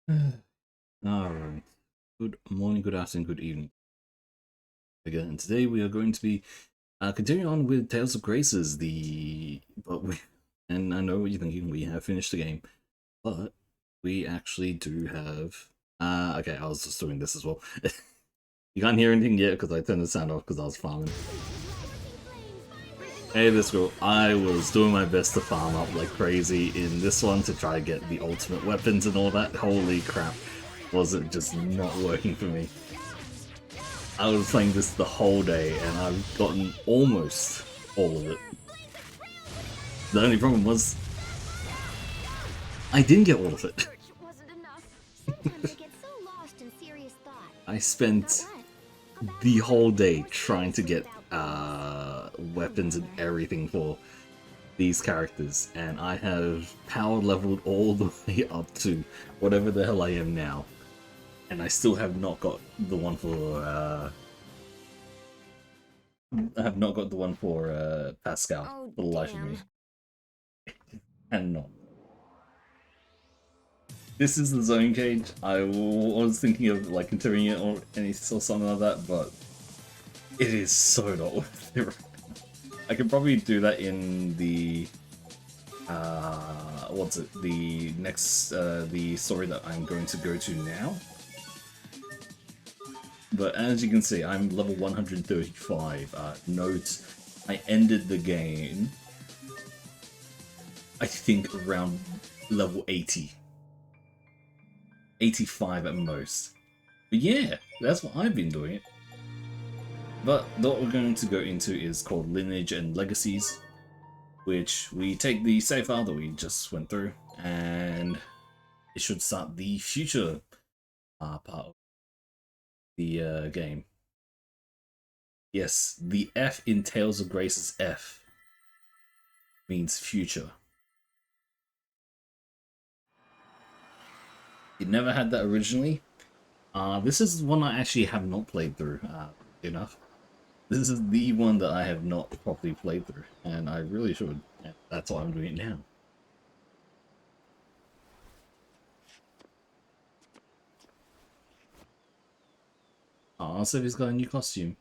Alright. Good morning, good afternoon, good evening. Again, and today we are going to be continuing on with Tales of Graces, and I know what you're thinking, we have finished the game, but we actually do have okay, I was just doing this as well. You can't hear anything yet because I turned the sound off because I was farming. Hey, this girl, I was doing my best to farm up like crazy in this one to try to get the ultimate weapons and all that. Holy crap, was it just not working for me. I was playing this the whole day and I've gotten almost all of it. The only problem was I didn't get all of it. I spent the whole day trying to get weapons and everything for these characters, and I have power leveled all the way up to whatever the hell I am now, and I still have not got the one for Pascal, Oh, for the life of damn. me. And not. This is the zone cage. I was thinking of like continuing it or something like that, but it is so not worth it. I could probably do that in the what's it? The next the story that I'm going to go to now. But as you can see, I'm level 135. Note, I ended the game, I think, around level 80. 85 at most. But yeah, that's what I've been doing. But what we're going to go into is called Lineage and Legacies, which we take the save file that we just went through, and it should start the future part of the game. Yes, the F in Tales of Grace's F means future. It never had that originally. This is one I actually have not played through enough. This is the one that I have not properly played through, and I really should. And that's why I'm doing it now. So he's got a new costume,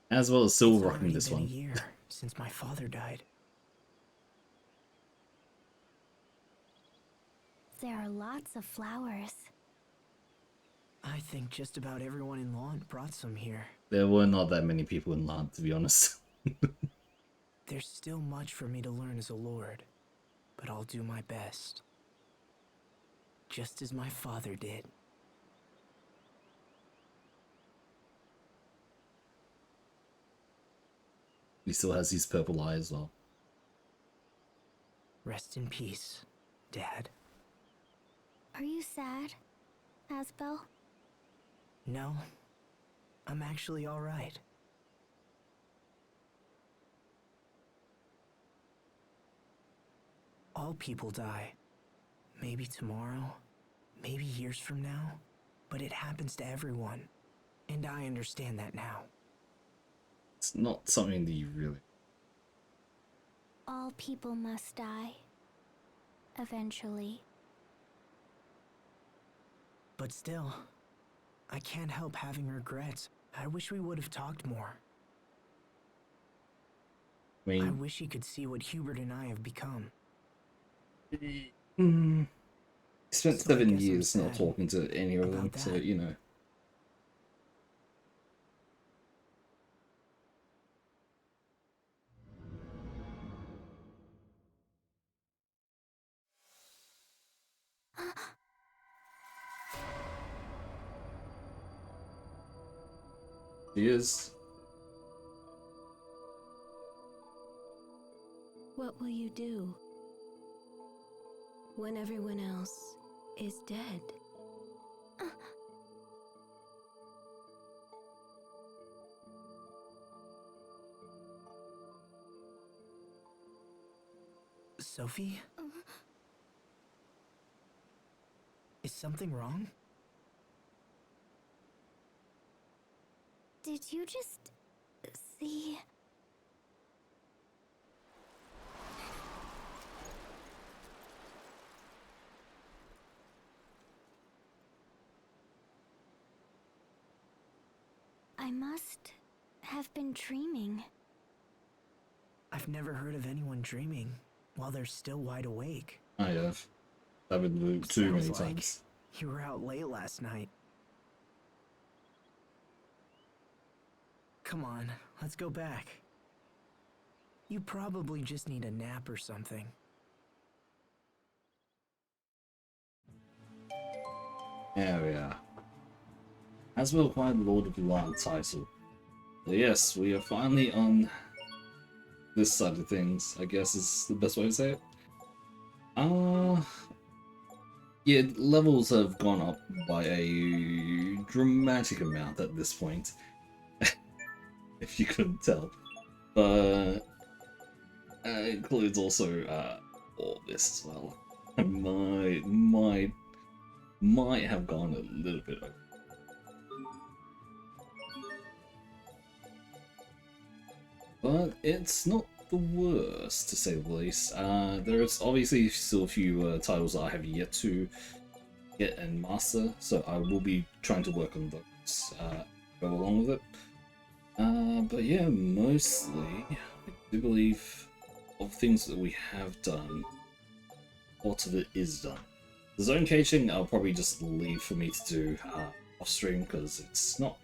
as well as still rocking this one. It's already been a year since my father died. There are lots of flowers. I think just about everyone in Lant brought some here. There were not that many people in Lant, to be honest. There's still much for me to learn as a lord, but I'll do my best. Just as my father did. He still has his purple eye as well. Rest in peace, Dad. Are you sad, Asbel? No, I'm actually all right. All people die. Maybe tomorrow, maybe years from now, but it happens to everyone. And I understand that now. It's not something that you really... All people must die. Eventually. But still, I can't help having regrets. I wish we would have talked more. I mean... I wish he could see what Hubert and I have become. He spent So I 7 guess I'm years not sad talking to any of them, about so, that. you know. She is. What will you do when everyone else is dead? Sophie? Is something wrong? Did you just see? I must have been dreaming. I've never heard of anyone dreaming while they're still wide awake. I have. I've been looped too many Sounds like times. you were out late last night. Come on, let's go back. You probably just need a nap or something. There we are. Asbel acquired Lord of the Land title. So yes, we are finally on this side of things, I guess is the best way to say it. Yeah, levels have gone up by a dramatic amount at this point. If you couldn't tell. But it includes also all this as well. I might have gone a little bit over. But it's not the worst, to say the least. There's obviously still a few titles that I have yet to get and master, so I will be trying to work on those, go along with it. But yeah, mostly, I do believe of things that we have done, lots of it is done. The zone caging I'll probably just leave for me to do off stream because it's not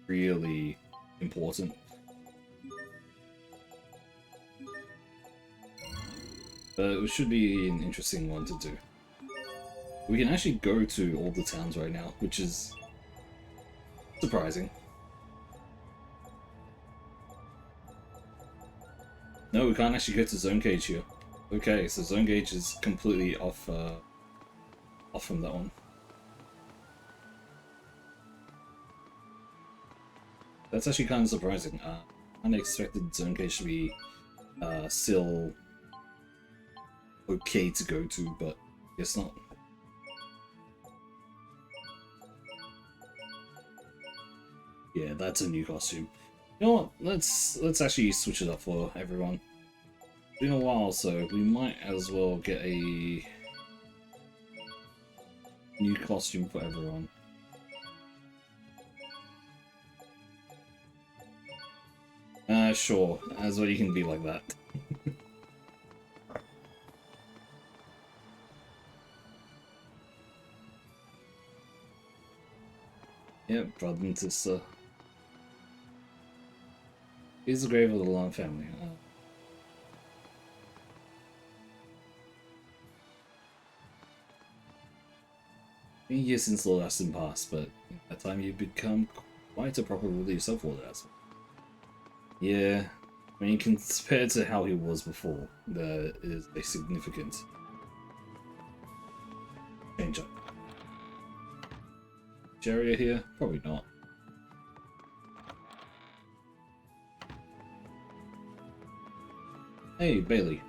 really important. But it should be an interesting one to do. We can actually go to all the towns right now, which is surprising. No, we can't actually go to Zone Cage here. Okay, so Zone Cage is completely off from that one. That's actually kind of surprising. Unexpected Zone Cage to be still okay to go to, but guess not. Yeah, that's a new costume. You know what? Let's actually switch it up for everyone. It's been a while, so we might as well get a new costume for everyone. Sure, as well you can be like that. Yep, brother and sister. Here's the grave of the Long family. Been years since the last in passed, but at that time you've become quite a proper ruler yourself, Lord Asbel. Yeah, when you compare to how he was before, there is a significant change up. Sharia here? Probably not. Hey, Bailey.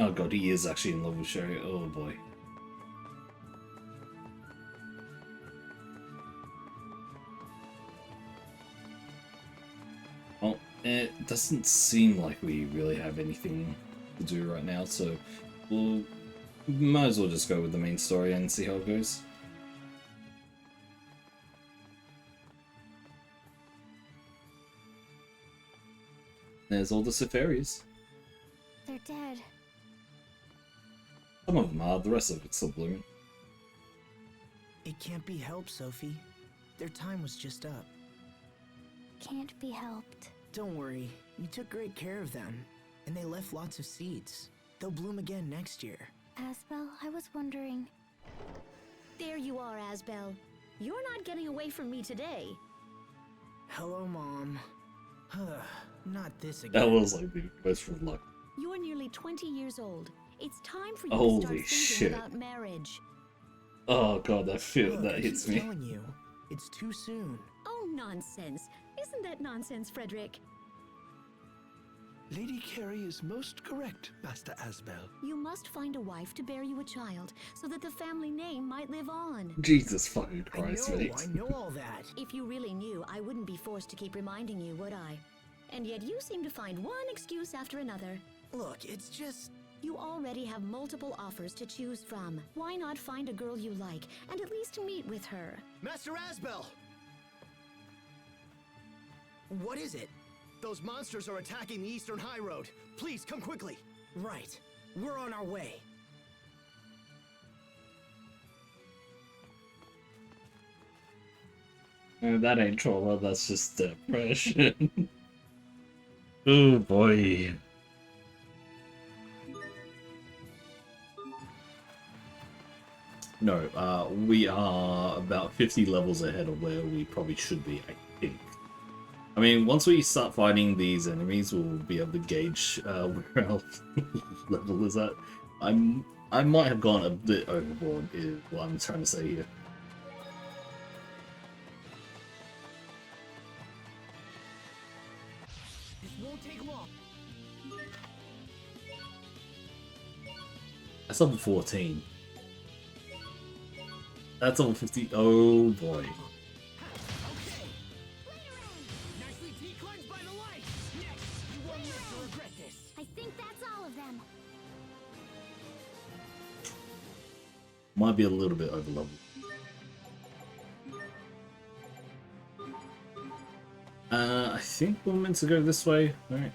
Oh god, he is actually in love with Sharia. Oh boy. Well, it doesn't seem like we really have anything to do right now, so we'll might as well just go with the main story and see how it goes. There's all the Seferis. They're dead. Some of them are, the rest of it's still blooming. It can't be helped, Sophie. Their time was just up. Can't be helped. Don't worry, you took great care of them, and they left lots of seeds. They'll bloom again next year. Asbel, I was wondering. There you are, Asbel. You're not getting away from me today. Hello, Mom. Not this That again. was like the most for luck. You're nearly 20 years old. It's time for you Holy to start thinking shit. about marriage. Oh god, that Look, that I hits keep me. telling you, it's too soon. Oh, nonsense. Isn't that nonsense, Frederick? Lady Carey is most correct, Master Asbel. You must find a wife to bear you a child, so that the family name might live on. Jesus fucking Christ, I mate. know all that. If you really knew, I wouldn't be forced to keep reminding you, would I? And yet you seem to find one excuse after another. Look, it's just... You already have multiple offers to choose from. Why not find a girl you like and at least meet with her? Master Asbel! What is it? Those monsters are attacking the Eastern High Road. Please, come quickly. Right. We're on our way. That ain't trauma, that's just depression. Oh boy. No, we are about 50 levels ahead of where we probably should be, I think. I mean, once we start fighting these enemies, we'll be able to gauge where our level is at. I might have gone a bit overboard, is what I'm trying to say here. This won't take long. That's level 14. That's level 50. Oh boy. Okay. Nicely declined by the light. Next, you won't live to regret this. I think that's all of them. Might be a little bit over level. I think we're meant to go this way. Alright.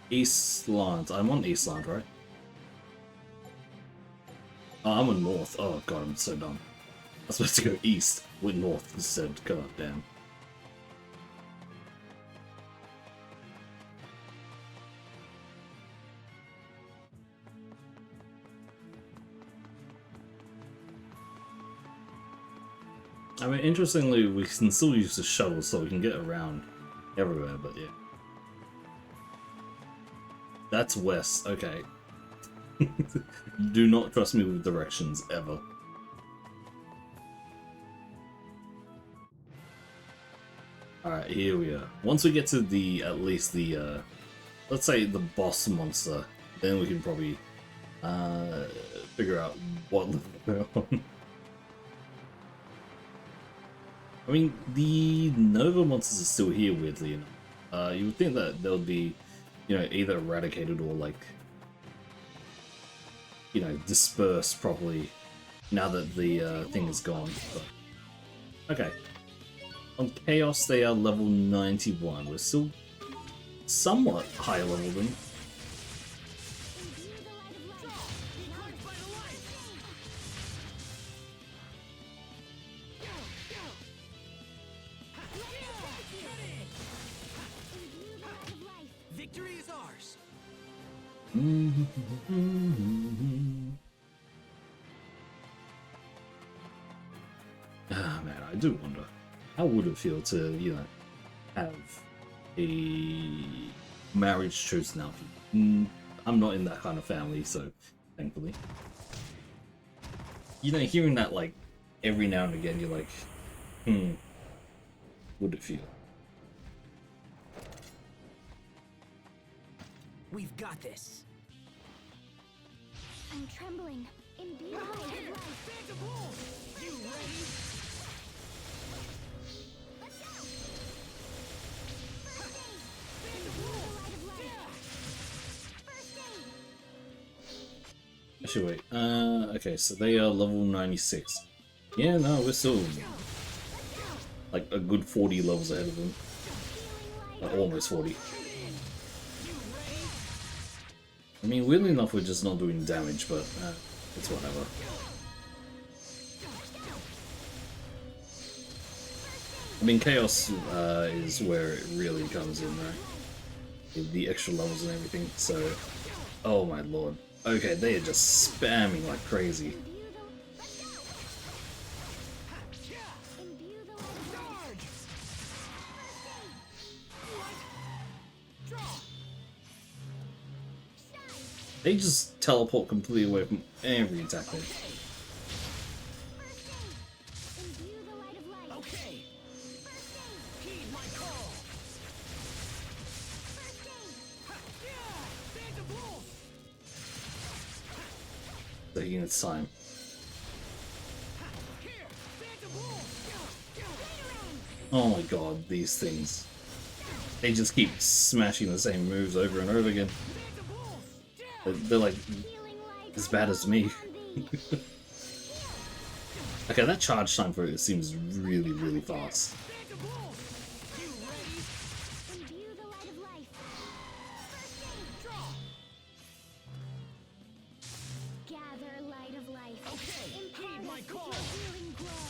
Eastland. I'm on Eastland, right? Oh, I'm on North. Oh god, I'm so dumb. I was supposed to go east with North instead. God damn. I mean, interestingly, we can still use the shuttle so we can get around everywhere, but yeah. That's west, okay. Do not trust me with directions, ever. Alright, here we are. Once we get to the, at least the, let's say the boss monster, then we can probably, figure out what level we're on. I mean, the Nova monsters are still here, weirdly enough. You would think that they'll be, you know, either eradicated or, like, you know, dispersed properly now that the thing is gone. But, okay. On Chaos, they are level 91. We're still somewhat higher level than. Victory is ours. Ah, man, I do wonder. How would it feel to, you know, have a marriage chosen out? I'm not in that kind of family, so thankfully. You know, hearing that, like, every now and again, you're like, would it feel? We've got this. I'm trembling. Imbue the light of life. You ready? Let's go! First aid! Imbue the light of life. First aid! Actually, wait. Okay, so they are level 96. Yeah, no, we're still like a good 40 levels ahead of them. Like, almost 40. I mean, weirdly enough, we're just not doing damage, but it's whatever. I mean, Chaos is where it really comes in, right? The extra levels and everything, so... Oh my lord. Okay, they are just spamming like crazy. Imbue the light of life. They just teleport completely away from every attack. Imbue the light of life. Okay. Heed my call. First aid! Phantom Wolf. Taking its time. Here, Phantom Wolf. Oh my god, these things. They just keep smashing the same moves over and over again. Phantom Wolf. They're like Feeling like as bad as me. on the- Okay, that charge time for it seems really, really fast. Imbue the light of life. First aid. Draw. Gather light of life. Okay, heed my Empower call. with your healing glow.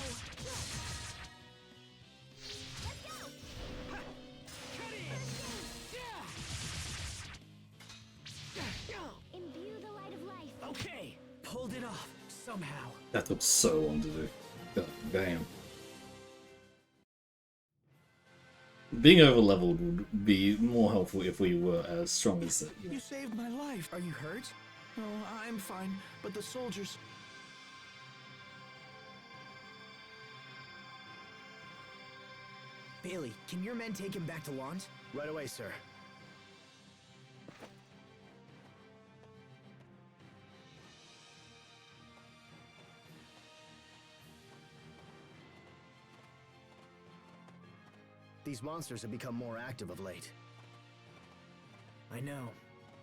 Let's go. Cut in. Imbue the light of life. Okay, pulled it off somehow. That took so long to do. God damn. Being over leveled would be more helpful if we were as strong as it. You saved my life. Are you hurt? Oh, I'm fine, but the soldiers. Bailey, can your men take him back to Lant? Right away, sir. These monsters have become more active of late. I know.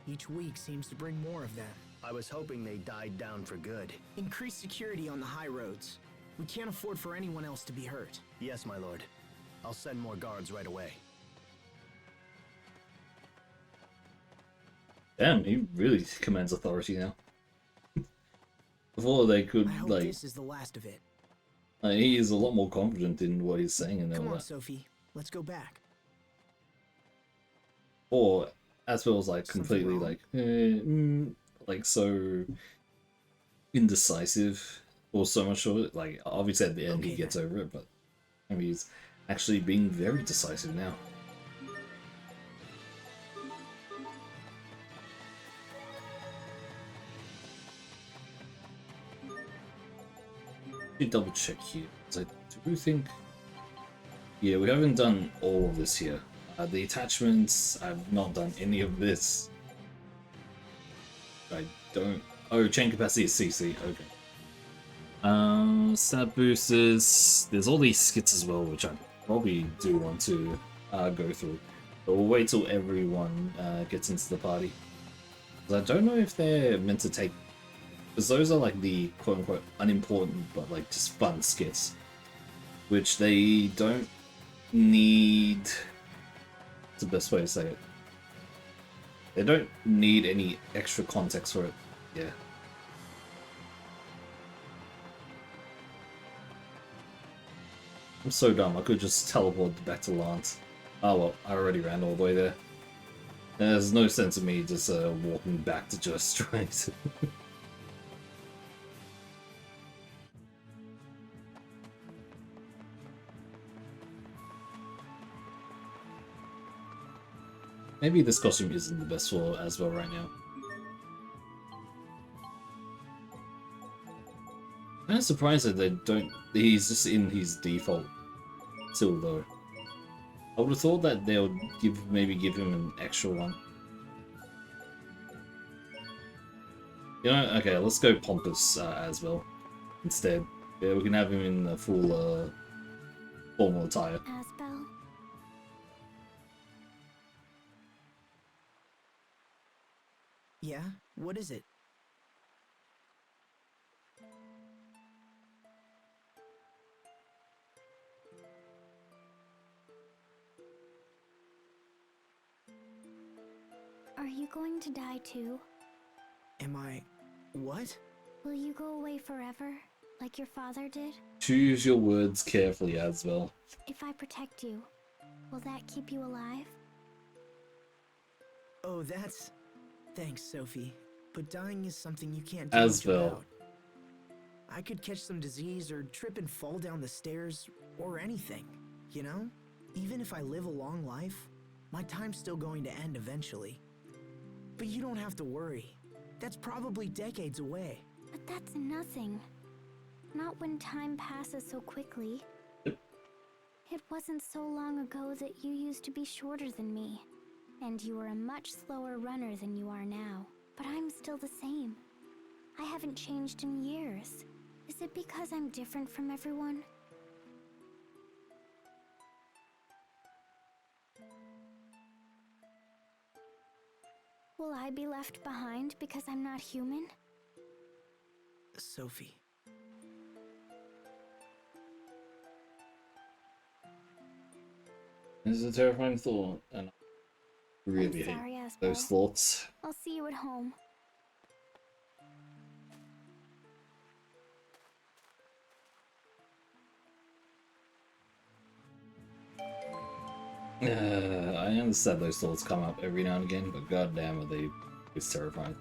Each week seems to bring more of them. I was hoping they died down for good. Increase security on the high roads. We can't afford for anyone else to be hurt. Yes, my lord. I'll send more guards right away. Damn, he really commands authority now. Before they could, I hope like, this is the last of it. he is a lot more confident in what he's saying and all Come on, that. Sophie. Let's go back. Or as well as like Something completely wrong? like so indecisive or so much of it. Like obviously at the end he Okay, gets then. over it, but I mean he's actually being very decisive now. Let me double check here. 'Cause I do think, yeah, we haven't done all of this here. The attachments, I've not done any of this. I don't. Oh, chain capacity is CC. Okay. Stat boosters. There's all these skits as well, which I probably do want to go through. But we'll wait till everyone gets into the party. 'Cause I don't know if they're meant to take. Because those are like the quote unquote unimportant but like just fun skits. Which they don't need. What's the best way to say it? They don't need any extra context for it. Yeah. I'm so dumb. I could just teleport back to Lance. Oh well, I already ran all the way there. There's no sense of me just walking back to just trying to. Maybe this costume isn't the best for Asbel right now. I'm surprised that they don't. He's just in his default still though. I would have thought that they would maybe give him an extra one. You know, okay, let's go Pompous Asbel instead. Yeah, we can have him in the full formal attire. Asbel. Yeah? What is it? Are you going to die too? Am I... what? Will you go away forever, like your father did? Choose your words carefully, Asbel. If I protect you, will that keep you alive? Oh, that's... Thanks, Sophie. But dying is something you can't do much Asbel. about. I could catch some disease or trip and fall down the stairs or anything, you know? Even if I live a long life, my time's still going to end eventually. But you don't have to worry. That's probably decades away. But that's nothing. Not when time passes so quickly. It wasn't so long ago that you used to be shorter than me. And you were a much slower runner than you are now. But I'm still the same. I haven't changed in years. Is it because I'm different from everyone? Will I be left behind because I'm not human? Sophie. This is a terrifying thought, and I really I'm hate sorry, Asbel. those thoughts. I'll see you at home. I understand those thoughts come up every now and again, but goddamn, are they? It's terrifying.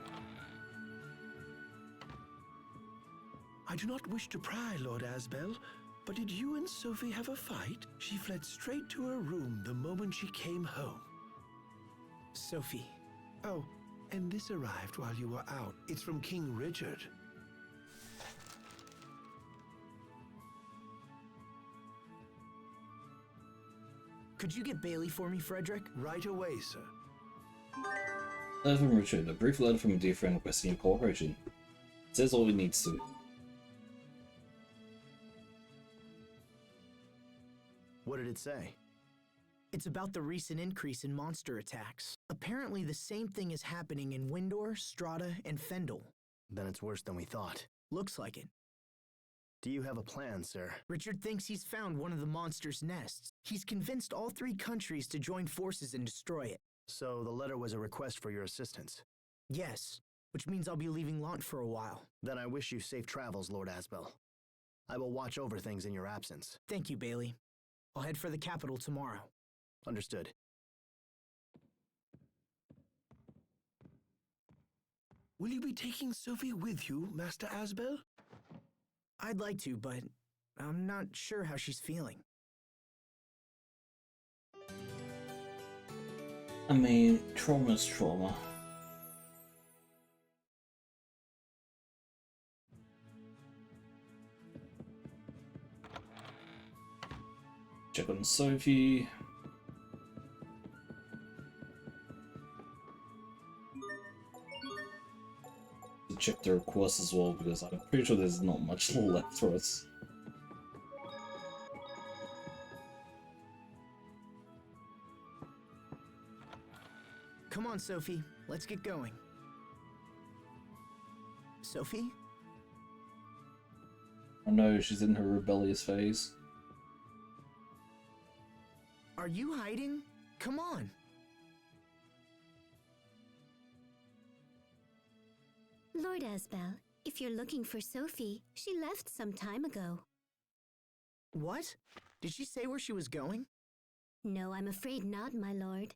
I do not wish to pry, Lord Asbel, but did you and Sophie have a fight? She fled straight to her room the moment she came home. Sophie. Oh, and this arrived while you were out. It's from King Richard. Could you get Bailey for me, Frederick? Right away, sir. Letter from Richard. A brief letter from a dear friend requesting your cooperation. It says all it needs to. What did it say? It's about the recent increase in monster attacks. Apparently the same thing is happening in Windor, Strata, and Fendel. Then it's worse than we thought. Looks like it. Do you have a plan, sir? Richard thinks he's found one of the monster's nests. He's convinced all 3 countries to join forces and destroy it. So the letter was a request for your assistance. Yes, which means I'll be leaving Lant for a while. Then I wish you safe travels, Lord Asbel. I will watch over things in your absence. Thank you, Bailey. I'll head for the capital tomorrow. Understood. Will you be taking Sophie with you, Master Asbel? I'd like to, but I'm not sure how she's feeling. I mean, trauma's trauma. Check on Sophie. Check their course as well, because I'm pretty sure there's not much left for us. Come on, Sophie. Let's get going. Sophie? Oh no, she's in her rebellious phase. Are you hiding? Come on. Lord Asbel, if you're looking for Sophie, she left some time ago. What? Did she say where she was going? No, I'm afraid not, my lord.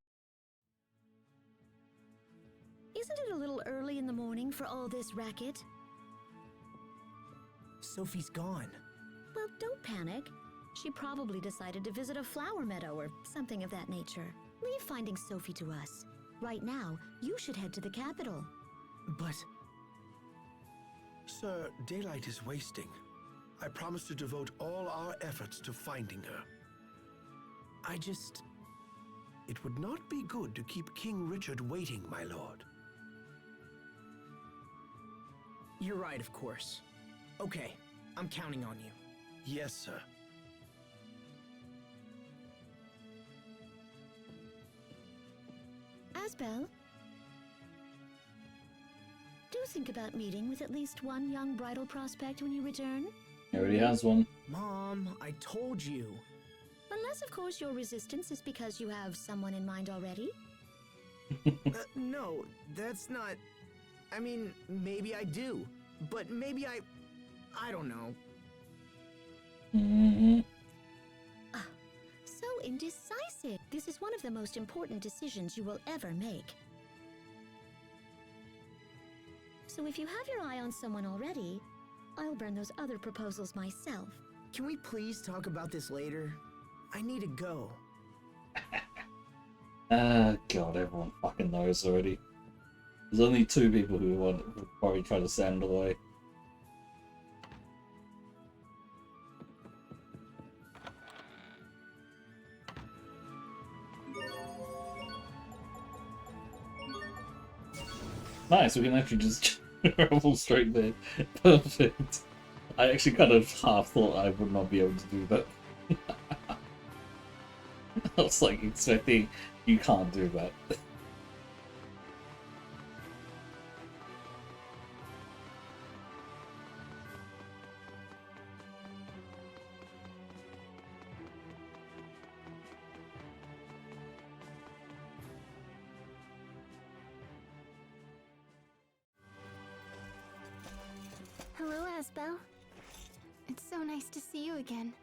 Isn't it a little early in the morning for all this racket? Sophie's gone. Well, don't panic. She probably decided to visit a flower meadow or something of that nature. Leave finding Sophie to us. Right now, you should head to the capital. But Sir, daylight is wasting. I promise to devote all our efforts to finding her. It would not be good to keep King Richard waiting, my lord. You're right, of course. Okay, I'm counting on you. Yes, sir. Asbel? Do think about meeting with at least one young bridal prospect when you return. He already has one. Mom, I told you. Unless, of course, your resistance is because you have someone in mind already. No, that's not... I mean, maybe I do. But maybe I don't know. So indecisive. This is one of the most important decisions you will ever make. So if you have your eye on someone already, I'll burn those other proposals myself. Can we please talk about this later? I need to go. Ah, God, everyone fucking knows already. There's only 2 people who would probably try to stand away. Nice, we can actually just travel straight there. Perfect. I actually kind of half thought I would not be able to do that. I was like expecting you can't do that. Hello, Asbel. It's so nice to see you again.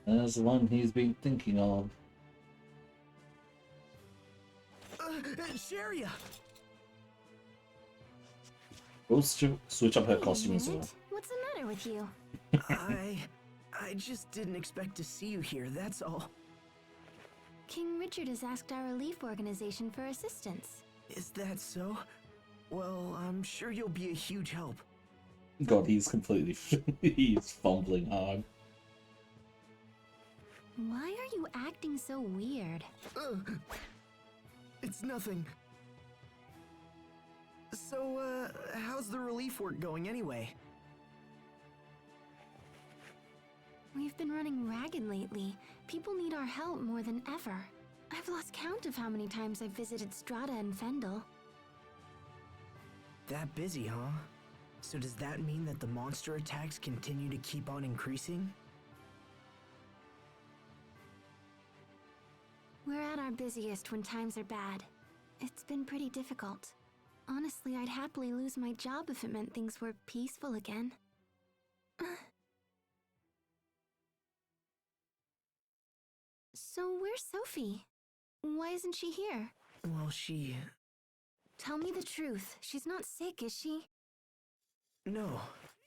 That's the one he's been thinking of. Sharia! We'll switch up her Wait a costume as well. minute. What's the matter with you? I just didn't expect to see you here, that's all. King Richard has asked our relief organization for assistance. Is that so? Well, I'm sure you'll be a huge help. God, he's completely he's fumbling hard. Why are you acting so weird? It's nothing. So, how's the relief work going anyway? We've been running ragged lately. People need our help more than ever. I've lost count of how many times I've visited Strata and Fendel. That busy, huh? So does that mean that the monster attacks continue to keep on increasing? We're at our busiest when times are bad. It's been pretty difficult. Honestly, I'd happily lose my job if it meant things were peaceful again. So where's Sophie? Why isn't she here? Well, she... Tell me the truth. She's not sick, is she? No,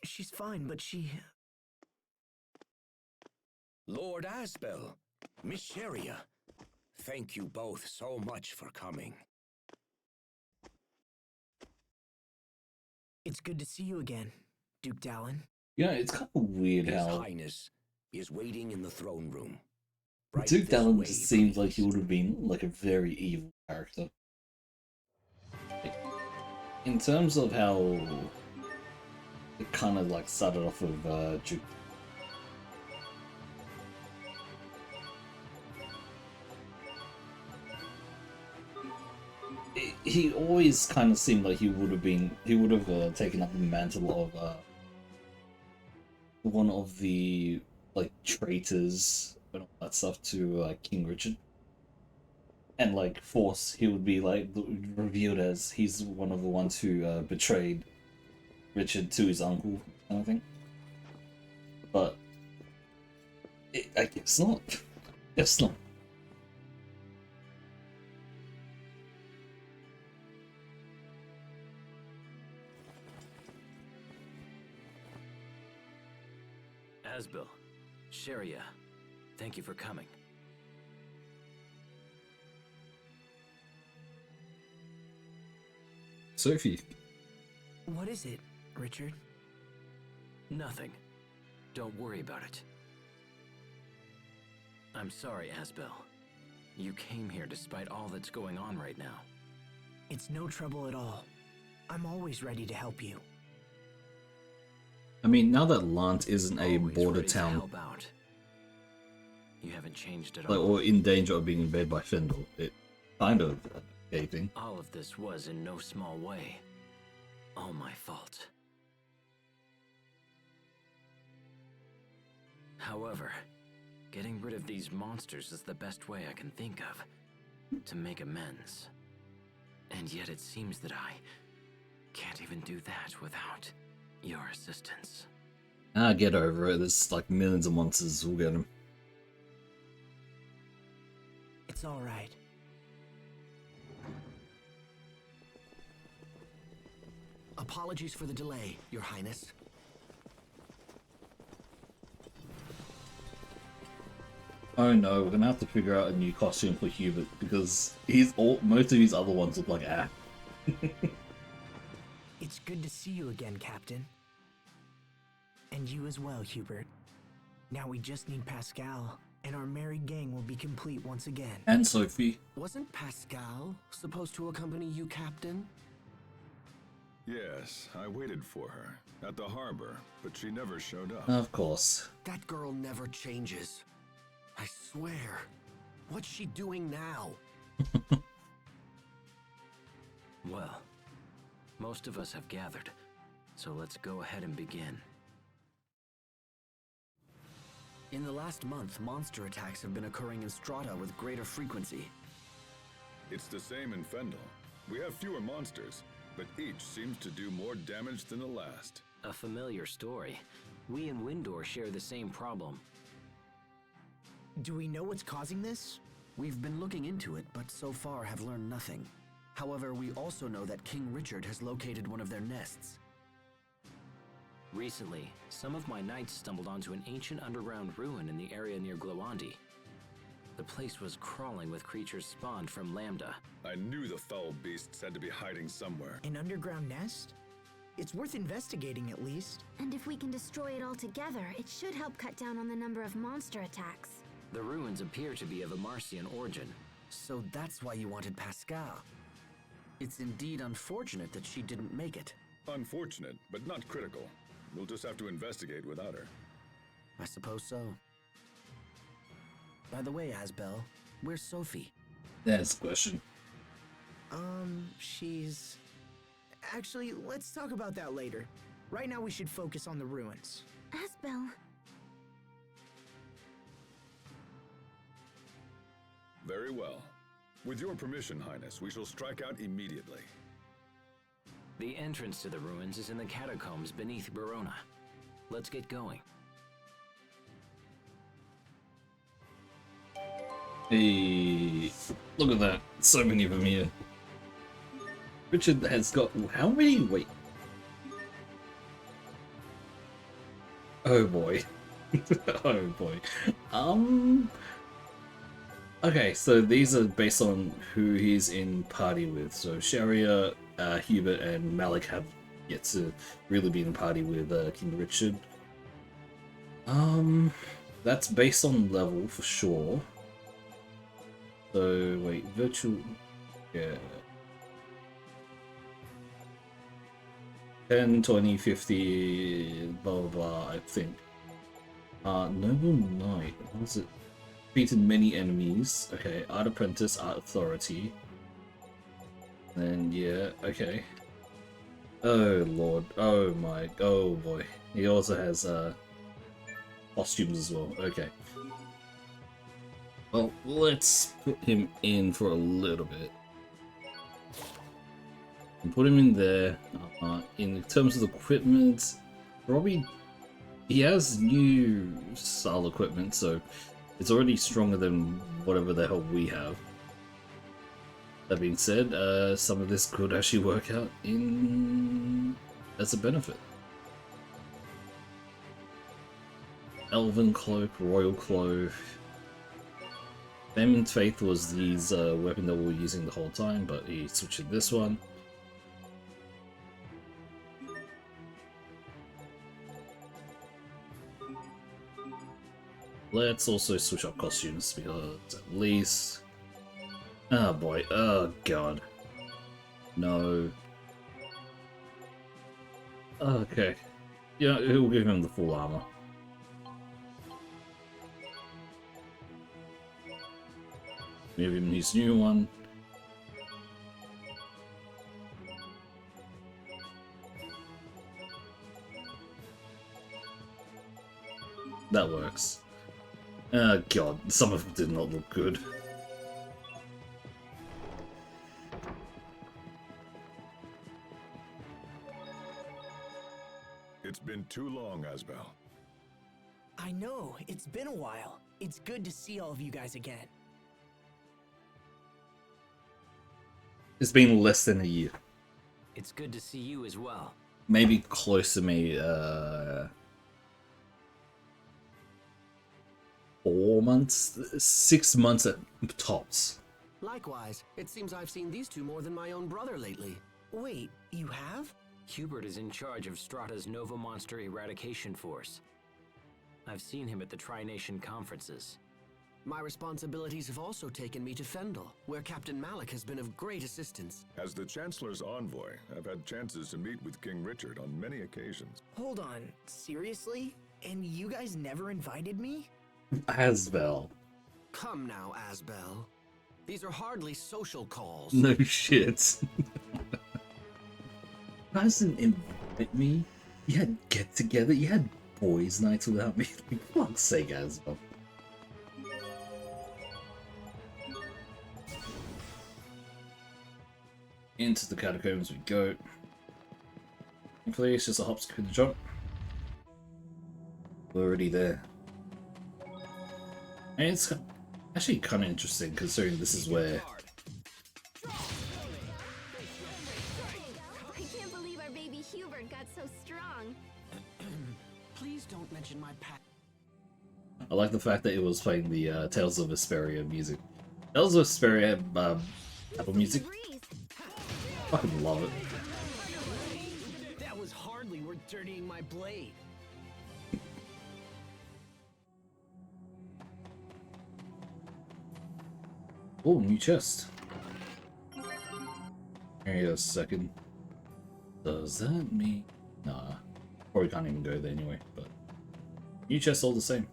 she's fine, but she... Lord Asbel, Miss Sharia, thank you both so much for coming. It's good to see you again, Duke Dallin. Yeah, it's kind of weird His how Highness is waiting in the throne room. Right Duke this Dallin way, just seems like he please. would have been like a very evil character. In terms of how it kind of like started off with Duke. He always kind of seemed like he would have taken up the mantle of one of the like traitors and all that stuff to King Richard, and like he would be like revealed as he's one of the ones who betrayed Richard to his uncle, kind of thing. But I guess not. Guess not. Asbel, Sharia, thank you for coming. Sophie. What is it, Richard? Nothing. Don't worry about it. I'm sorry, Asbel. You came here despite all that's going on right now. It's no trouble at all. I'm always ready to help you. I mean, now that Lant isn't a Always border ready to town, help out. You haven't changed at like, all. or in danger of being invaded by Fendel, it kind of a thing. All of this was in no small way all my fault. However, getting rid of these monsters is the best way I can think of to make amends. And yet it seems that I can't even do that without your assistance. Get over it. There's like millions of monsters. We'll get them. It's all right. Apologies for the delay, Your Highness. Oh no, we're gonna have to figure out a new costume for Hubert because most of his other ones look like It's good to see you again, Captain. And you as well, Hubert. Now we just need Pascal, and our merry gang will be complete once again. And Sophie. Wasn't Pascal supposed to accompany you, Captain? Yes, I waited for her at the harbor, but she never showed up. Of course. That girl never changes. I swear. What's she doing now? Well, most of us have gathered, so let's go ahead and begin. In the last month, monster attacks have been occurring in Strata with greater frequency. It's the same in Fendel. We have fewer monsters, but each seems to do more damage than the last. A familiar story. We and Windor share the same problem. Do we know what's causing this? We've been looking into it, but so far have learned nothing. However, we also know that King Richard has located one of their nests. Recently, some of my knights stumbled onto an ancient underground ruin in the area near Glowandi. The place was crawling with creatures spawned from Lambda. I knew the foul beasts had to be hiding somewhere. An underground nest? It's worth investigating at least. And if we can destroy it altogether, it should help cut down on the number of monster attacks. The ruins appear to be of a Marcian origin. So that's why you wanted Pascal. It's indeed unfortunate that she didn't make it. Unfortunate, but not critical. We'll just have to investigate without her. I suppose so. By the way, Asbel, where's Sophie? That's the question. She's... Actually, let's talk about that later. Right now we should focus on the ruins. Asbel, Very well. With your permission, Highness, we shall strike out immediately. The entrance to the ruins is in the catacombs beneath Verona. Let's get going. Hey, look at that. So many of them here. Richard has got how many? Wait. Oh boy. Oh boy. Okay, so these are based on who he's in party with. So Sharia, Hubert, and Malik have yet to really be in party with King Richard. That's based on level for sure. So wait, virtual, yeah. 10, 20, 50, blah blah blah, I think. Noble Knight, what was it? Defeated many enemies. Okay, Art Apprentice, Art Authority. Then, yeah, okay. Oh lord, oh my, oh boy. He also has, costumes as well, okay. Well, let's put him in for a little bit. And put him in there. In terms of equipment, probably he has new style equipment, so it's already stronger than whatever the hell we have. That being said, some of this could actually work out in as a benefit. Elven Cloak, Royal Cloak. Famine Faith was his weapon that we were using the whole time, but he switched to this one. Let's also switch up costumes because at least... Oh boy, oh god. No. Okay. Yeah, we'll give him the full armor. Give him his new one. That works. Oh god, some of them did not look good. It's been too long, Asbel. I know, it's been a while. It's good to see all of you guys again. It's been less than a year. It's good to see you as well. Maybe close to me, 4 months? 6 months at tops. Likewise, it seems I've seen these two more than my own brother lately. Wait, you have? Hubert is in charge of Strata's Nova Monster Eradication Force. I've seen him at the Tri-Nation conferences. My responsibilities have also taken me to Fendel, where Captain Malik has been of great assistance. As the Chancellor's envoy, I've had chances to meet with King Richard on many occasions. Hold on, seriously? And you guys never invited me? Asbel. Come now, Asbel. These are hardly social calls. No shit. You guys didn't invite me. You had get together. You had boys' nights without me. For fuck's sake, Asbel. Into the catacombs we go. Hopefully it's just a hop, skip, and a jump. We're already there. And it's actually kind of interesting considering this is where... I can't believe our baby Hubert got so strong. Please don't mention my past. I like the fact that it was playing the Tales of Vesperia music. Tales of Vesperia Apple Music. Fucking love it. That was hardly worth dirtying my blade. Oh, new chest. Hang on a second. Does that mean... Nah. Probably can't even go there anyway, but... New chest all the same.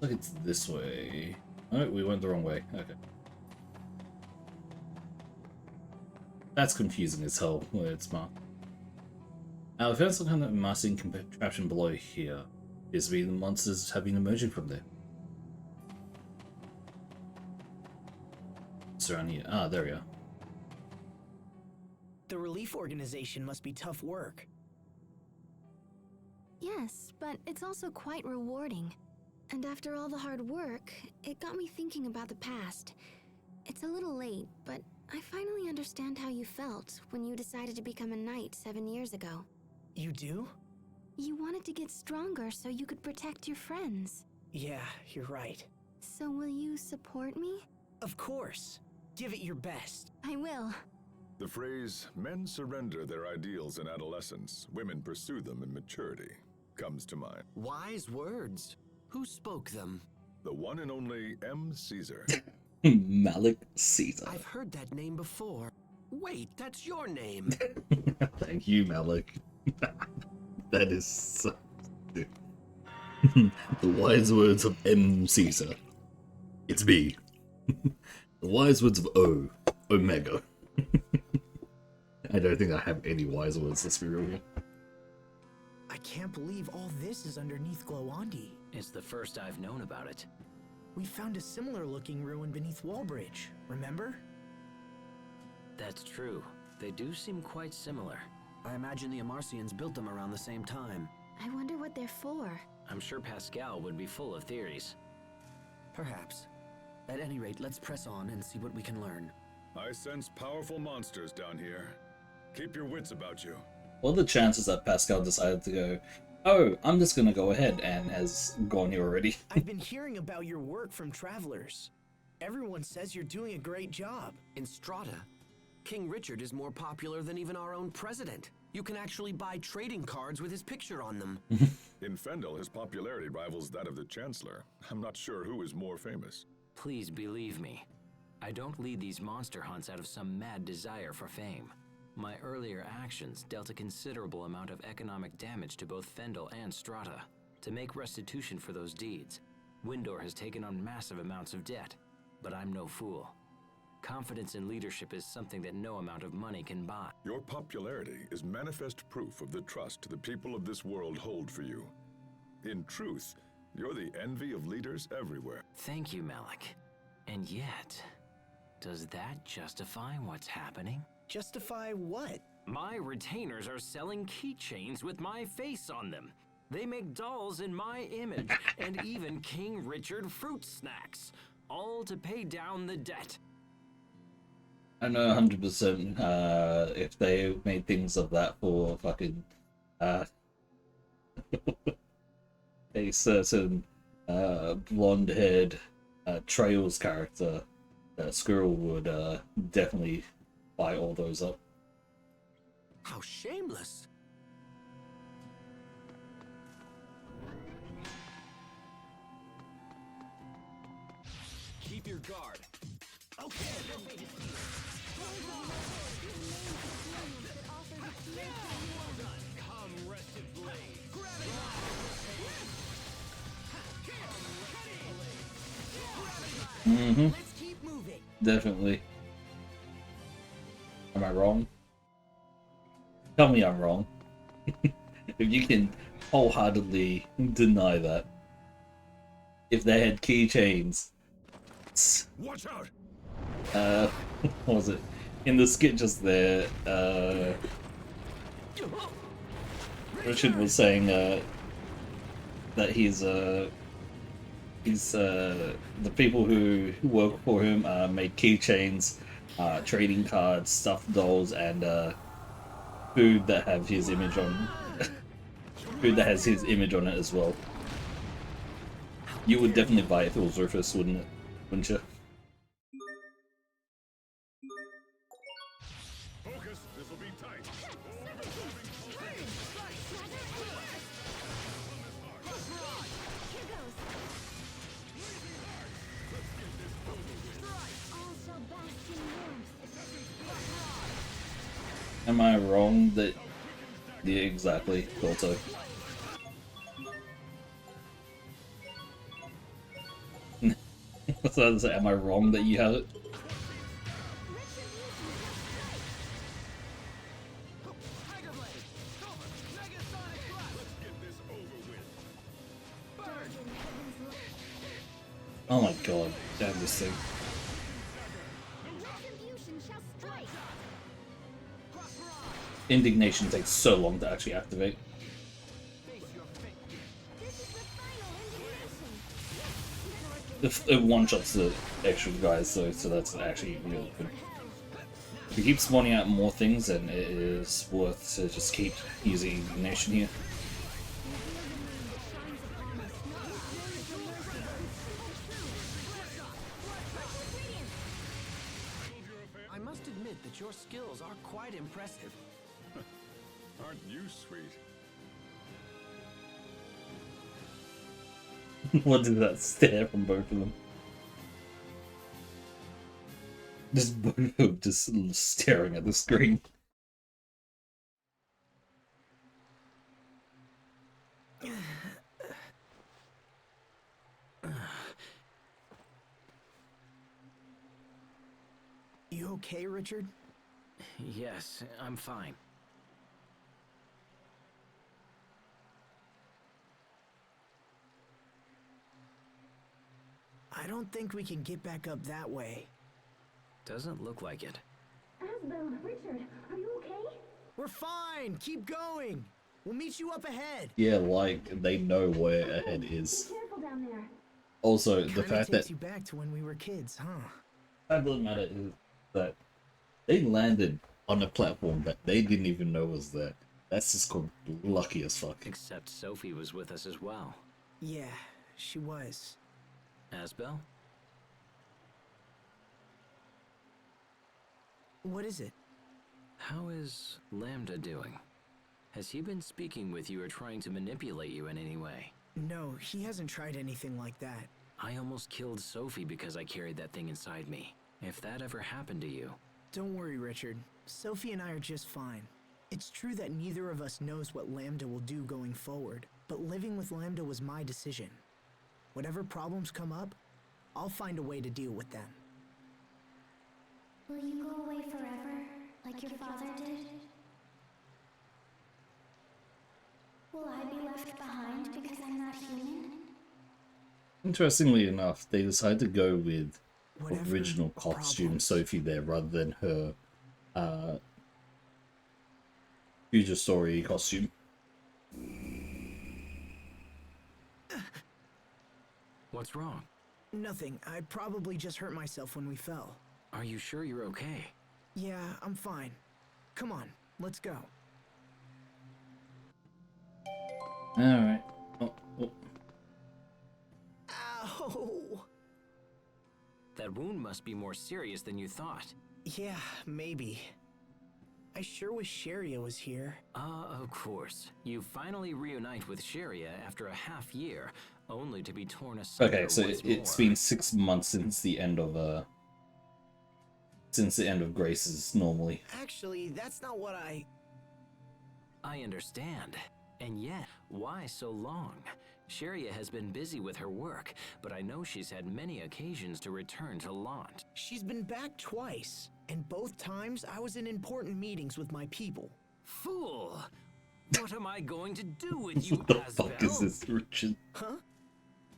Look, it's this way. Oh, we went the wrong way. Okay. That's confusing as hell where it's marked. Now, I found some kind of masking contraption below here. Appears to be the monsters have been emerging from there. What's around here? Ah, there we are. The relief organization must be tough work. Yes, but it's also quite rewarding. And after all the hard work, it got me thinking about the past. It's a little late, but I finally understand how you felt when you decided to become a knight 7 years ago. You do? You wanted to get stronger so you could protect your friends. Yeah, you're right. So will you support me? Of course. Give it your best. I will. The phrase, men surrender their ideals in adolescence, women pursue them in maturity, comes to mind. Wise words. Who spoke them? The one and only M. Caesar. Malik Caesar. I've heard that name before. Wait, that's your name. Thank you, Malik. That is so... The wise words of M. Caesar. It's me. The wise words of O. Omega. I don't think I have any wise words, let's be real here. I can't believe all this is underneath Glowandi. It's the first I've known about it. We found a similar looking ruin beneath Wallbridge, remember? That's true. They do seem quite similar. I imagine the Amarcians built them around the same time. I wonder what they're for. I'm sure Pascal would be full of theories. Perhaps. At any rate, let's press on and see what we can learn. I sense powerful monsters down here. Keep your wits about you. What are the chances that Pascal decided to go, oh, I'm just gonna go ahead and has gone here already? I've been hearing about your work from travelers. Everyone says you're doing a great job. In Strata, King Richard is more popular than even our own president. You can actually buy trading cards with his picture on them. In Fendel, his popularity rivals that of the Chancellor. I'm not sure who is more famous. Please believe me. I don't lead these monster hunts out of some mad desire for fame. My earlier actions dealt a considerable amount of economic damage to both Fendel and Strata. To make restitution for those deeds, Windor has taken on massive amounts of debt, but I'm no fool. Confidence in leadership is something that no amount of money can buy. Your popularity is manifest proof of the trust the people of this world hold for you. In truth, you're the envy of leaders everywhere. Thank you, Malik. And yet, does that justify what's happening? Justify what? My retainers are selling keychains with my face on them. They make dolls in my image, and even King Richard fruit snacks, all to pay down the debt. I know 100% if they made things of that for fucking a certain blonde-haired Trails character, Squirrel would definitely buy all those up. How shameless! Keep your guard. Okay. Come, rested blade. Mm-hmm. Let's keep moving. Definitely. Am I wrong? Tell me I'm wrong. If you can wholeheartedly deny that. If they had keychains. Watch out! what was it? In the skit just there, Richard was saying that he's the people who work for him make keychains, trading cards, stuffed dolls, and food that have his image on food that has his image on it as well. You would definitely buy it if it was Rufus, wouldn't it? Wouldn't you? Focus, this'll be tight. Am I wrong that... Yeah, exactly. Thought so. So I was like, am I wrong that you have it? Oh my god, damn this thing. Indignation takes so long to actually activate. It one-shots the extra guys, so that's actually really good. If we keep spawning out more things, then it is worth to just keep using Indignation here. I must admit that your skills are quite impressive. Aren't you sweet? What is that stare from both of them? Just both of them just staring at the screen. You okay, Richard? Yes, I'm fine. I don't think we can get back up that way. Doesn't look like it. Asbel, Richard, are you okay? We're fine! Keep going! We'll meet you up ahead! Yeah, like, they know where ahead is. Be careful down there. Also, the Kinda fact takes that... you back to when we were kids, huh? The fact of the matter is that they landed on a platform that they didn't even know was there. That's just called lucky as fuck. Except Sophie was with us as well. Yeah, she was. Asbel? What is it? How is Lambda doing? Has he been speaking with you or trying to manipulate you in any way? No, he hasn't tried anything like that. I almost killed Sophie because I carried that thing inside me. If that ever happened to you... Don't worry, Richard. Sophie and I are just fine. It's true that neither of us knows what Lambda will do going forward, but living with Lambda was my decision. Whatever problems come up, I'll find a way to deal with them. Will you go away forever, like your father did? Will I be left behind because I'm not human? Interestingly enough, they decided to go with Whatever original costume problems. Sophie there rather than her Future Story costume. What's wrong? Nothing. I probably just hurt myself when we fell. Are you sure you're okay? Yeah, I'm fine. Come on, let's go. Alright. Oh. Ow! That wound must be more serious than you thought. Yeah, maybe. I sure wish Sharia was here. Of course. You finally reunite with Sharia after a half year, only to be torn asunder Okay, so once it's more. been 6 months since the end of Grace's normally. Actually, that's not what I understand. And yet, why so long? Sharia has been busy with her work, but I know she's had many occasions to return to Lant. She's been back twice, and both times I was in important meetings with my people. Fool! What am I going to do with you, What the fuck is Asbel? this, Richard? Huh?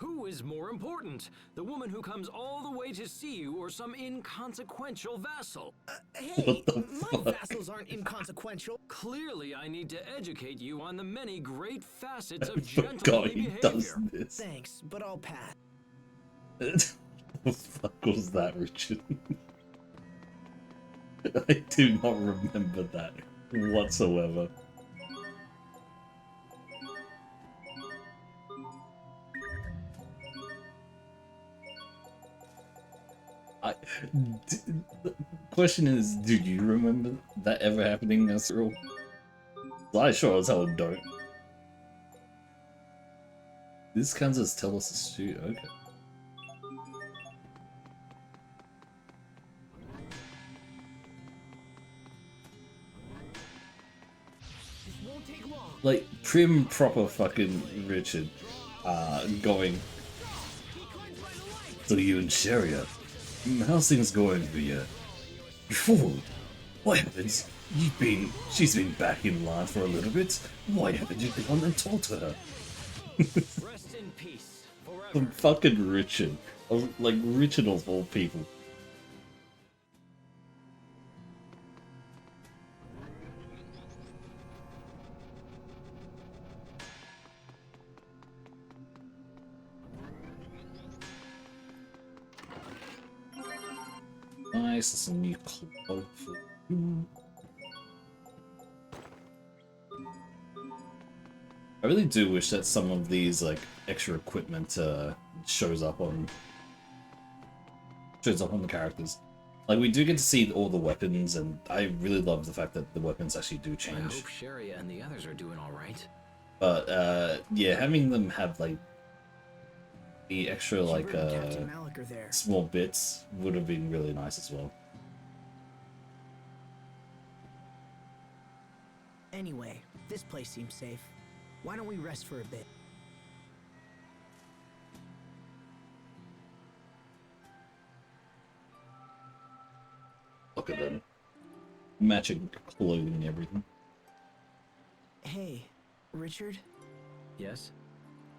Who is more important? The woman who comes all the way to see you or some inconsequential vassal? Hey, What the my fuck? vassals aren't inconsequential. Clearly, I need to educate you on the many great facets I of forgot gentlemanly he behavior. does this. Thanks, but I'll pass. What the fuck was that, Richard? I do not remember that whatsoever. The question is, do you remember that ever happening, Nasrul? I sure as hell don't. This Kansas tell us to shoot, okay. Like, prim, proper fucking Richard, going. So you and Sharia, how's things going for you? You fool! What happens? She's been back in line for a little bit. Why haven't you gone and talked to her? Rest in peace forever. Some fucking Richard. Like, Richard of all people. Nice, that's a new cloak for you. I really do wish that some of these like extra equipment shows up on the characters. Like, we do get to see all the weapons, and I really love the fact that the weapons actually do I change. hope Sharia and the others are doing all right. But yeah, having them have like the extra like Hubert and Captain Malik are there. small bits would have been really nice as well. Anyway, this place seems safe. Why don't we rest for a bit? Look at them. Matching clothing and everything. Hey, Richard, Yes?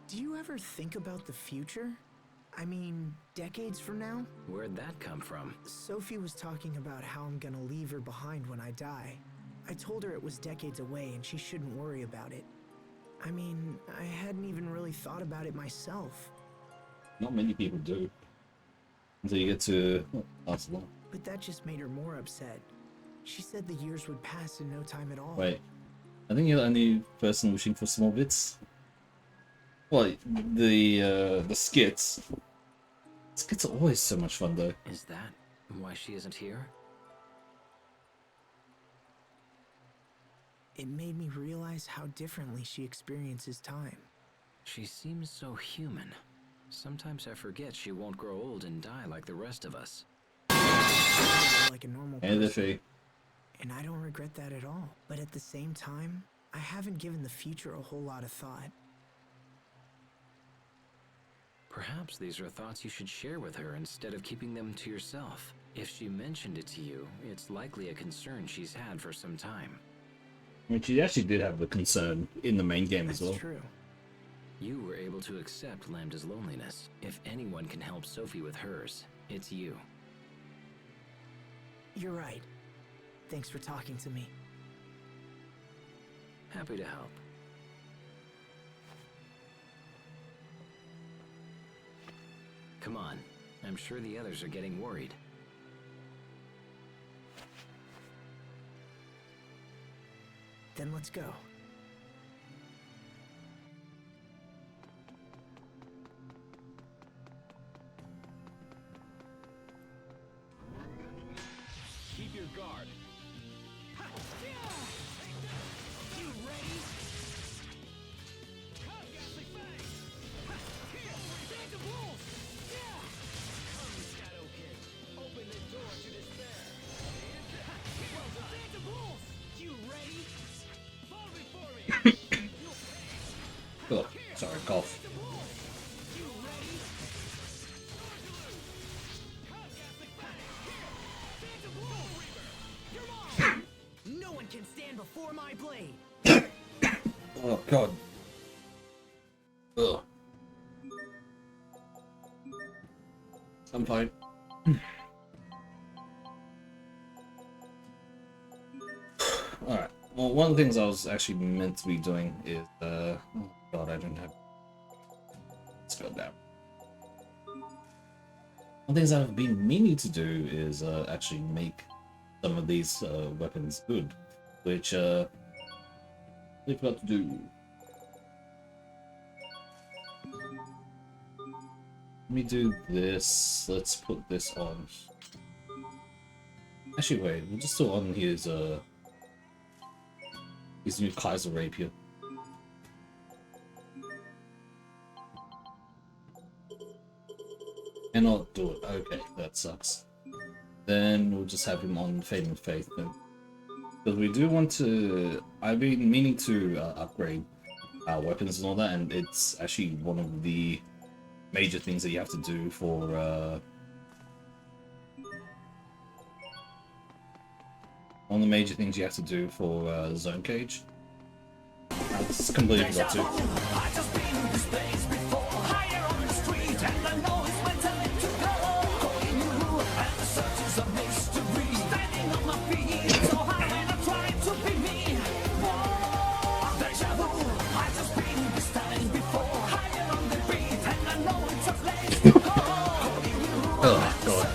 do you ever think about the future? I mean, decades from now? Where'd that come from? Sophie was talking about how I'm gonna leave her behind when I die. I told her it was decades away and she shouldn't worry about it. I mean, I hadn't even really thought about it myself. Not many people do. Until you get to last long. But that just made her more upset. She said the years would pass in no time at all. Wait, I think you're the only person wishing for small bits. Well, the skits. Skits are always so much fun, though. Is that why she isn't here? It made me realize how differently she experiences time. She seems so human. Sometimes I forget she won't grow old and die like the rest of us. Like a normal And person. if And I don't regret that at all. But at the same time, I haven't given the future a whole lot of thought. Perhaps these are thoughts you should share with her instead of keeping them to yourself. If she mentioned it to you, it's likely a concern she's had for some time. I mean, she actually did have the concern in the main game as well. That's true. You were able to accept Lambda's loneliness. If anyone can help Sophie with hers, it's you. You're right. Thanks for talking to me. Happy to help. Come on. I'm sure the others are getting worried. Then let's go. Keep your guard. You ready? Open the door to despair. You ready? Fall before me. Oh, sorry, cough. You ready? No one can stand before my blade. Oh god. Ugh. I'm fine. Alright. Well, one of the things I was actually meant to be doing is, oh god, I don't have... Let's go down. One of the things I've been meaning to do is actually make some of these weapons good, which I forgot to do. Let me do this. Let's put this on. Actually, wait. We'll just throw on his new Kaiser rapier. Cannot do it. Okay, that sucks. Then we'll just have him on Fading Faith then. Because we do want to... I've been meaning to upgrade our weapons and all that, and it's actually one of the major things that you have to do for... one of the major things you have to do for Zone Cage. I just completely forgot to. Oh, God.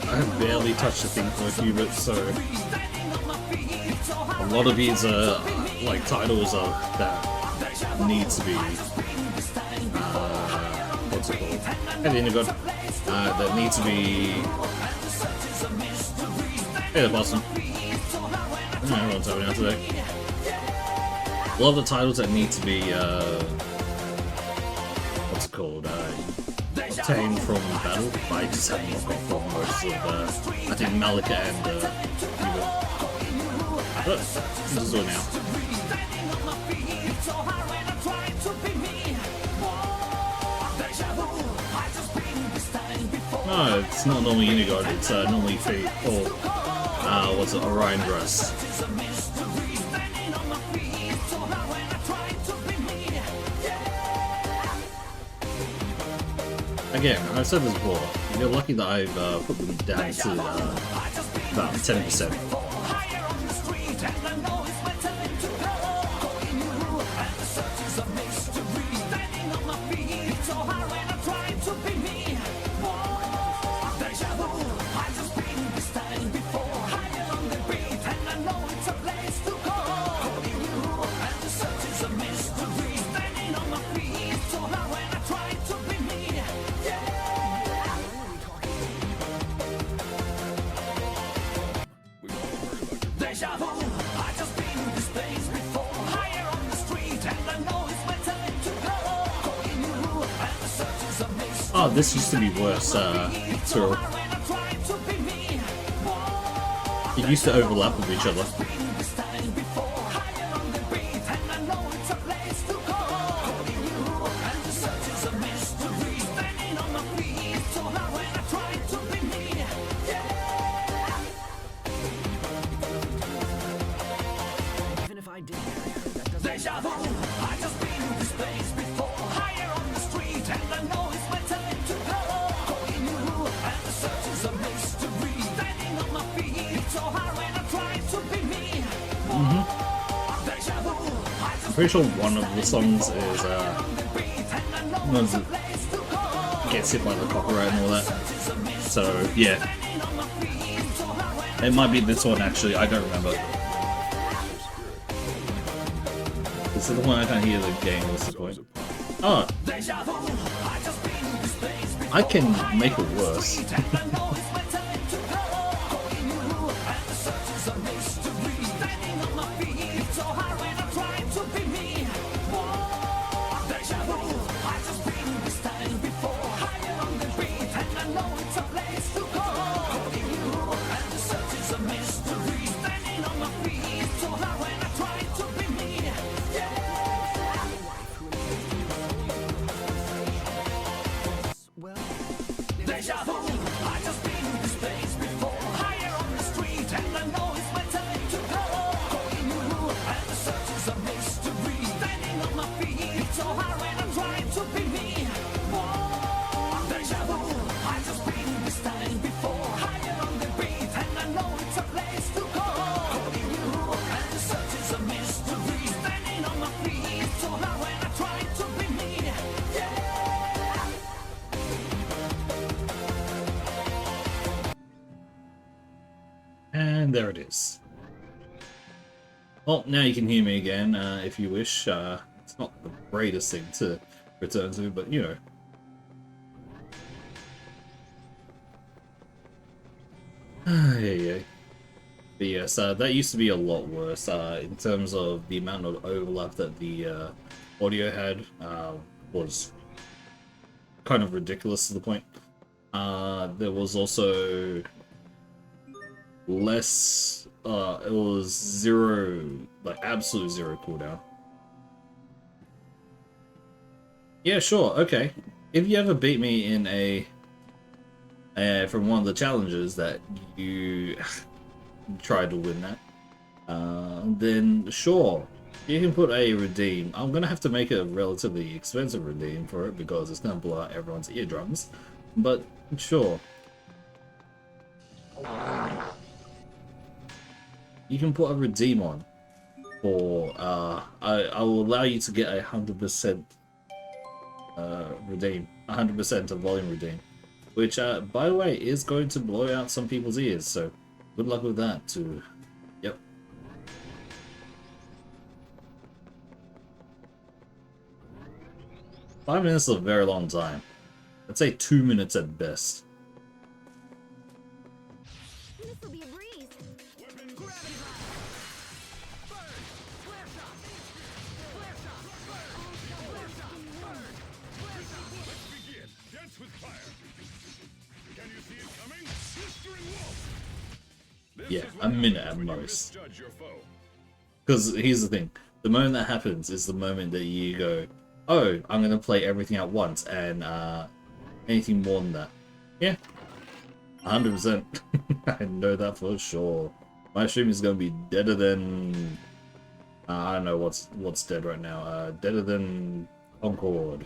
I have barely touched the thing for a few bits, so a lot of these like titles that need to be what's it called? Hey, the God. That need to be. Hey there, Boston. Everyone's having out today. A lot of the titles that need to be what's it called? Obtained from battle, but I just haven't got from most of I think Malika and Eva. But I'll just do it now. No, it's not normally Unigod, it's normally Fate, or what's it, Orion Dress. Again, I've said this before, you're lucky that I've put them down to about 10%. Oh, this used to be worse, Tyrell. It used to overlap with each other. Even if I did marry her, that doesn't... Deja vu! I just been in this place before. Higher on the street, and I know it's my time to go. Calling you, and the search is a mystery. Standing on my feet, so hard when I try to be me. Deja vu! I'm pretty sure one of the songs is ones that gets hit by the copyright and all that. So yeah, it might be this one actually. I don't remember. This is the one I can't hear the game. What's the point? Oh, I can make it worse. And there it is. Well, now you can hear me again, if you wish. It's not the greatest thing to return to, but you know. Yeah. But yes, that used to be a lot worse, in terms of the amount of overlap that the audio had, was kind of ridiculous to the point. There was also less, it was zero, like absolute zero cooldown. Yeah, sure, okay. If you ever beat me in a, from one of the challenges that you tried to win that, then sure, you can put a redeem. I'm gonna have to make a relatively expensive redeem for it because it's gonna blow out everyone's eardrums, but sure. You can put a redeem on for, I will allow you to get 100% redeem, 100% of volume redeem, which, by the way, is going to blow out some people's ears, so good luck with that too. Yep. Five minutes is a very long time. I'd say 2 minutes at best. This'll be a breeze. Weapon gravity rod. Burn. Flare shot. Flare shot. Burn. Flare shot. Burn. Flare shot. Let's begin. Dance with fire. Can you see it coming? Blistering wolf. This Yeah, is what a minute happens at when you most. misjudge your foe. Because here's the thing, the moment that happens is the moment that you go, oh, I'm going to play everything at once, and anything more than that. Yeah, 100%. I know that for sure. My stream is going to be deader than... I don't know what's dead right now. Deader than Concord.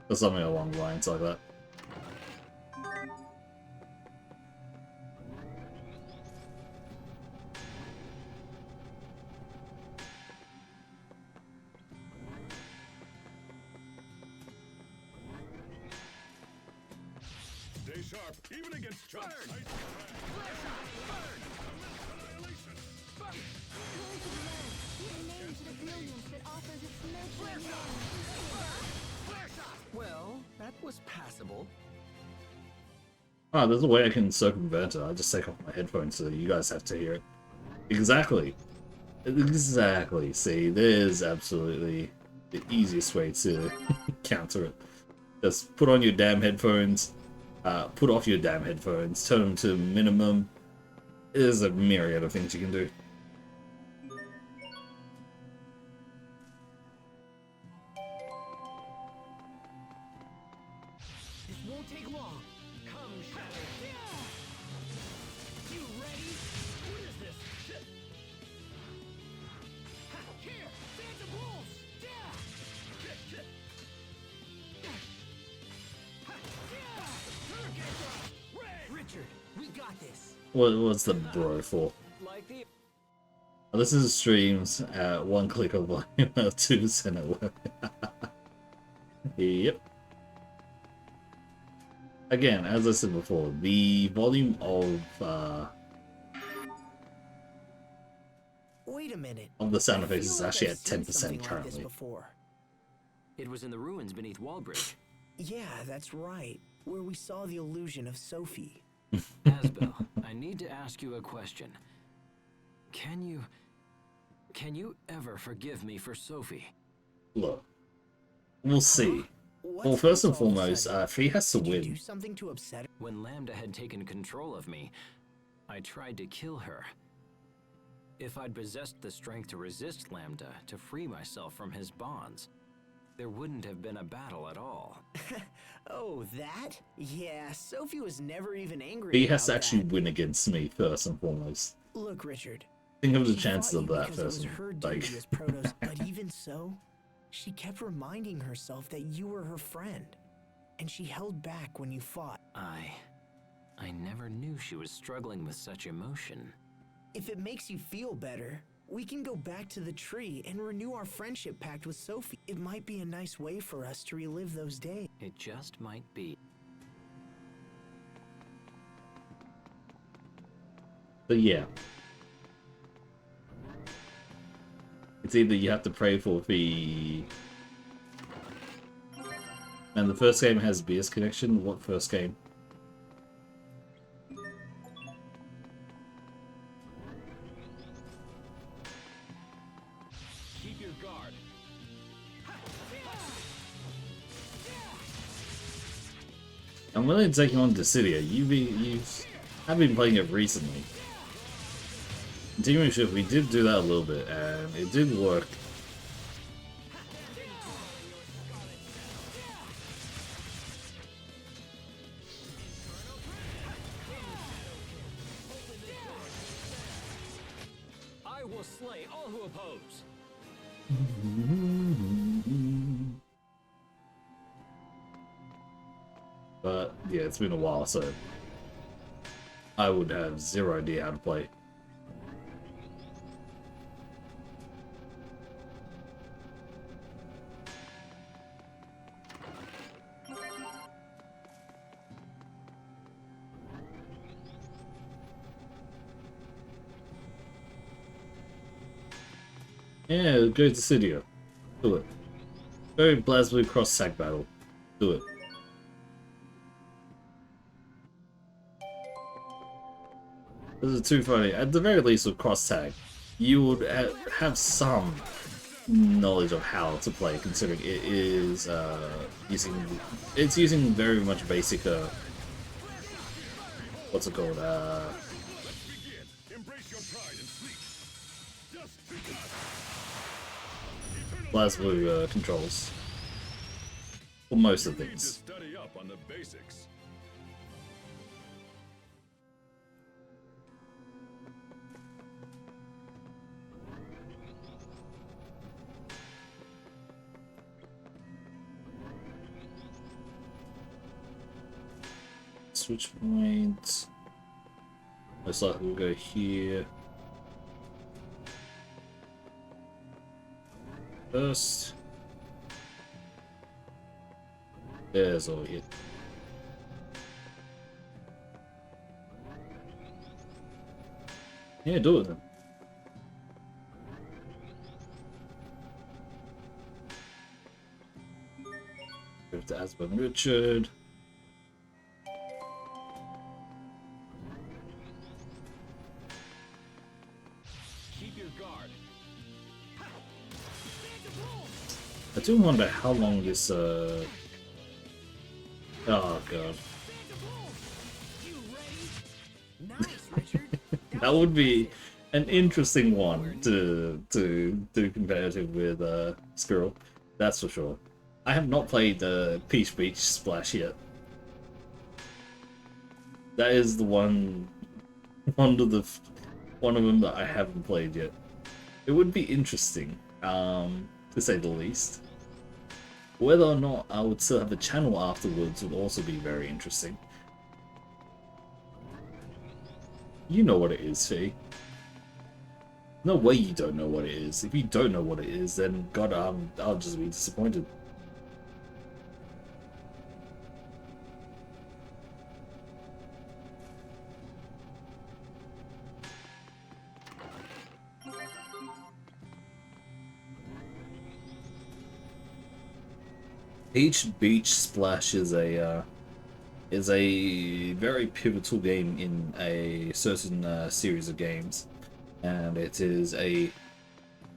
Or something along the lines like that. Stay sharp, even against chumps. Flare shot. Burn. Annihilation. Flare shot. Well, that was passable. Ah, there's a way I can circumvent it. I just take off my headphones so you guys have to hear it. Exactly. Exactly. See, there's absolutely the easiest way to counter it. Just put on your damn headphones, put off your damn headphones, turn them to minimum. There's a myriad of things you can do. This won't take long. Come, Shadow. You ready? What is this? Ha, here, Phantom Wolves. Richard, we got this. What's the bro for? Like the This is streams at 1 click of volume, 2% at work. Yep. Again, as I said before, the volume of Wait a minute. the sound I effects feel is like actually I've at seen 10% something like this currently. before. It was in the ruins beneath Wallbridge. Yeah, that's right. Where we saw the illusion of Sophie. Asbel, I need to ask you a question. Can you ever forgive me for Sophie? Look, we'll see. What's Well, first and this all of a foremost, sudden? Fee has to Did you win. do something to upset her? When Lambda had taken control of me, I tried to kill her. If I'd possessed the strength to resist Lambda, to free myself from his bonds, there wouldn't have been a battle at all. Oh, that? Yeah, Sophie was never even angry. Fee has to about actually that. win against me first and foremost. Look, Richard. Think of the She chances fought of you that because it was first. her Like, duty as Protoss, but even so, she kept reminding herself that you were her friend, and she held back when you fought. I never knew she was struggling with such emotion. If it makes you feel better, we can go back to the tree and renew our friendship pact with Sophie. It might be a nice way for us to relive those days. It just might be. But yeah. It's either you have to pray for the... And the first game has BS connection. What first game? Keep your guard. I'm really taking on Dissidia. I've been playing it recently. Continuing Shift, we did do that a little bit, and it did work. I will slay all who oppose. But yeah, it's been a while, so I would have zero idea how to play. Yeah, go to Cydia. Do it. Very BlazBlue cross sack battle. Do it. This is too funny. At the very least with cross tag, you would have some knowledge of how to play, considering it is using very much basic what's it called BlazBlue controls for most of things. Study up on the basics. Switch points. Most likely we'll go here. First. There's all it. Yeah, do it then. Go to Asbjorn Richard. Keep your guard. I do wonder how long this oh god. That would be an interesting one to do competitive with Squirrel. That's for sure. I have not played the Peach Beach Splash yet. That is the one of them that I haven't played yet. It would be interesting, to say the least. Whether or not I would still have a channel afterwards would also be very interesting. You know what it is, Fee. No way you don't know what it is. If you don't know what it is, then God, I'll just be disappointed. Peach Beach Splash is a very pivotal game in a certain series of games, and it is a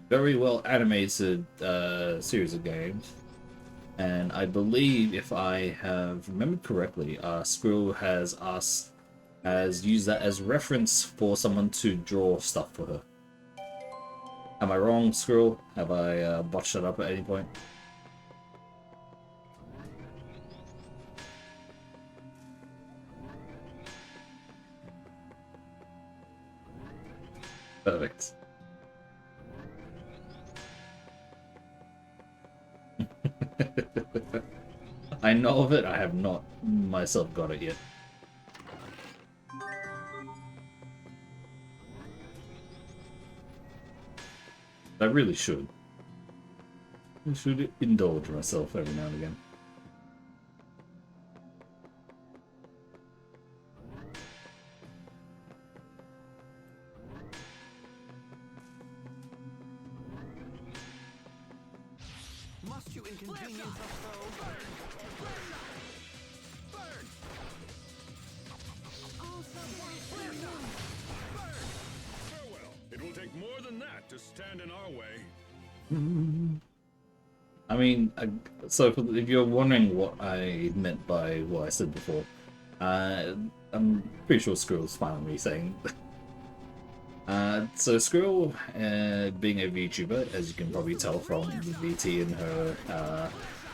very well animated series of games. And I believe, if I have remembered correctly, Squirrel has used that as reference for someone to draw stuff for her. Am I wrong, Squirrel? Have I botched that up at any point? Perfect. I know of it, I have not myself got it yet. I really should. I should indulge myself every now and again. Must you inconvenience us, though? Burn! Burn! Farewell. It will take more than that to stand in our way. I mean, so if you're wondering what I meant by what I said before, I'm pretty sure Skrill's fine with me saying. So Skrill, being a VTuber, as you can probably tell from the VT in her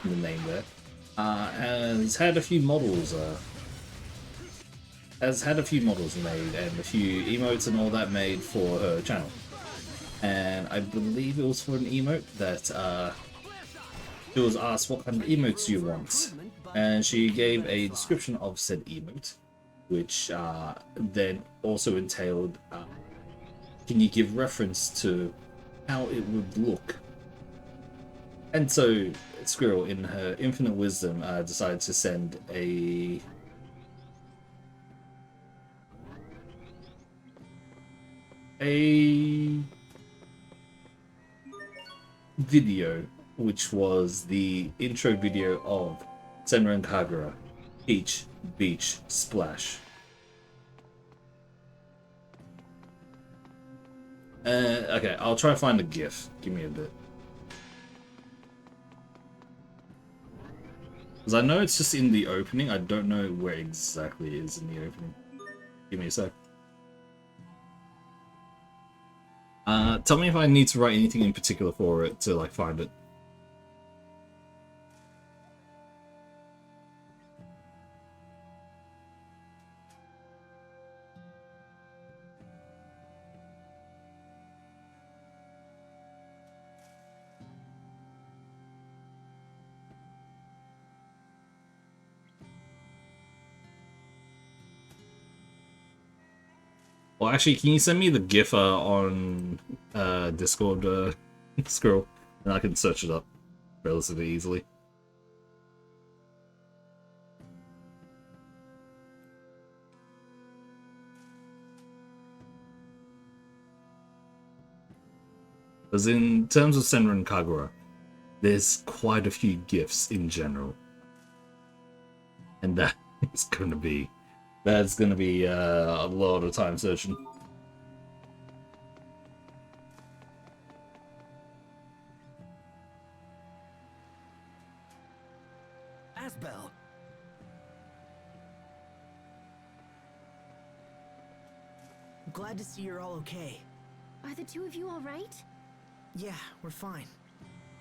the name there, has had a few models. Made and a few emotes and all that made for her channel. And I believe it was for an emote that it was asked what kind of emotes you want, and she gave a description of said emote, which then also entailed can you give reference to how it would look. And so Skrill, in her infinite wisdom, decided to send a video, which was the intro video of Senran Kagura, Peach Beach Splash. Okay, I'll try and find the GIF. Give me a bit. Because I know it's just in the opening, I don't know where exactly it is in the opening. Give me a sec. Tell me if I need to write anything in particular for it to like find it. Well, actually, can you send me the GIF on Discord, Skrill, and I can search it up relatively easily. Because in terms of Senran Kagura, there's quite a few GIFs in general, and that's gonna be a lot of time searching. Asbel! Glad to see you're all okay. Are the two of you all right? Yeah, we're fine.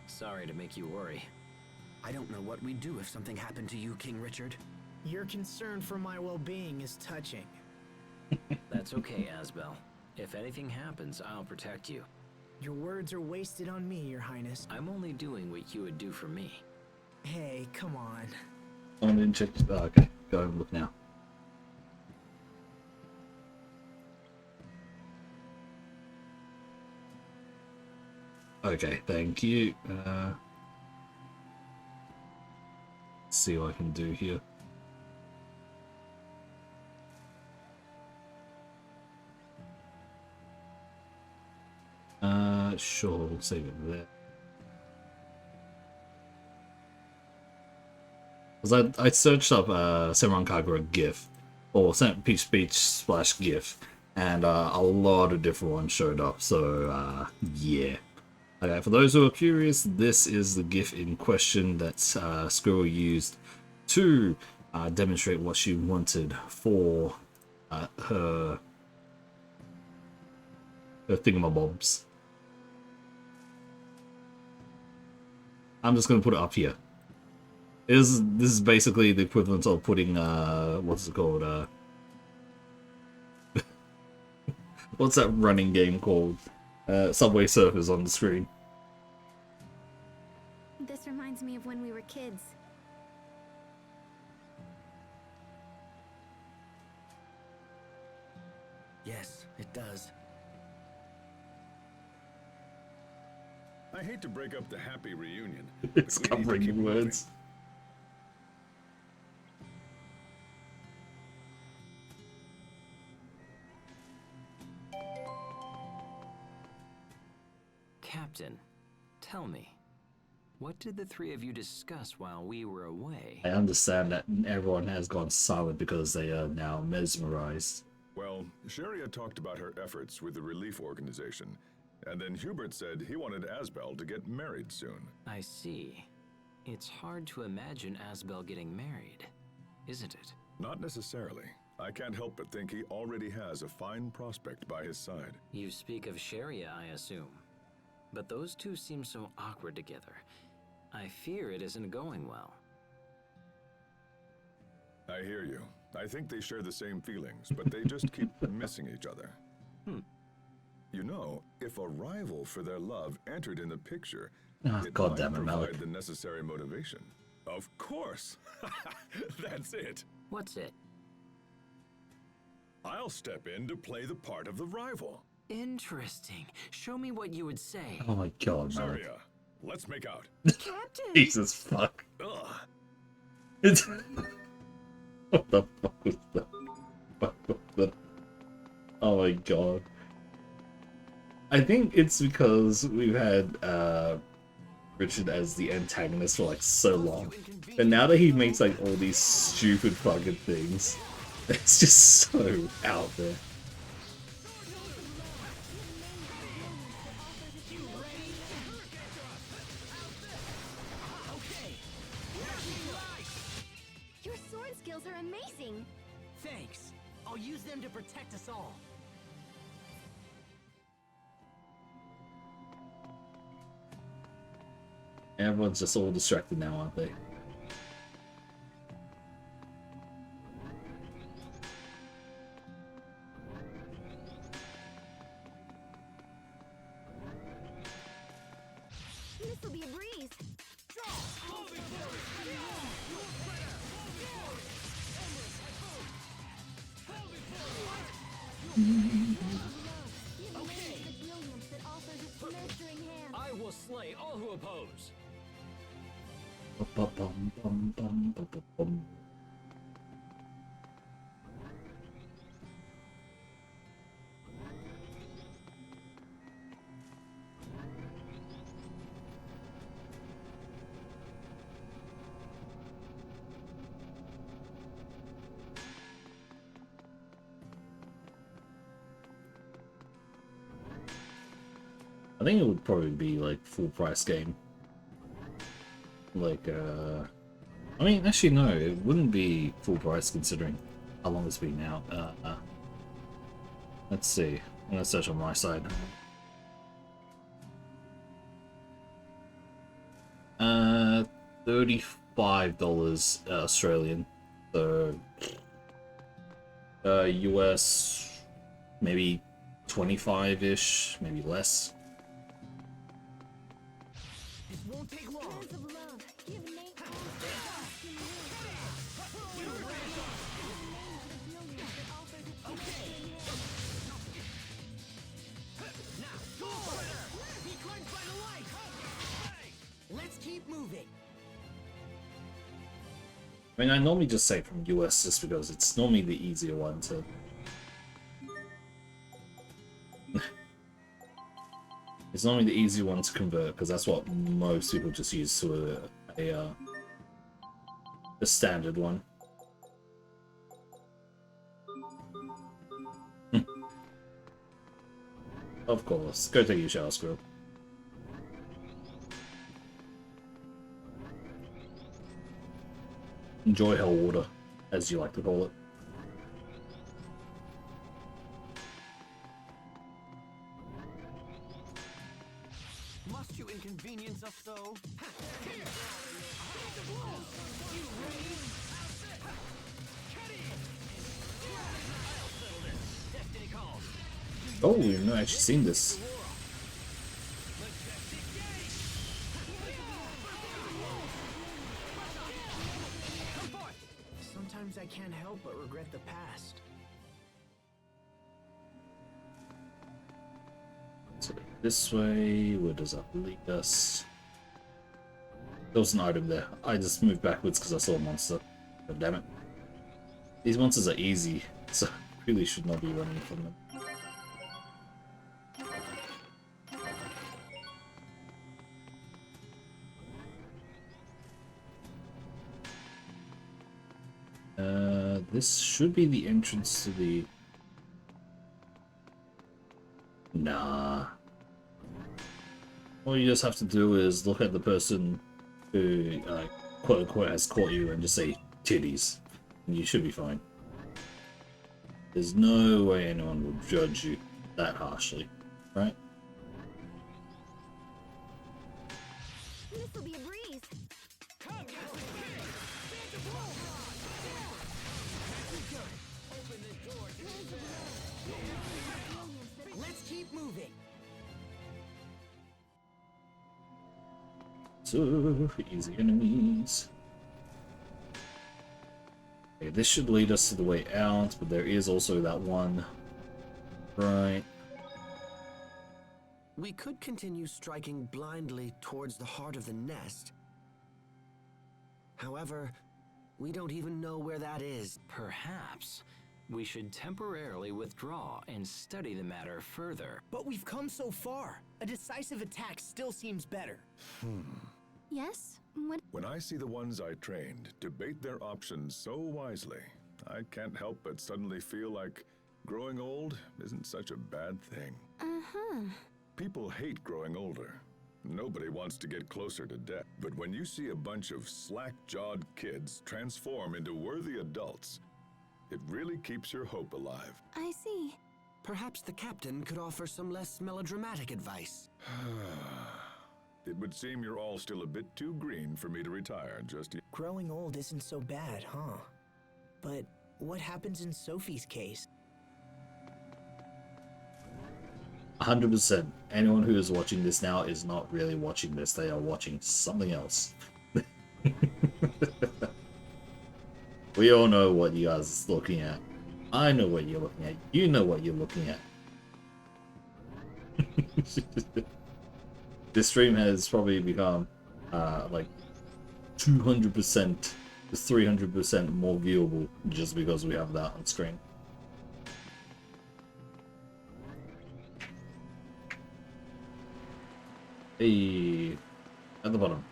Sorry to make you worry. I don't know what we'd do if something happened to you, King Richard. Your concern for my well-being is touching. That's okay, Asbel. If anything happens, I'll protect you. Your words are wasted on me, Your Highness. I'm only doing what you would do for me. Hey, come on. I'm gonna check. Oh, okay, go and look now. Okay, thank you. Let's see what I can do here. Sure, we'll save it there. Because I searched up Senran Kagura GIF, or Peach Beach Splash GIF, and a lot of different ones showed up, so yeah. Okay, for those who are curious, this is the GIF in question that Skrill used to demonstrate what she wanted for her thingamabobs. I'm just going to put it up here. This is basically the equivalent of putting, what's it called? What's that running game called? Subway Surfers on the screen. This reminds me of when we were kids. Yes, it does. I hate to break up the happy reunion. It's but we need to covering keep in moving. words. Captain, tell me, What did the three of you discuss while we were away? I understand that everyone has gone silent because they are now mesmerized. Well, Sharia talked about her efforts with the relief organization, and then Hubert said he wanted Asbel to get married soon. I see. It's hard to imagine Asbel getting married, isn't it? Not necessarily. I can't help but think he already has a fine prospect by his side. You speak of Sharia, I assume. But those two seem so awkward together. I fear it isn't going well. I hear you. I think they share the same feelings, but they just keep missing each other. You know, if a rival for their love entered in the picture, Oh, it God might damn it, provide Malik. the necessary motivation. Of course! That's it! What's it? I'll step in to play the part of the rival. Interesting. Show me what you would say. Oh my God, Malik. Sharia, let's make out. Captain! Jesus fuck. Ugh. It's... What the fuck was that? What was that? Oh my God. I think it's because we've had Richard as the antagonist for like so long. But now that he makes like all these stupid fucking things, it's just so out there. Your sword skills are amazing. Thanks. I'll use them to protect us all. Everyone's just all distracted now, aren't they? This'll be a breeze. I will slay all who oppose. Bum. I think it would probably be like full price game. Like, I mean, actually no, it wouldn't be full price considering how long it's been out. Let's see. I'm gonna search on my side. $35 Australian. So, US maybe 25-ish, maybe less. It won't take long. Words of love. Give Nate Be cleansed by the light. Let's keep moving. I mean, I normally just say from US just because it's normally the easier one to... It's normally the easy one to convert because that's what most people just use to a standard one. Of course. Go take your shower, Squirrel. Enjoy hell water, as you like to call it. Must you inconvenience us so? Oh, we've not actually seen this. Sometimes I can't help but regret the past. So this way, where does that lead us? There was an item there. I just moved backwards because I saw a monster. God damn it. These monsters are easy, so I really should not be running from them. this should be the entrance to the... Nah. All you just have to do is look at the person who, quote unquote, has caught you and just say titties. And you should be fine. There's no way anyone will judge you that harshly, right? This'll be a breeze. Let's keep moving. So, easy enemies. Okay, this should lead us to the way out, but there is also that one. Right. We could continue striking blindly towards the heart of the nest. However, we don't even know where that is. Perhaps we should temporarily withdraw and study the matter further. But we've come so far. A decisive attack still seems better. Yes? What? When I see the ones I trained debate their options so wisely, I can't help but suddenly feel like growing old isn't such a bad thing. Uh-huh. People hate growing older. Nobody wants to get closer to death. But when you see a bunch of slack-jawed kids transform into worthy adults, it really keeps your hope alive. I see. Perhaps the captain could offer some less melodramatic advice. It would seem you're all still a bit too green for me to retire just yet. Growing old isn't so bad, huh? But what happens in Sophie's case? 100%. Anyone who is watching this now is not really watching this. They are watching something else. We all know what you guys are looking at. I know what you're looking at. You know what you're looking at. This stream has probably become like 200% to 300% more viewable just because we have that on screen. Hey, at the bottom.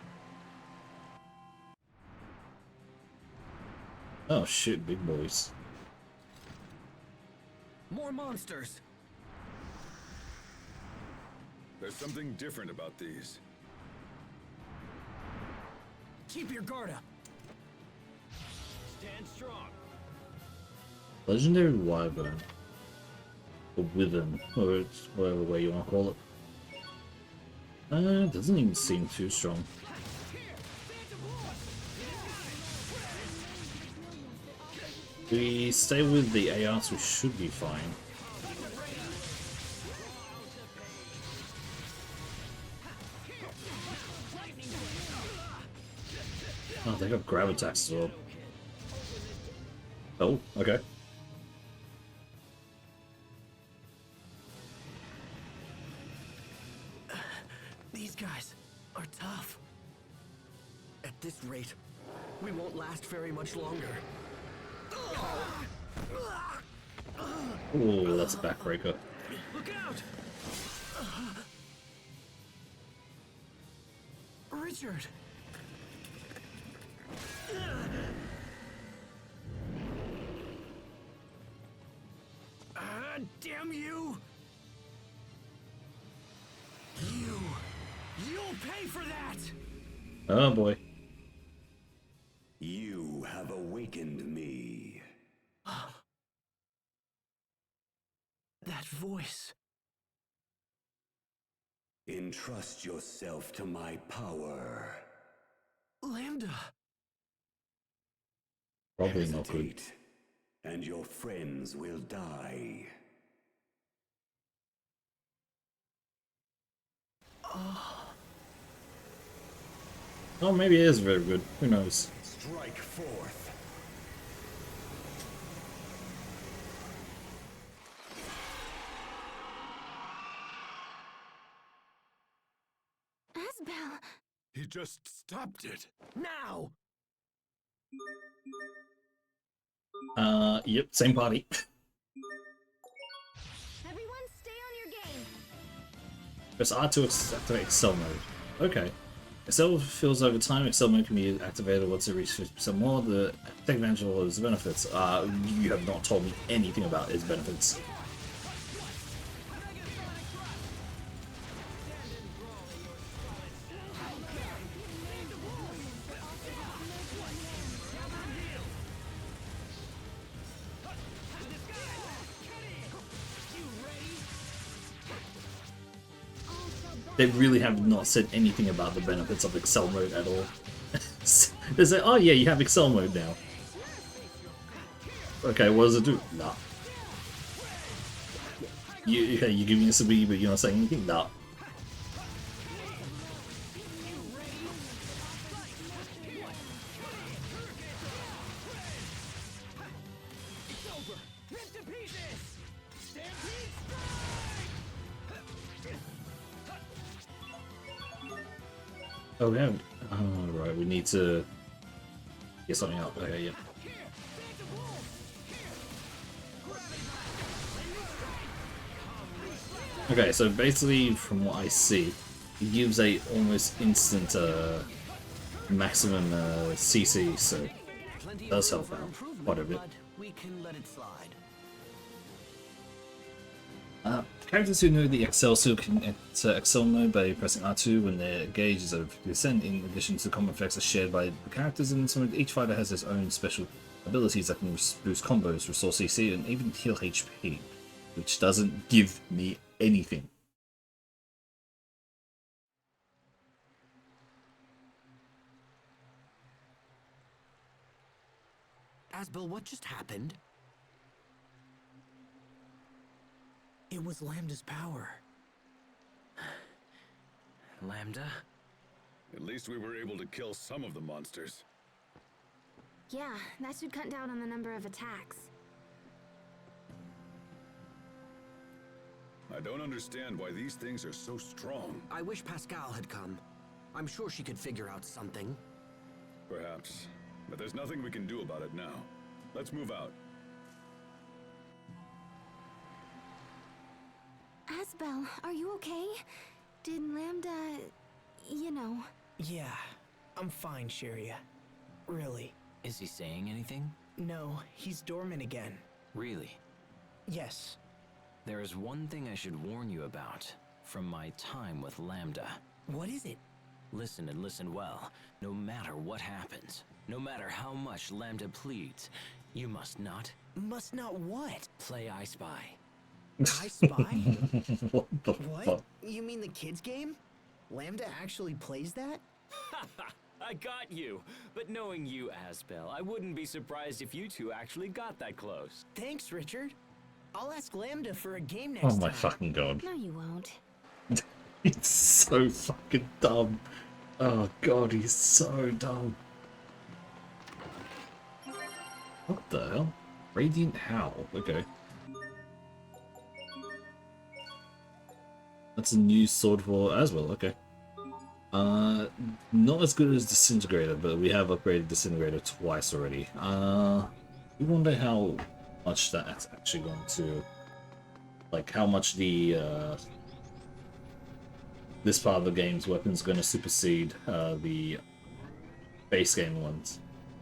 Oh shit, big boys. More monsters! There's something different about these. Keep your guard up! Stand strong. Legendary Wyvern. Or Withen, or it's whatever way you want to call it. Doesn't even seem too strong. We stay with the ARs, we should be fine. Oh, they got grab attacks as well. Oh, okay. These guys are tough. At this rate, we won't last very much longer. Oh, that's a backbreaker. Look out! Richard! Damn you! You'll pay for that! Oh boy. You have awakened me. That voice. Entrust yourself to my power. Lambda. Probably not good. Hesitate, and your friends will die. Oh, maybe it is very good. Who knows? Strike forth. Asbel! He just stopped it. Now! Yep, same party. Everyone stay on your game! Press R to activate cell mode. Okay. Excel fills over time. Excel mode can be activated once it reaches 50% more. Take advantage of all its benefits. You have not told me anything about its benefits. They really have not said anything about the benefits of Excel mode at all. They say, oh yeah, you have Excel mode now. Okay, what does it do? Nah. Okay, you give me a SB, but you're not saying anything? Nah. Oh, we haven't. Oh, right, we need to get something up. Okay, yeah. Okay, so basically, from what I see, it gives a almost instant maximum CC, so it does help out quite a bit. We can let it slide. Characters who know the Excel skill can enter Excel mode by pressing R2 when their gauge is over 50%. In addition to common effects are shared by the characters in this mode, each fighter has its own special abilities that can boost combos, restore CC, and even heal HP, which doesn't give me anything. Asbel, what just happened? It was Lambda's power. Lambda? At least we were able to kill some of the monsters. Yeah, that should cut down on the number of attacks. I don't understand why these things are so strong. I wish Pascal had come. I'm sure she could figure out something. Perhaps. But there's nothing we can do about it now. Let's move out. Asbel, are you okay? Did Lambda... you know... Yeah, I'm fine, Sheria. Really. Is he saying anything? No, he's dormant again. Really? Yes. There is one thing I should warn you about from my time with Lambda. What is it? Listen and listen well. No matter what happens, no matter how much Lambda pleads, you must not... Must not what? Play I Spy. I Spy? What the What? fuck? You mean the kids game? Lambda actually plays that? I got you! But knowing you, Asbel, I wouldn't be surprised if you two actually got that close. Thanks, Richard. I'll ask Lambda for a game next time. Oh my fucking god. No, you won't. He's so fucking dumb. Oh god, he's so dumb. What the hell? Radiant Howl. Okay. That's a new sword for Asbel. Okay. Not as good as Disintegrator, but we have upgraded Disintegrator twice already. We wonder how much that's actually going to, like, how much the this part of the game's weapons going to supersede the base game ones,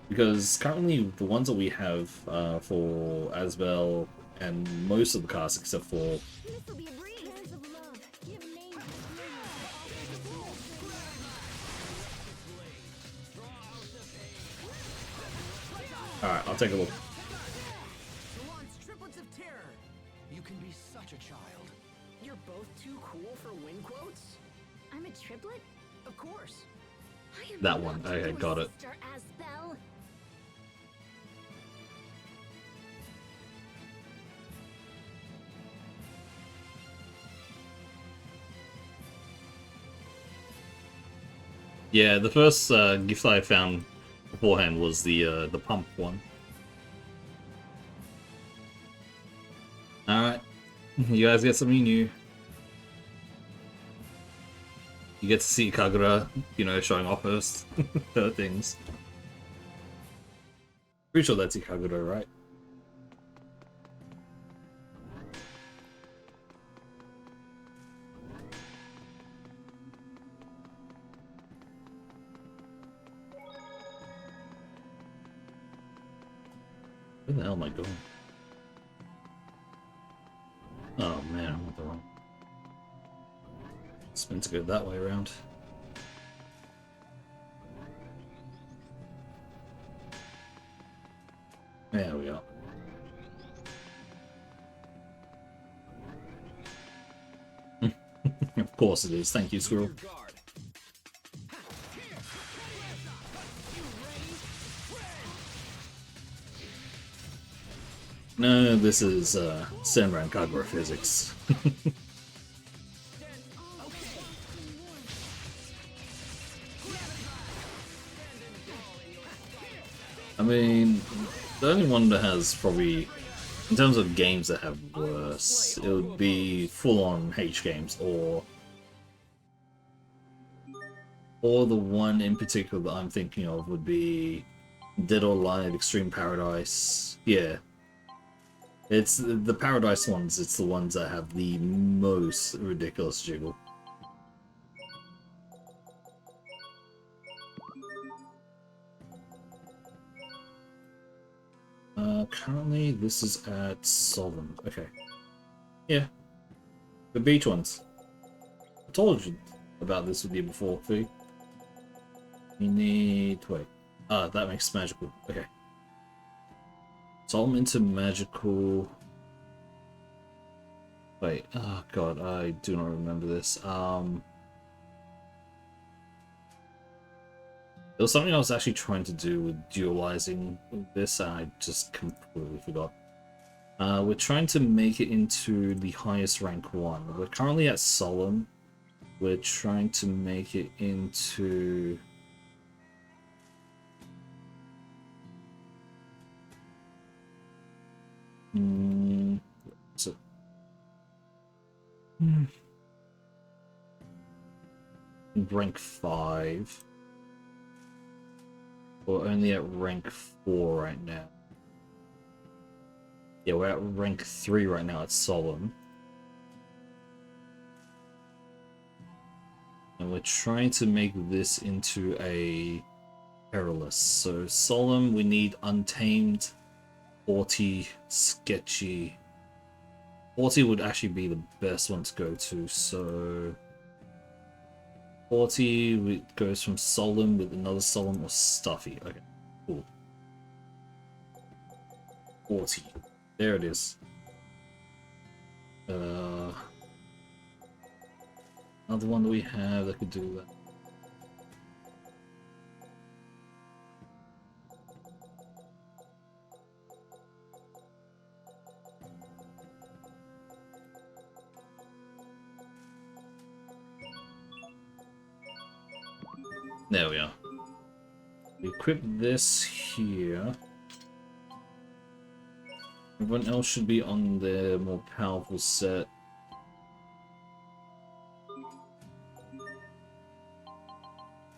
because currently the ones that we have for Asbel and most of the cast except for This'll be a breeze. Hands of love. Give names. Alright, I'll take a look. Launch triplets of terror. You can be such a child. You're both too cool for win quotes? I'm a triplet? Of course. I am That one. not Okay, your got it. sister, Asbel. Yeah, the first gift I found beforehand was the pump one. Alright, you guys get something new. You get to see Kagura, you know, showing off her things. Pretty sure that's Ikagura, right? Where the hell am I going? Oh man, I'm on the wrong. It's meant to go that way around. There we are. Of course it is. Thank you, Squirrel. No, this is Senran Kagura physics. I mean, the only one that has probably, in terms of games that have worse, it would be full-on H games, or the one in particular that I'm thinking of would be Dead or Alive Extreme Paradise. Yeah. It's the Paradise ones, it's the ones that have the most ridiculous jiggle. Currently this is at Solemn. Okay. Yeah. The beach ones. I told you about this with you before, Fee. We need... wait. Ah, that makes magical. Okay. Solemn into magical... wait. Oh god, I do not remember this. There was something I was actually trying to do with dualizing this, and I just completely forgot. We're trying to make it into the highest rank one. We're currently at Solemn. We're trying to make it into... so... rank 5. We're only at rank 4 right now. Yeah, we're at rank 3 right now at Solemn. And we're trying to make this into a Perilous. So Solemn, we need Untamed, Haughty, Sketchy. Haughty would actually be the best one to go to, so... Haughty goes from Solemn with another Solemn or Stuffy. Okay, cool. Haughty. There it is. Another one that we have that could do that. There we are. We equip this here. Everyone else should be on the more powerful set.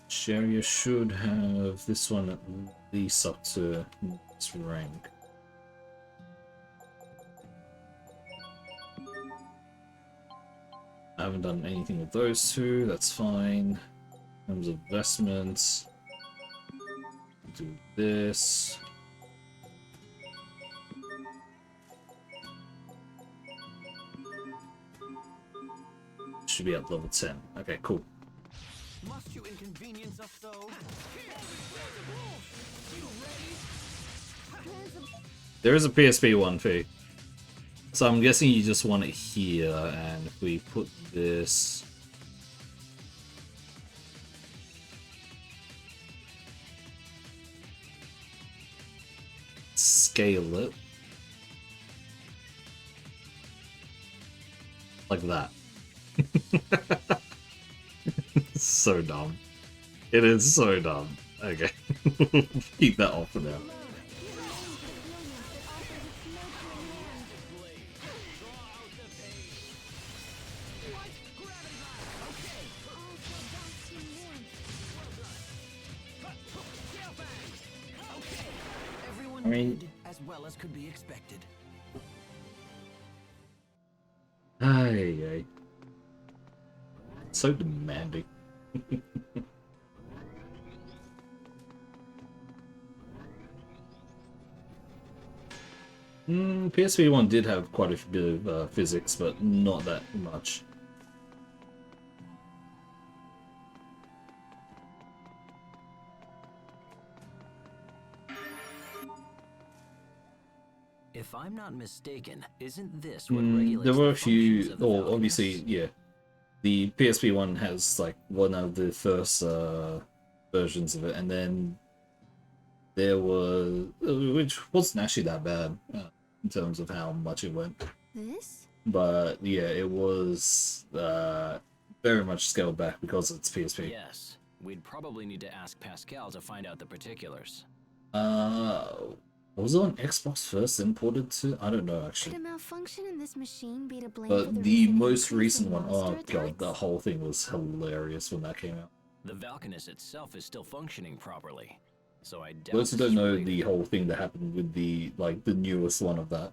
Sharia should have this one at least up to this rank. I haven't done anything with those two, that's fine. In terms of investments, do this. Should be at level 10. Okay, cool. Must you inconvenience us though? There is a PSP one fee. So I'm guessing you just want it here, and if we put this... scale it. Like that. So dumb. It is so dumb. Okay. Keep that off for now. Everyone did as well as could be expected. Ay. So demanding. PSP one did have quite a bit of physics, but not that much. If I'm not mistaken, isn't this what regulates There were the a few, functions of the or Valkyries? obviously, yeah. The PSP one has like one of the first versions of it, and then there was, which wasn't actually that bad in terms of how much it went. This? But yeah, it was very much scaled back because it's PSP. Yes, we'd probably need to ask Pascal to find out the particulars. Was it on Xbox first imported to? I don't know Could actually. a malfunction in this machine be to blame for But the the recent most increase recent in one, monster oh god, attacks? the whole thing was hilarious when that came out. The Valkanus itself is still functioning properly, so I doubt. Those who this don't is know related. the whole thing that happened with the newest one of that.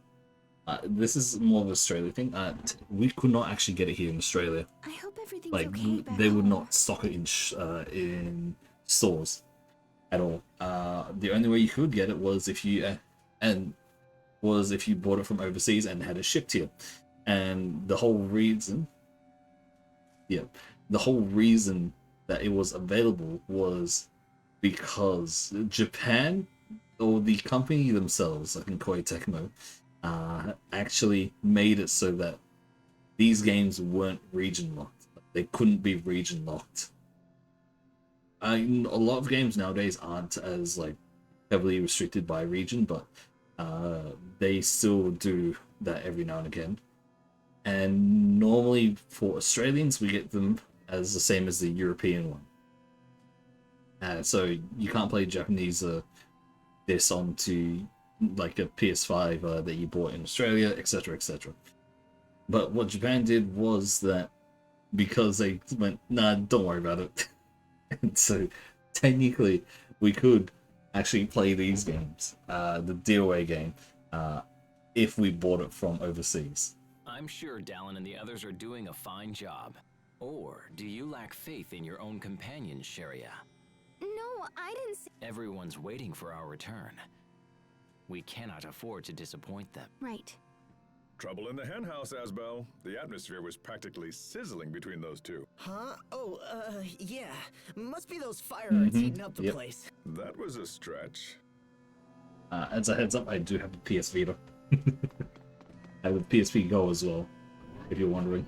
This is more of an Australia thing. We could not actually get it here in Australia. I hope everything's Like okay back they would home. not stock it in stores at all. The only way you could get it was if you bought it from overseas and had it shipped here. And the whole reason that it was available was because Japan, or the company themselves, I think Koei Tecmo, actually made it so that these games weren't region locked. They couldn't be region locked. A lot of games nowadays aren't as like heavily restricted by region, but they still do that every now and again. And normally for Australians, we get them as the same as the European one. So you can't play Japanese this onto like a PS5 that you bought in Australia, etc., etc. But what Japan did was that because they went, nah, don't worry about it. And so technically we could actually play these games, the DOA game, if we bought it from overseas. I'm sure Dallin and the others are doing a fine job. Or do you lack faith in your own companions, Sharia? No, I didn't see. Everyone's waiting for our return. We cannot afford to disappoint them. Right. Trouble in the henhouse, Asbel. The atmosphere was practically sizzling between those two. Huh? Oh, yeah. Must be those fire arts heating up the Yep. place. That was a stretch. As a heads up, I do have a PS Vita. I have a PSP Go as well, if you're wondering.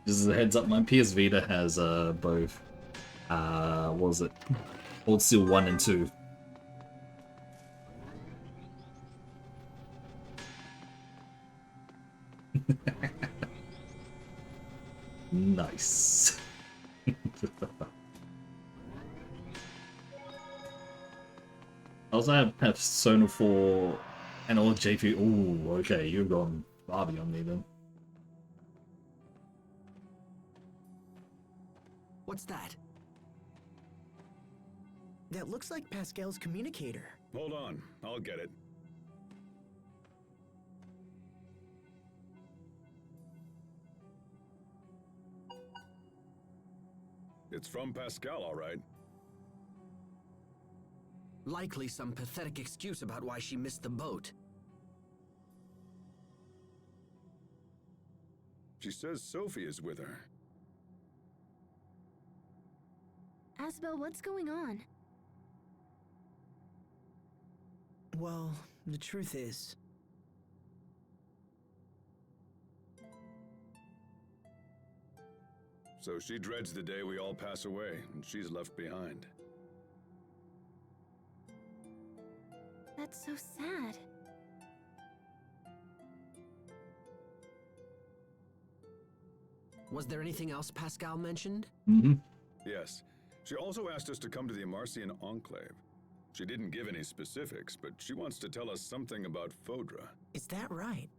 Just as a heads up, my PS Vita has both, what was it? Old Steel 1 and 2. Nice. I also have Persona 4 and old JP. Ooh, okay, you're going Barbie on me then. What's that? That looks like Pascal's communicator. Hold on, I'll get it. It's from Pascal, all right. Likely some pathetic excuse about why she missed the boat. She says Sophie is with her. Asbel, what's going on? Well, the truth is, So she dreads the day we all pass away, and she's left behind. That's so sad. Was there anything else Pascal mentioned? Mm-hmm. Yes, she also asked us to come to the Amarcian Enclave. She didn't give any specifics, but she wants to tell us something about Fodra. is that right?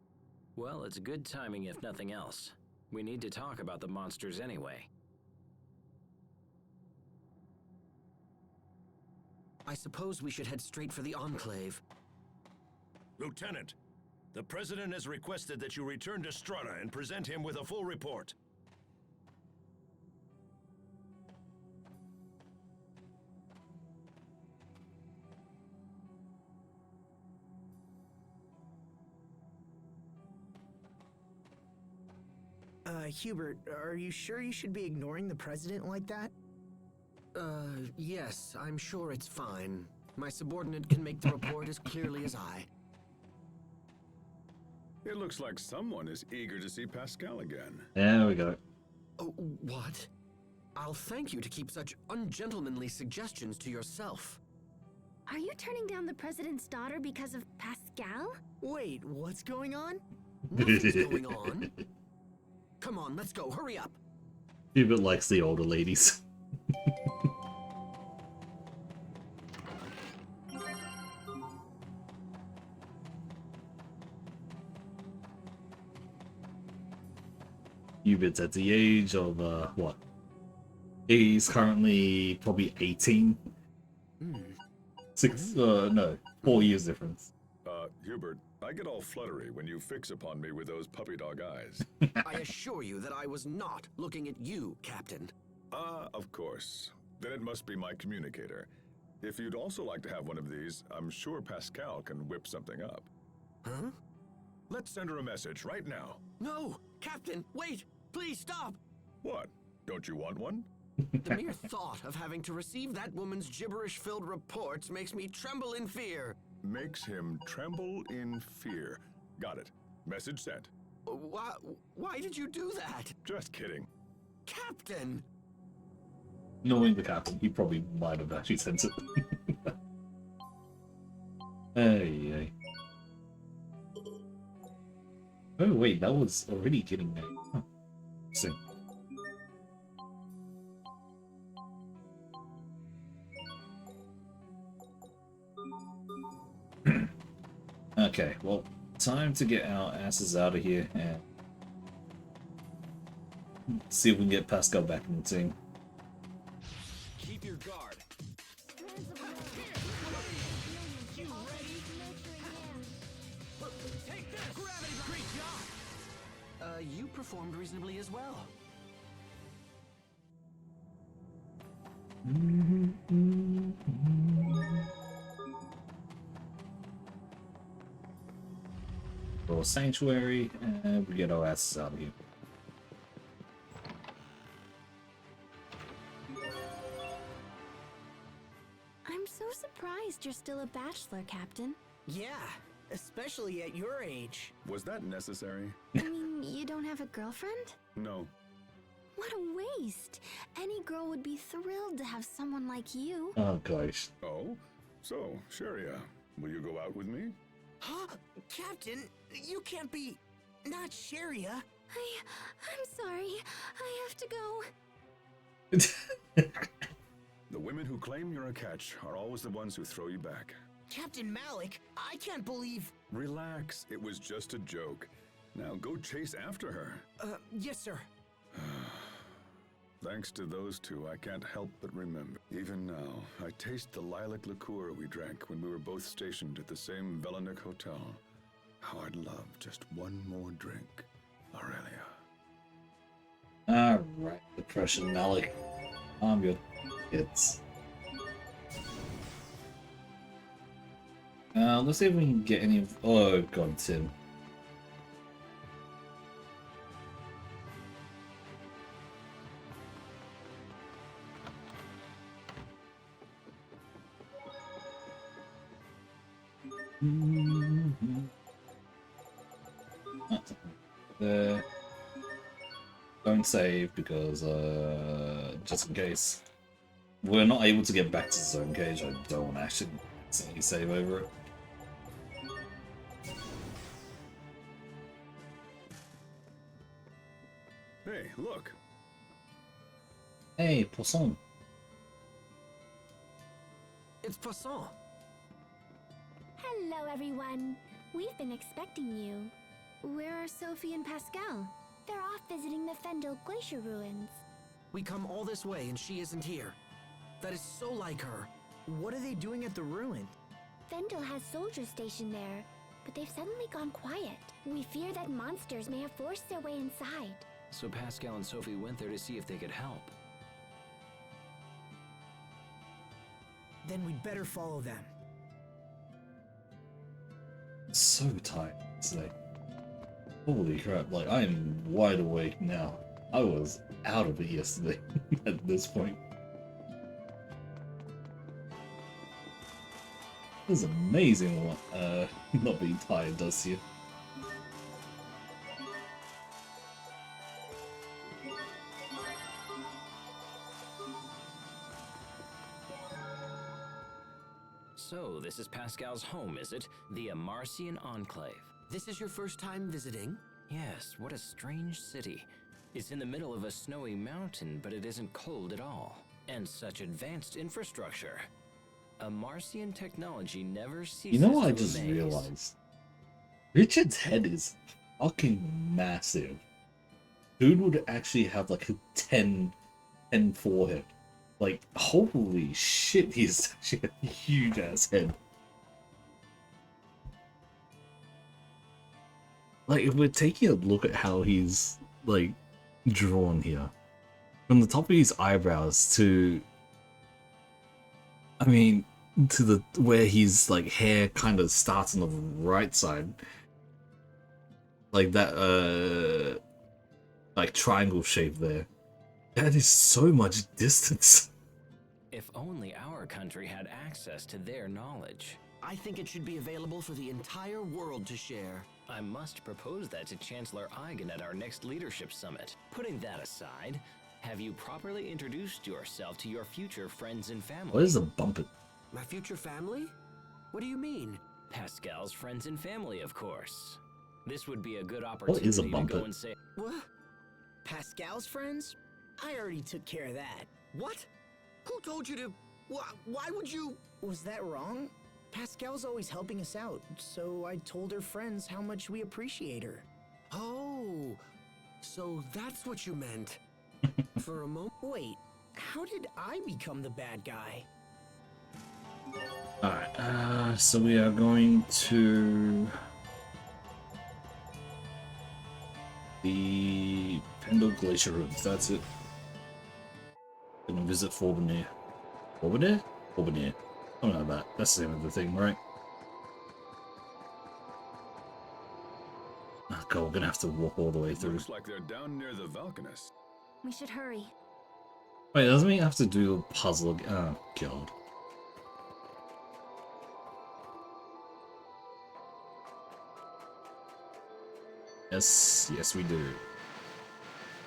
Well, it's good timing if nothing else. We need to talk about the monsters anyway. I suppose we should head straight for the Enclave. Lieutenant, The President has requested that you return to Strata and present him with a full report. Hubert, are you sure you should be ignoring the president like that? Yes, I'm sure it's fine. My subordinate can make the report as clearly as I. It looks like someone is eager to see Pascal again. There we go. Oh, what? I'll thank you to keep such ungentlemanly suggestions to yourself. Are you turning down the president's daughter because of Pascal? Wait, what's going on? Nothing's going on. Come on, let's go. Hurry up. Hubert likes the older ladies. Hubert's at the age of, what? He's currently probably 18. 4 years difference. Hubert, I get all fluttery when you fix upon me with those puppy dog eyes. I assure you that I was not looking at you, Captain. Of course. Then it must be my communicator. If you'd also like to have one of these, I'm sure Pascal can whip something up. Huh? Let's send her a message right now. No! Captain, wait! Please stop! What? Don't you want one? The mere thought of having to receive that woman's gibberish-filled reports makes me tremble in fear. Makes him tremble in fear. Got it. Message sent. Why did you do that? Just kidding. Captain! Knowing the captain, he probably might have actually sent it. Hey. Oh wait, that was already getting me. Huh. See. Okay, well, time to get our asses out of here and see if we can get Pascal back in the team. Keep your guard. You ready? Take this! Gravity! Great job! You performed reasonably as well. Little sanctuary, and we get our asses out of here. I'm so surprised you're still a bachelor, Captain. Yeah, especially at your age. Was that necessary? I mean, you don't have a girlfriend? No. What a waste! Any girl would be thrilled to have someone like you. Oh gosh. Oh? So, Sharia, will you go out with me? Huh? Captain, you can't be... not Sharia. I'm sorry. I have to go. The women who claim you're a catch are always the ones who throw you back. Captain Malik, I can't believe... Relax, it was just a joke. Now go chase after her. Yes, sir. Thanks to those two, I can't help but remember. Even now, I taste the lilac liqueur we drank when we were both stationed at the same Velanik Hotel. How I'd love just one more drink, Aurelia. Alright, depression, Malik. I'm good. It's... let's see if we can get any of... Oh god, Tim. Don't save because just in case we're not able to get back to the zone cage, I don't want to actually save over it. Hey, look. Hey, Poisson. It's Poisson. Hello, everyone. We've been expecting you. Where are Sophie and Pascal? They're off visiting the Fendel Glacier ruins. We come all this way and she isn't here. That is so like her. What are they doing at the ruin? Fendel has soldiers stationed there. but they've suddenly gone quiet. We fear that monsters may have forced their way inside. So Pascal and Sophie went there to see if they could help. Then we'd better follow them. So tired today. Holy crap, like I am wide awake now. I was out of it yesterday at this point. It's amazing what not being tired does to you. So, this is Pascal's home, is it? The Amarcian Enclave. This is your first time visiting? Yes, what a strange city. It's in the middle of a snowy mountain, but it isn't cold at all. And such advanced infrastructure. Amarcian technology never ceases. You know what I to just amaze. realized? Richard's head is fucking massive. Dude would actually have like a 10 forehead. Like, holy shit, he's actually a huge ass head. Like, if we're taking a look at how he's, like, drawn here, from the top of his eyebrows to, I mean, to the, where his, like, hair kind of starts on the right side, like that, like, triangle shape there, that is so much distance. If only our country had access to their knowledge. I think it should be available for the entire world to share. I must propose that to Chancellor Eigen at our next leadership summit. Putting that aside, have you properly introduced yourself to your future friends and family? What is a bumpet? My future family? What do you mean? Pascal's friends and family, of course. This would be a good What opportunity is a to bumpet? go and say, What? Pascal's friends? I already took care of that. What? Who told you to... Why would you... Was that wrong? Pascal's always helping us out, so I told her friends how much we appreciate her. Oh, so that's what you meant. For a moment... Wait, how did I become the bad guy? Alright, so we are going to the Pendle Glacier Ruins, that's it. Gonna visit Forbanier. Forbanier? Forbanier. Something like that. That's the name of the thing, right? Oh god, we're gonna have to walk all the way through. Looks like they're down near the Valkanus. We should hurry. Wait, doesn't mean I have to do a puzzle again? Oh god. Yes, we do.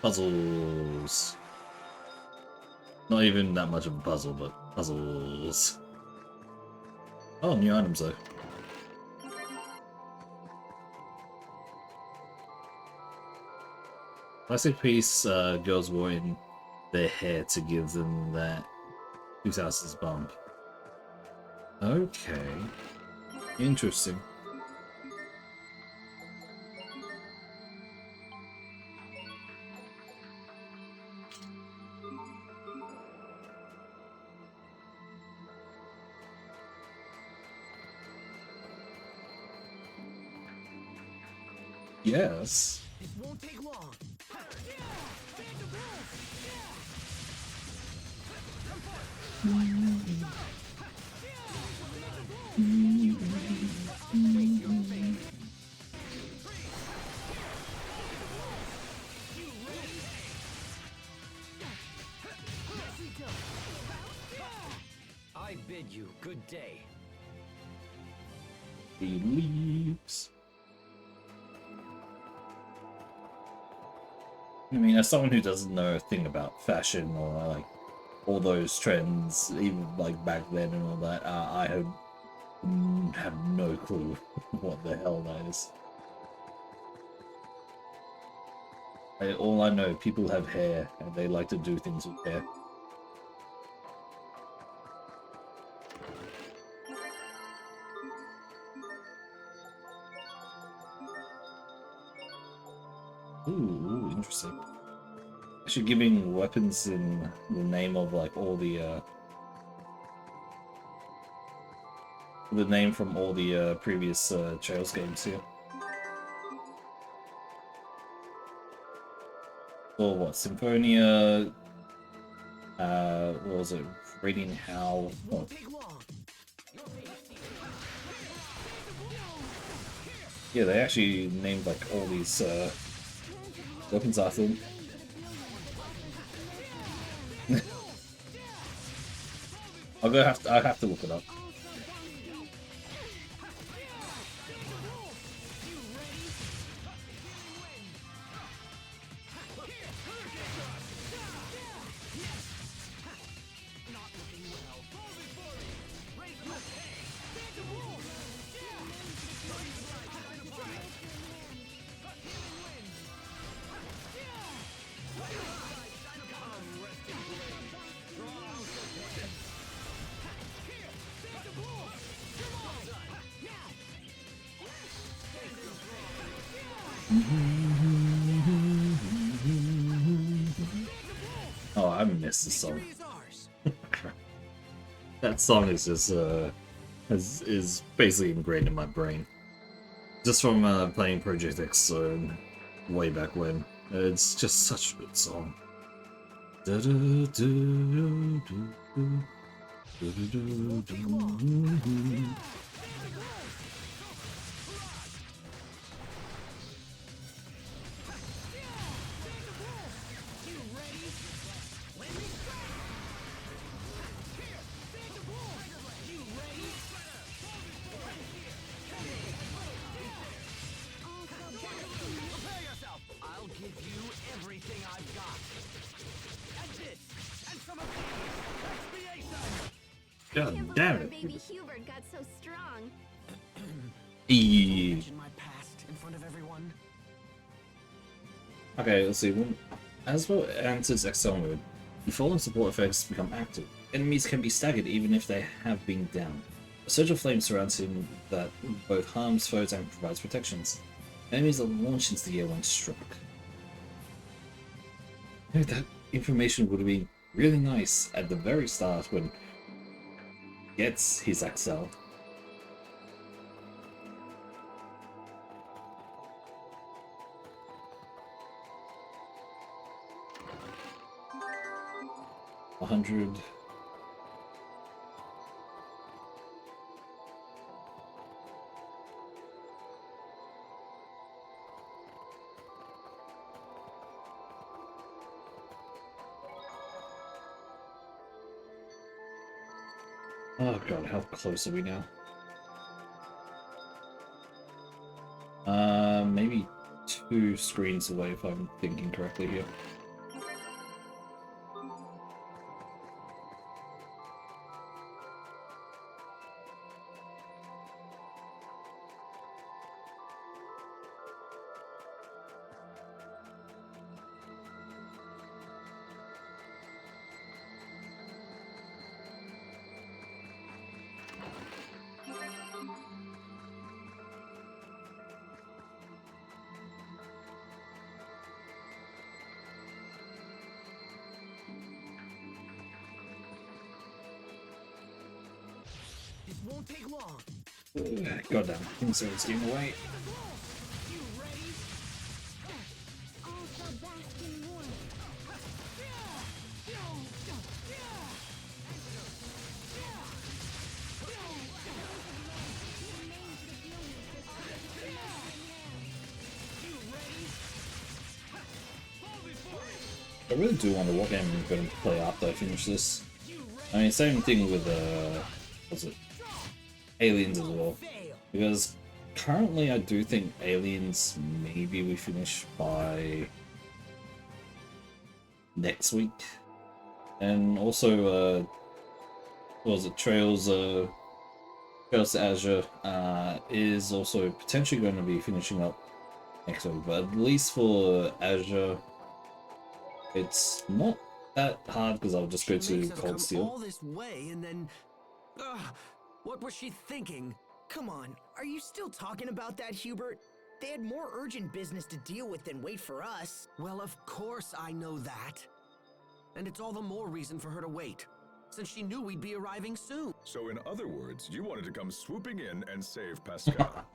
Puzzles. Not even that much of a puzzle, but puzzles. Oh, new items though. Classic piece girls wore in their hair to give them that 2000s bump. Okay. Interesting. Yes. It won't take long. I bid you good day. He leaves. I mean, as someone who doesn't know a thing about fashion or like all those trends, even like back then and all that, I have no clue what the hell that is. All I know, people have hair and they like to do things with hair. Ooh, interesting. Actually giving weapons in the name of like all the the name from all the previous Trails games here. Or what? Symphonia. What was it? Radiant Howl. Oh. Yeah, they actually named like all these weapons after them. I have to look it up. Oh, I miss this song. That song is just is basically ingrained in my brain, just from playing Project X way back when. It's just such a good song. I'll give you everything I've got. And this, and some of these. Expiation! God damn it. Baby Hubert got so strong. Mention my past in front of everyone. Okay, let's see. As well enters XL mode, the following support effects become active. Enemies can be staggered even if they have been down. A surge of flame surrounds him that both harms foes and provides protections. Enemies are launched into the air when struck. That information would have been really nice at the very start when he gets his XL. $100. Oh god, how close are we now? Maybe 2 screens away if I'm thinking correctly here. It won't take long. God damn, Insurgent's getting away. I really do wonder what game I'm going to play after I finish this. I mean, same thing with, what's it? Aliens as well. Because currently I do think Aliens maybe we finish by next week. And also, what was it? Trails to Azure is also potentially going to be finishing up next week. But at least for Azure, it's not that hard because I'll just go to Cold Steel. All this way and then, what was she thinking? Come on, are you still talking about that, Hubert? They had more urgent business to deal with than wait for us. Well, of course I know that. And it's all the more reason for her to wait. since she knew we'd be arriving soon. So in other words, you wanted to come swooping in and save Pascal.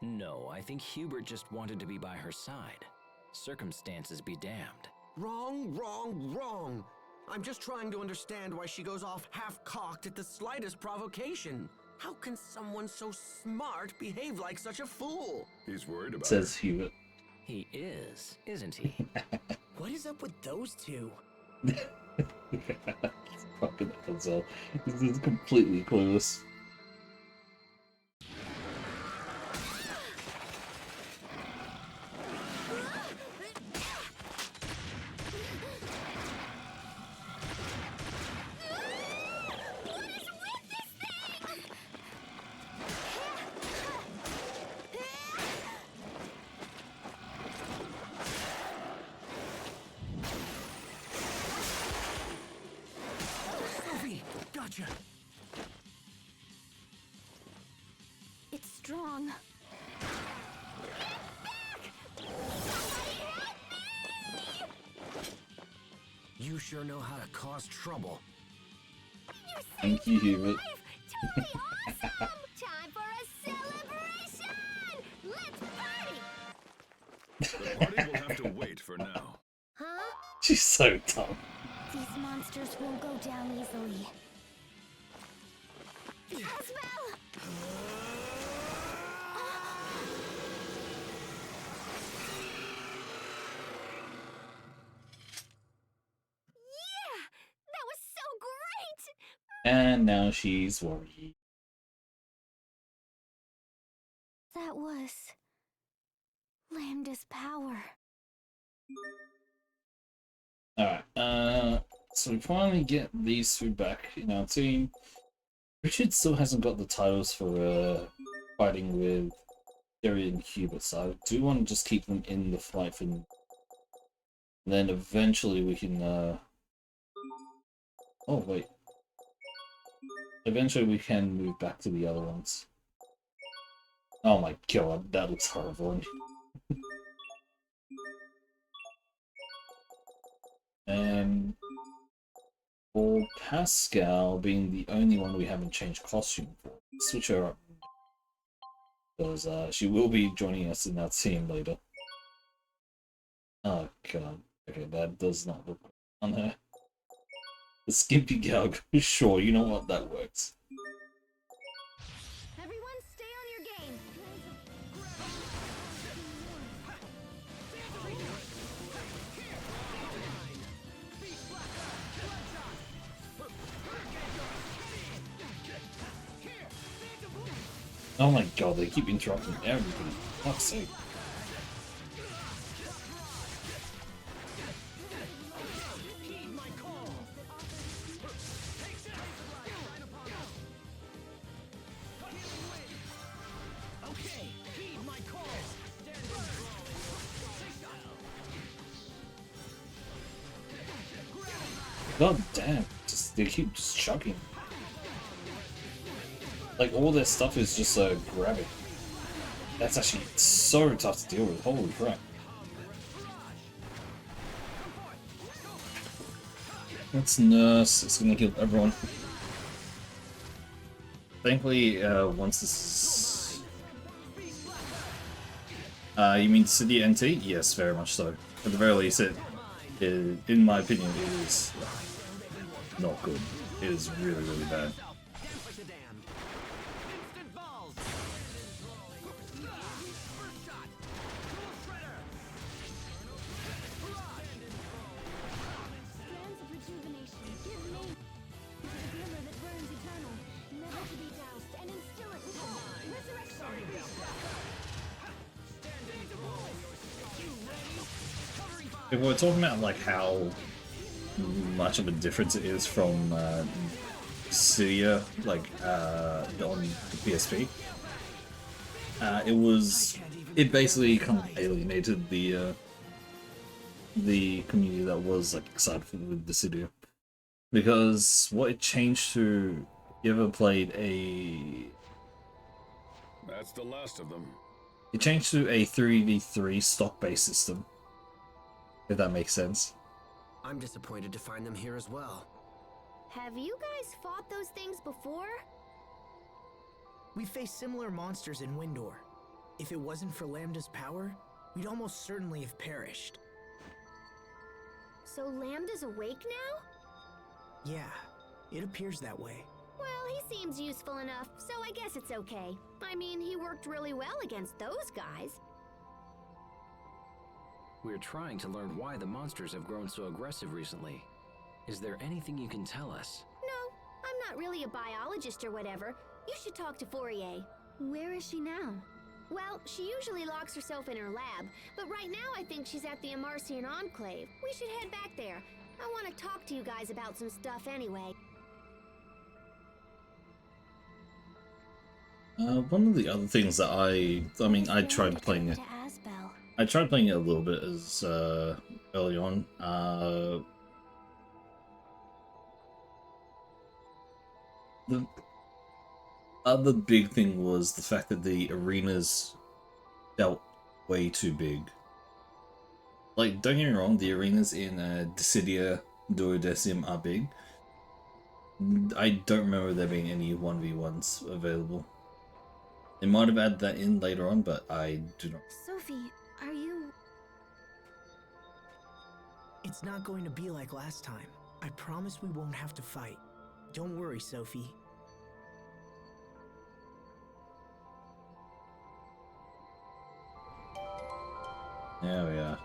No, I think Hubert just wanted to be by her side. Circumstances be damned. Wrong, wrong, wrong. I'm just trying to understand why she goes off half-cocked at the slightest provocation. How can someone so smart behave like such a fool? He's worried about Says Hubert. He is, isn't he? What is up with those two? Fucking Hazel. This is completely clueless. Sophie, gotcha. It's strong. You sure know how to cause trouble. Thank you, Hubert. Totally awesome! Time for a celebration! Let's party! The party will have to wait for now. Huh? She's so dumb. These monsters won't go down easily. Asbel! Yeah! That was so great! And now she's worried. That was Lambda's power. Alright, so we finally get these two back in our team. Richard still hasn't got the titles for fighting with Jerry and Hubert, so I do want to just keep them in the fight for and then eventually we can oh wait. Eventually we can move back to the other ones. Oh my god, that looks horrible. And for Pascal being the only one we haven't changed costume for, switch her up. Because she will be joining us in that team later. Oh god. Okay, that does not look good on her. The skimpy gal, sure, you know what, that works. Everyone stay on your game. Oh my god, they keep interrupting everything. Fuck's sake. God damn, just they keep just chucking. Like all their stuff is just so grabby. That's actually so tough to deal with. Holy crap. Let's nurse. It's gonna kill everyone. Thankfully, once this is... you mean City NT? Yes, very much so. At the very least, in my opinion, it is not good. It is really, really bad. Strands of rejuvenation. Give me the glimmer that burns eternal, never to be doused, and instill it with hope. Resurrection. If we're talking about like how much of a difference it is from Cydia, like on the PSP, it basically kind of alienated the community that was like excited with the Cydia, because what it changed to, you ever played a? That's the last of them. It changed to a 3v3 stock-based system, if that makes sense. I'm disappointed to find them here as well. Have you guys fought those things before? We faced similar monsters in Windor. If it wasn't for Lambda's power, we'd almost certainly have perished. So Lambda's awake now? Yeah, it appears that way. Well, he seems useful enough, so I guess it's okay. I mean, he worked really well against those guys. We're trying to learn why the monsters have grown so aggressive recently. Is there anything you can tell us? No, I'm not really a biologist or whatever. You should talk to Fourier. Where is she now? Well, she usually locks herself in her lab, but right now I think she's at the Amarcian Enclave. We should head back there. I want to talk to you guys about some stuff anyway. One of the other things that I mean, I tried playing it. To Asbel. I tried playing it a little bit as early on. The other big thing was the fact that the arenas felt way too big. Like, don't get me wrong, the arenas in Dissidia Duodecim are big. I don't remember there being any 1v1s available. They might have added that in later on, but I do not. Sophie, are you... It's not going to be like last time. I promise we won't have to fight. Don't worry, Sophie. There we are.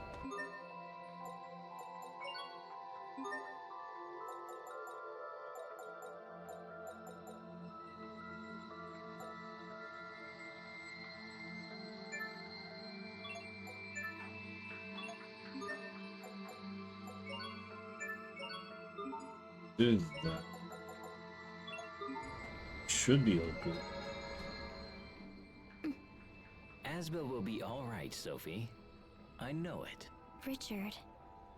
Do that. Should be all good. Asbel will be all right, Sophie. I know it. Richard.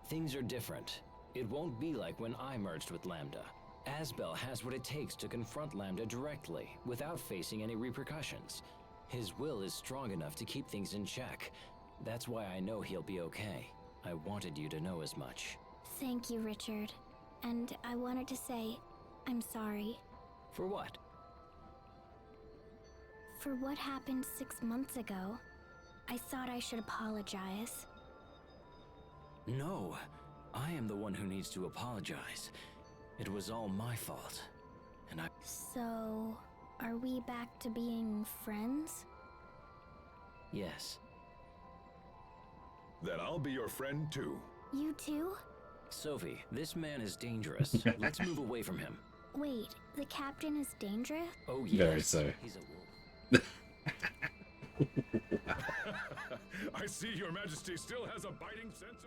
Things are different. It won't be like when I merged with Lambda. Asbel has what it takes to confront Lambda directly, without facing any repercussions. His will is strong enough to keep things in check. That's why I know he'll be okay. I wanted you to know as much. Thank you, Richard. And I wanted to say, I'm sorry. For what? For what happened 6 months ago. I thought I should apologize. No, I am the one who needs to apologize. It was all my fault. And I... So, are we back to being friends? Yes. Then I'll be your friend too. You too? Sophie, this man is dangerous. Let's move away from him. Wait, the captain is dangerous? Oh yes. Very so. He's a wolf. I see your majesty still has a biting sense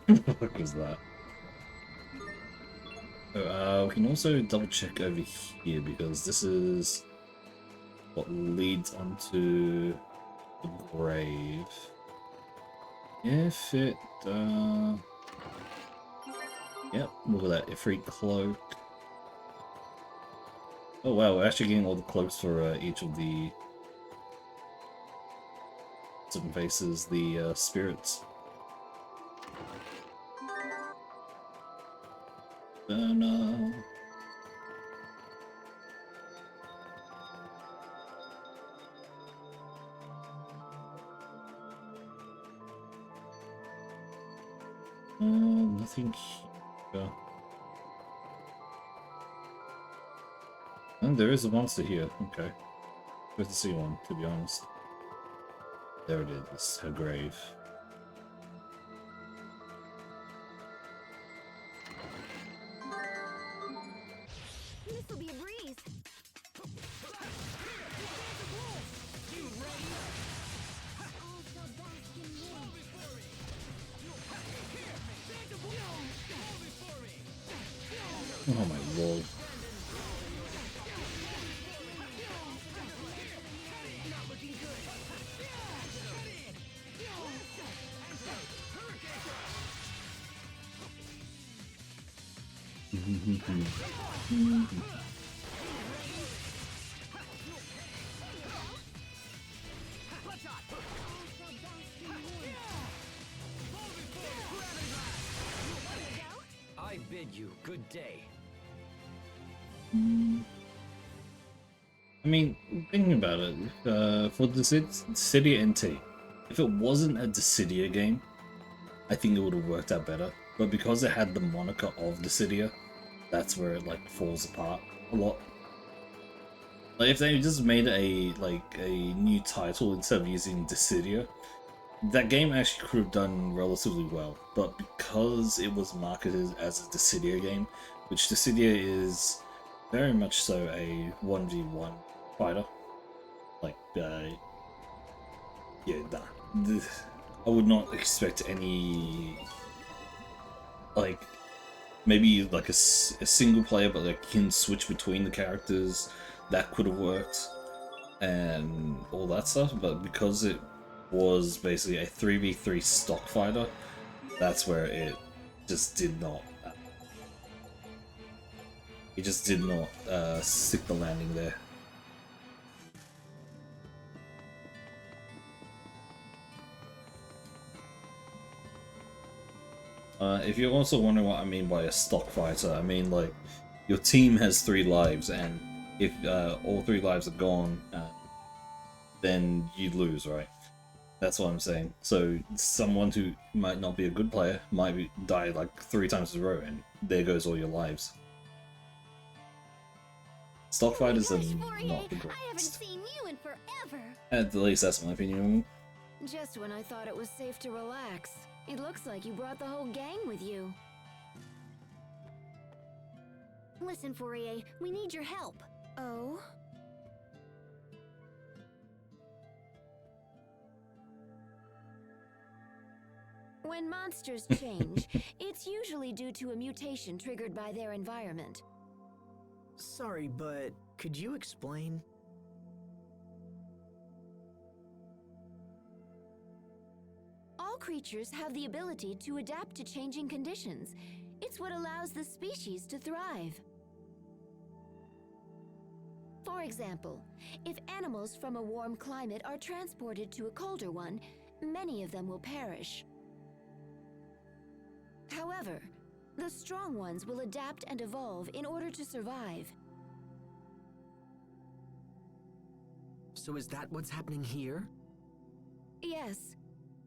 of humor. What was that? We can also double check over here because this is what leads onto the grave. If it, yep, look at that, Ifrit cloak. Oh wow, we're actually getting all the cloaks for each of the Seven Faces, the spirits. No. Nothing here. And there is a monster here. Okay. Good to see one, to be honest. There it is, her grave. This'll be a breeze. Oh my lord. I've bid you good day. I mean, thinking about it, for the Dissidia NT, if it wasn't a Dissidia game, I think it would have worked out better. But because it had the moniker of Dissidia, that's where it like falls apart a lot. Like if they just made a new title instead of using Dissidia, that game actually could have done relatively well. But because it was marketed as a Dissidia game, which Dissidia is very much so a 1v1 fighter, like yeah, nah. I would not expect any, like, maybe like a single player, but like you can switch between the characters. That could have worked, and all that stuff. But because it was basically a 3v3 stock fighter, that's where it just did not. It just did not stick the landing there. If you're also wondering what I mean by a stock fighter, I mean like your team has 3 lives, and if all 3 lives are gone, then you lose, right? That's what I'm saying. So someone who might not be a good player might die like 3 times in a row, and there goes all your lives. Stock fighters are not the greatest. I haven't seen you in forever. At least that's my opinion. Just when I thought it was safe to relax. It looks like you brought the whole gang with you. Listen, Fourier, we need your help. Oh? When monsters change, it's usually due to a mutation triggered by their environment. Sorry, but could you explain? All creatures have the ability to adapt to changing conditions. It's what allows the species to thrive. For example, if animals from a warm climate are transported to a colder one, many of them will perish. However, the strong ones will adapt and evolve in order to survive. So is that what's happening here? Yes.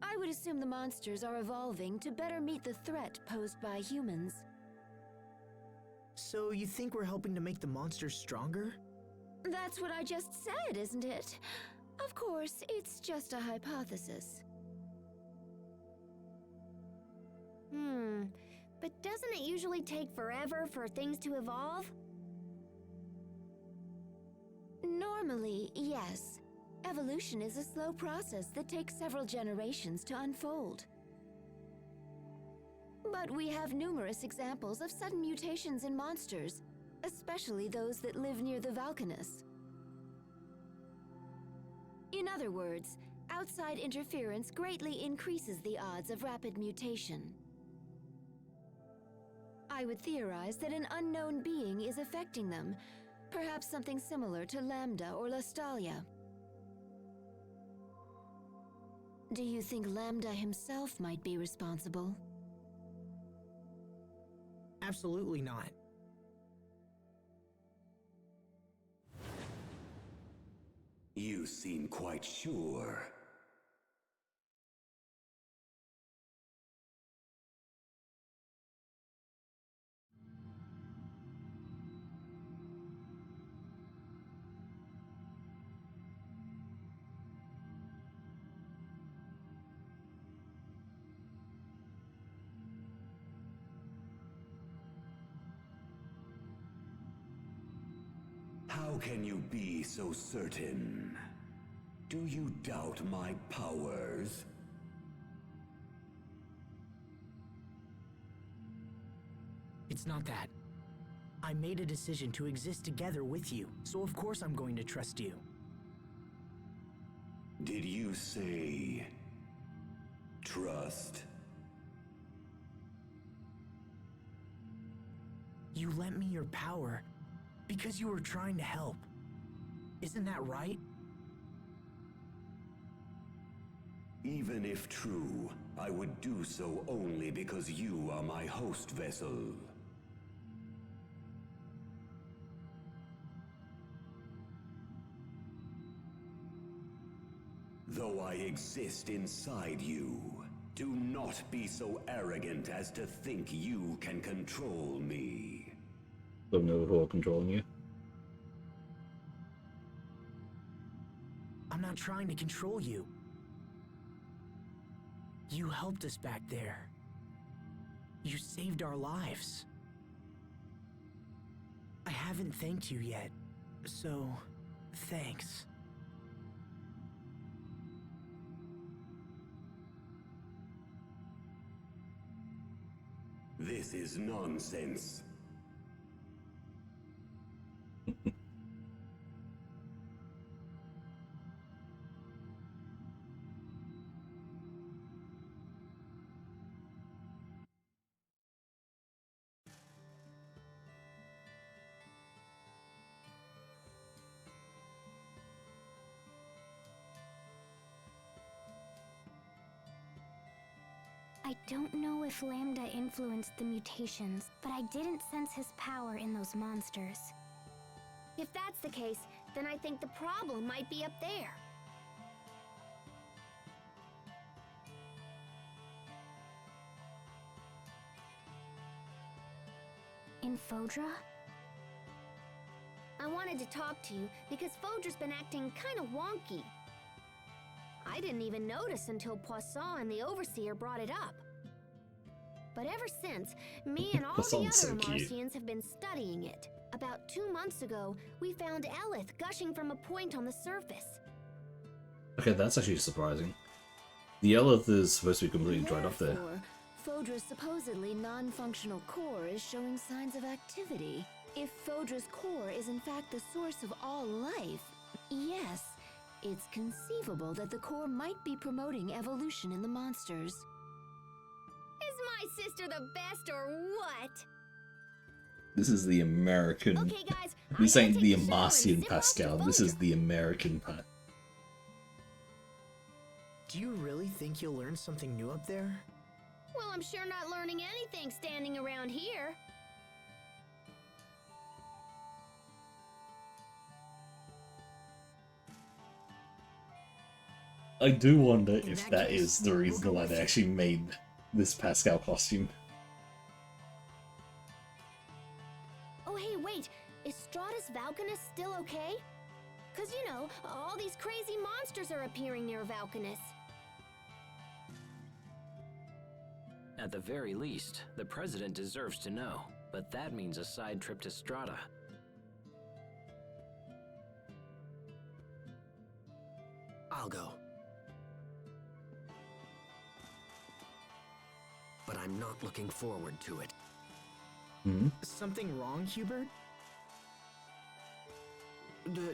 I would assume the monsters are evolving to better meet the threat posed by humans. So you think we're helping to make the monsters stronger? That's what I just said, isn't it? Of course, it's just a hypothesis. But doesn't it usually take forever for things to evolve? Normally, yes. Evolution is a slow process that takes several generations to unfold. But we have numerous examples of sudden mutations in monsters, especially those that live near the Valkanus. In other words, outside interference greatly increases the odds of rapid mutation. I would theorize that an unknown being is affecting them, perhaps something similar to Lambda or Lestalia. Do you think Lambda himself might be responsible? Absolutely not. You seem quite sure. How can you be so certain? Do you doubt my powers? It's not that. I made a decision to exist together with you, so of course I'm going to trust you. Did you say trust? You lent me your power because you were trying to help. Isn't that right? Even if true, I would do so only because you are my host vessel. though I exist inside you. Do not be so arrogant as to think you can control me. Don't know who are controlling you. I'm not trying to control you. You helped us back there. You saved our lives. I haven't thanked you yet, so thanks. This is nonsense. I don't know if Lambda influenced the mutations, but I didn't sense his power in those monsters. If that's the case, then I think the problem might be up there. In Fodra? I wanted to talk to you because Fodra's been acting kind of wonky. I didn't even notice until Poisson and the Overseer brought it up. But ever since, me and all the Poisson's so other cute. Marcians have been studying it. About 2 months ago, we found Elith gushing from a point on the surface. Okay, that's actually surprising. The Elith is supposed to be completely dried up there. Therefore, Fodra's supposedly non-functional core is showing signs of activity. If Fodra's core is in fact the source of all life, yes, it's conceivable that the core might be promoting evolution in the monsters. Is my sister the best or what? This is the American. Okay, guys, This I ain't gotta the take a shower and Marcian zip off to Pascal. This is Fodra. the American Pat. Do you really think you'll learn something new up there? Well, I'm sure not learning anything standing around here. I do wonder In if that that case, is the we'll reason go why with they you. actually made this Pascal costume. Oh, hey, wait. Is Stratus Valkanus still okay? 'Cause, you know, all these crazy monsters are appearing near Valkanus. At the very least, the president deserves to know, but that means a side trip to Strata. I'll go. But I'm not looking forward to it. Hmm? Something wrong, Hubert?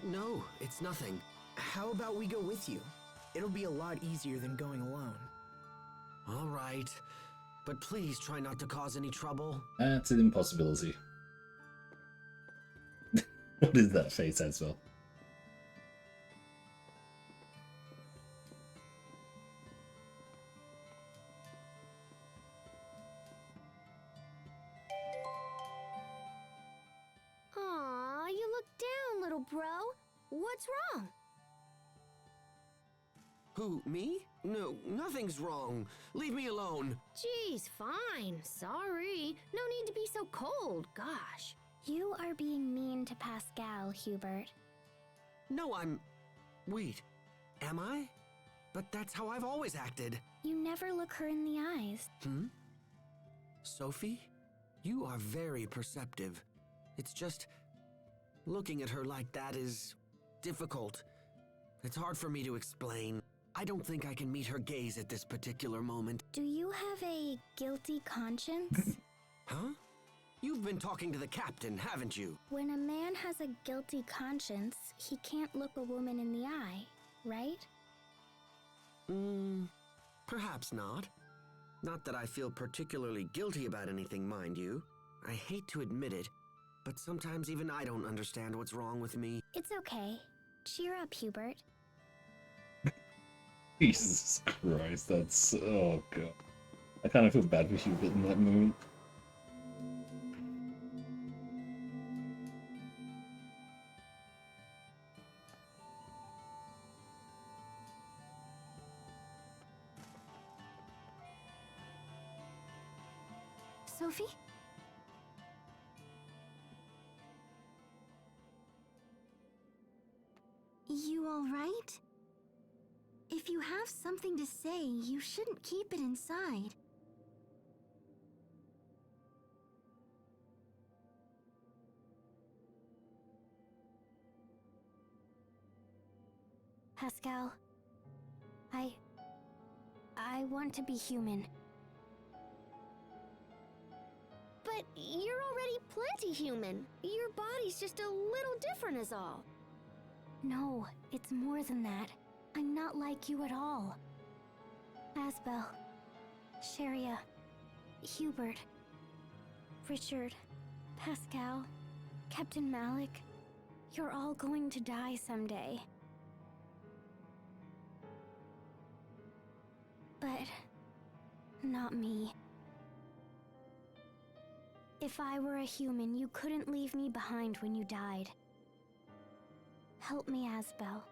No, it's nothing. How about we go with you? It'll be a lot easier than going alone. All right. But please try not to cause any trouble. That's an impossibility. What is that face as well? Aw, you look down, little bro. What's wrong? Who, me? No, nothing's wrong. Leave me alone. Jeez, fine. Sorry. No need to be so cold. Gosh. You are being mean to Pascal, Hubert. No, I'm... Wait, am I? But that's how I've always acted. You never look her in the eyes. Sophie? You are very perceptive. It's just... looking at her like that is... difficult. It's hard for me to explain. I don't think I can meet her gaze at this particular moment. Do you have a guilty conscience? Huh? You've been talking to the captain, haven't you? When a man has a guilty conscience, he can't look a woman in the eye, right? Perhaps not. Not that I feel particularly guilty about anything, mind you. I hate to admit it, but sometimes even I don't understand what's wrong with me. It's okay. Cheer up, Hubert. Jesus Christ, that's... oh god. I kind of feel bad for Hubert in that moment. Sophie? You alright? If you have something to say, you shouldn't keep it inside. Pascal, I want to be human. But you're already plenty human. Your body's just a little different is all. No, it's more than that. I'm not like you at all. Asbel, Sharia, Hubert, Richard, Pascal, Captain Malik, you're all going to die someday. But not me. If I were a human, you couldn't leave me behind when you died. Help me, Asbel.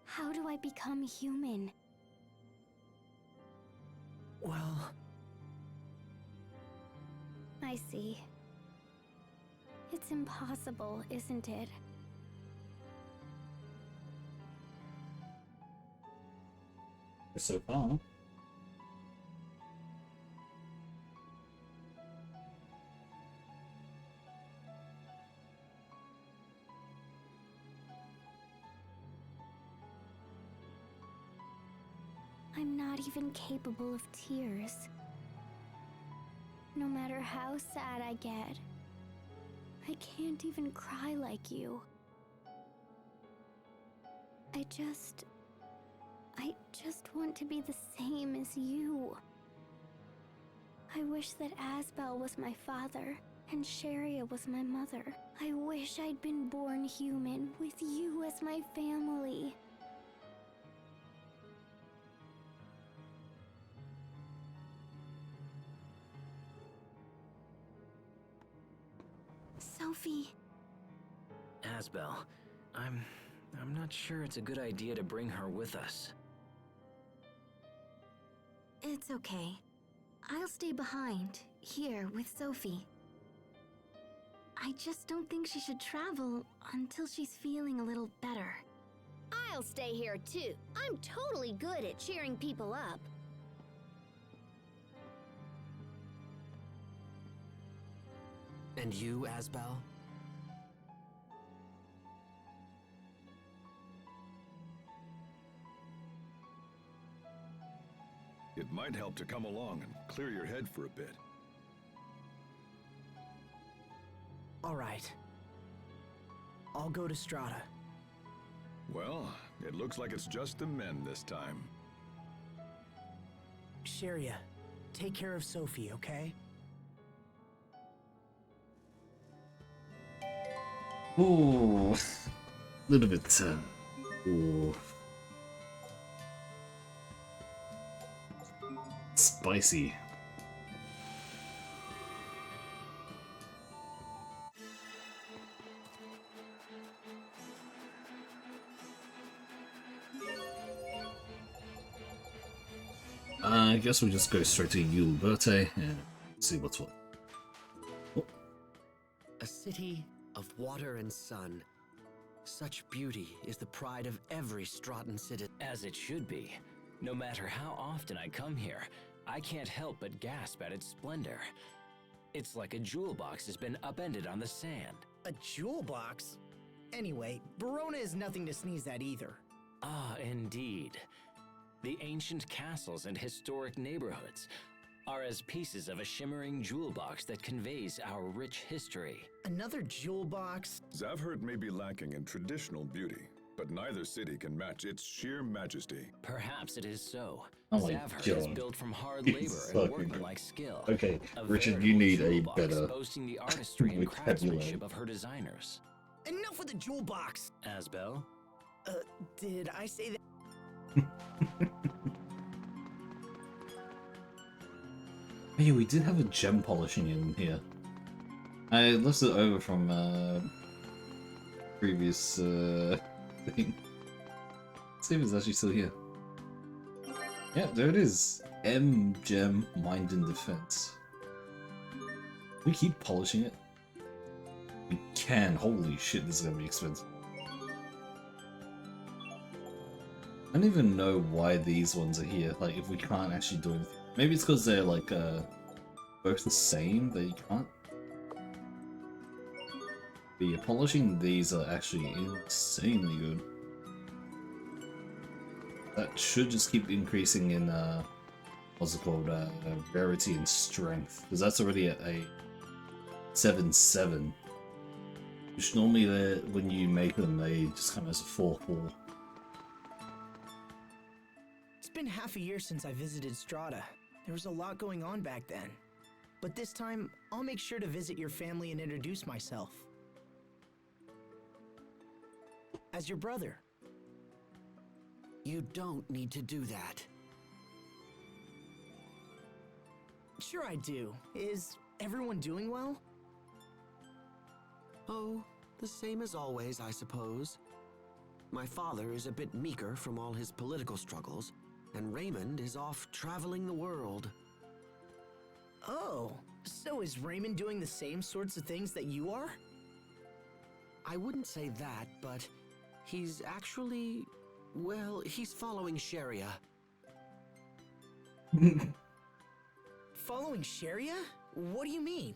How do I become human? Well... I see. It's impossible, isn't it? So far. I'm not even capable of tears. No matter how sad I get, I can't even cry like you. I just want to be the same as you. I wish that Asbel was my father and Sharia was my mother. I wish I'd been born human with you as my family. Sophie. Asbel, I'm not sure it's a good idea to bring her with us. It's okay. I'll stay behind, here with Sophie. I just don't think she should travel until she's feeling a little better. I'll stay here too. I'm totally good at cheering people up. And you, Asbel? It might help to come along and clear your head for a bit. Alright. I'll go to Strata. Well, it looks like it's just the men this time. Sharia, take care of Sophie, okay? Ooh, little bit. Ooh, spicy. I guess we'll just go straight to Yule Verte and see what's what. Oh. A city of water and sun. Such beauty is the pride of every Strahtan citizen. As it should be. No matter how often I come here, I can't help but gasp at its splendor. It's like a jewel box has been upended on the sand. A jewel box? Anyway, Verona is nothing to sneeze at either. Ah, indeed. The ancient castles and historic neighborhoods are as pieces of a shimmering jewel box that conveys our rich history. Another jewel box? Zavhert may be lacking in traditional beauty, but neither city can match its sheer majesty. Perhaps it is so. Oh my Zavhert is God. built from hard He's labor so and good. workmanlike skill. Okay, A Richard, you veritable need jewel a box better boasting the artistry and vocabulary. craftsmanship of her designers. Enough with the jewel box! Asbel? Did I say that? Hey, we did have a gem polishing in here. I left it over from previous thing. Let's see if it's actually still here. Yeah, there it is. M Gem Mind and Defense. we keep polishing it? We can. Holy shit, this is gonna be expensive. I don't even know why these ones are here. Like, if we can't actually do anything. Maybe it's because they're like both the same that you can't. But yeah, polishing these are actually insanely good. That should just keep increasing in what's it called, rarity and strength, because that's already at a 7/7. Which normally when you make them, they just come as a 4/4. It's been half a year since I visited Strata. There was a lot going on back then. But this time, I'll make sure to visit your family and introduce myself. As your brother. You don't need to do that. Sure I do. Is everyone doing well? Oh, the same as always, I suppose. My father is a bit meeker from all his political struggles, and Raymond is off traveling the world. Oh, so is Raymond doing the same sorts of things that you are? I wouldn't say that, but he's actually... well, he's following Sharia. Following Sharia? What do you mean?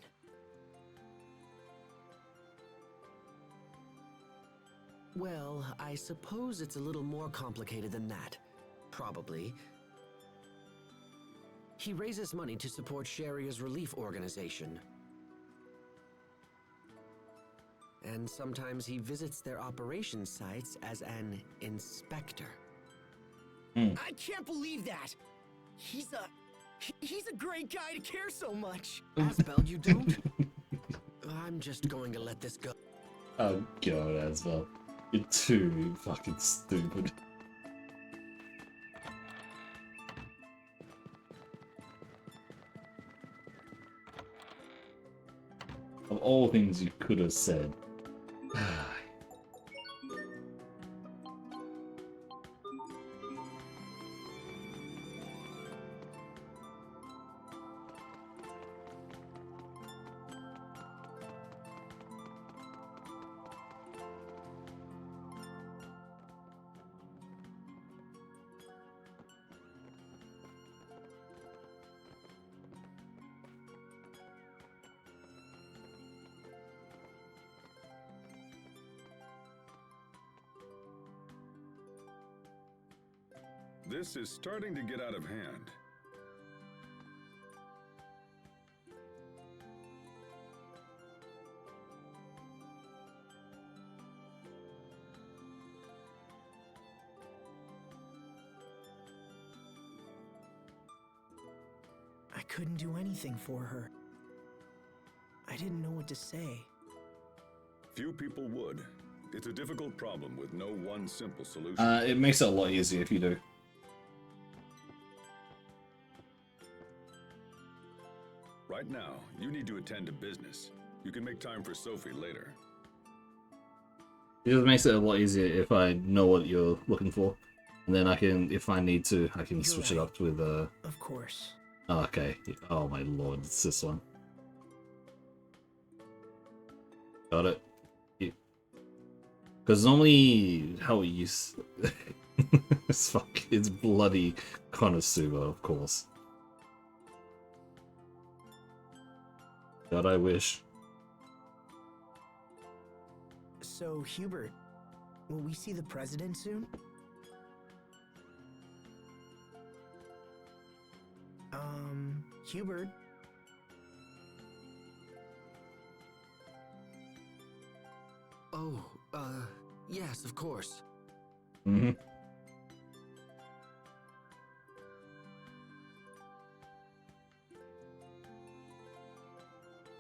Well, I suppose it's a little more complicated than that. Probably. He raises money to support Sharia's relief organization. And sometimes he visits their operations sites as an inspector. I can't believe that! He's a great guy to care so much! Asbel, you don't? I'm just going to let this go. Oh god, Asbel. You're too fucking stupid. Of all things you could have said. This is starting to get out of hand. I couldn't do anything for her. I didn't know what to say. Few people would. It's a difficult problem with no one simple solution. It makes it a lot easier if you do. Right now, you need to attend to business. You can make time for Sophie later. It just makes it a lot easier if I know what you're looking for. And then I can, if I need to, I can switch it up with Of course. Oh, okay. Oh my lord, it's this one. Got it. Because normally how we use it's bloody Konosuba, of course. God, I wish. So, Hubert, will we see the president soon? Hubert? Oh, yes, of course. Mm-hmm.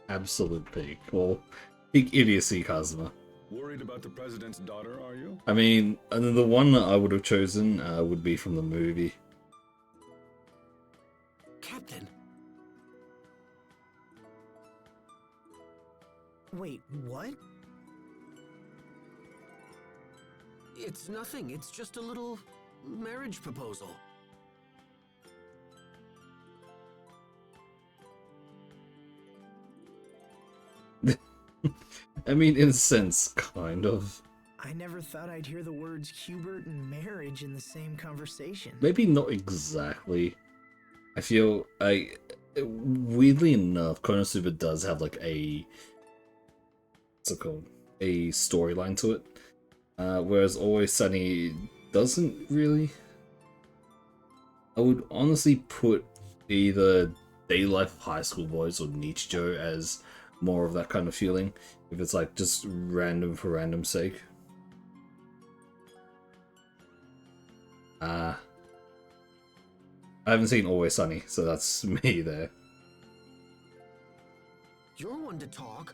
Absolute pig. Well, big idiocy, Kazuma. Worried about the president's daughter, are you? I mean, the one that I would have chosen would be from the movie. Captain! Wait, what? It's nothing. It's just a little marriage proposal. I mean, in a sense, kind of. I never thought I'd hear the words Hubert and marriage in the same conversation. Maybe not exactly. I feel weirdly enough, Konosuba does have like a what's it called? A storyline to it. Whereas Always Sunny doesn't really. I would honestly put either Daily Life of High School Boys or Nichijou as more of that kind of feeling. If it's like just random for random's sake. I haven't seen Always Sunny, so that's me there. You're one to talk.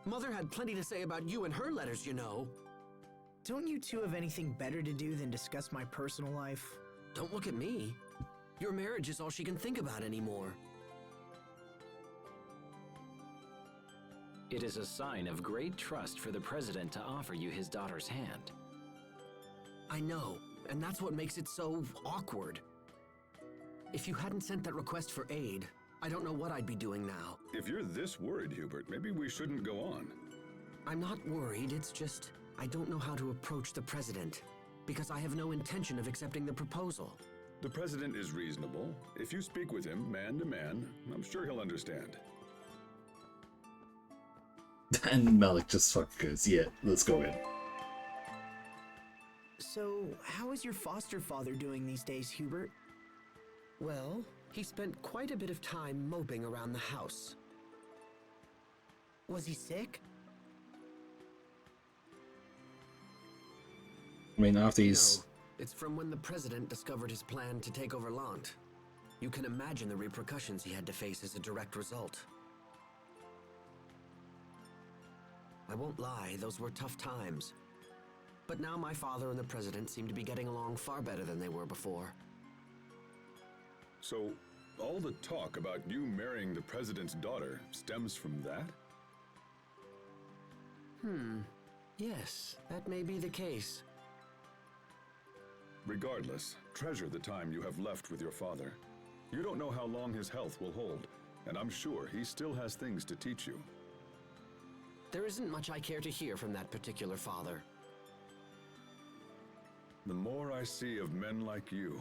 Mother had plenty to say about you in her letters, you know. Don't you two have anything better to do than discuss my personal life? Don't look at me. Your marriage is all she can think about anymore. It is a sign of great trust for the president to offer you his daughter's hand. I know, and that's what makes it so awkward. If you hadn't sent that request for aid, I don't know what I'd be doing now. If you're this worried, Hubert, maybe we shouldn't go on. I'm not worried, it's just I don't know how to approach the president, because I have no intention of accepting the proposal. The president is reasonable. If you speak with him, man to man, I'm sure he'll understand. And Malik just fucking goes, yeah, let's go in. So, how is your foster father doing these days, Hubert? Well, he spent quite a bit of time moping around the house. Was he sick? I mean, after he's... No, it's from when the president discovered his plan to take over Lant. You can imagine the repercussions he had to face as a direct result. I won't lie, those were tough times. But now my father and the president seem to be getting along far better than they were before. So, all the talk about you marrying the president's daughter stems from that? Yes, that may be the case. Regardless, treasure the time you have left with your father. You don't know how long his health will hold, and I'm sure he still has things to teach you. There isn't much I care to hear from that particular father. The more I see of men like you,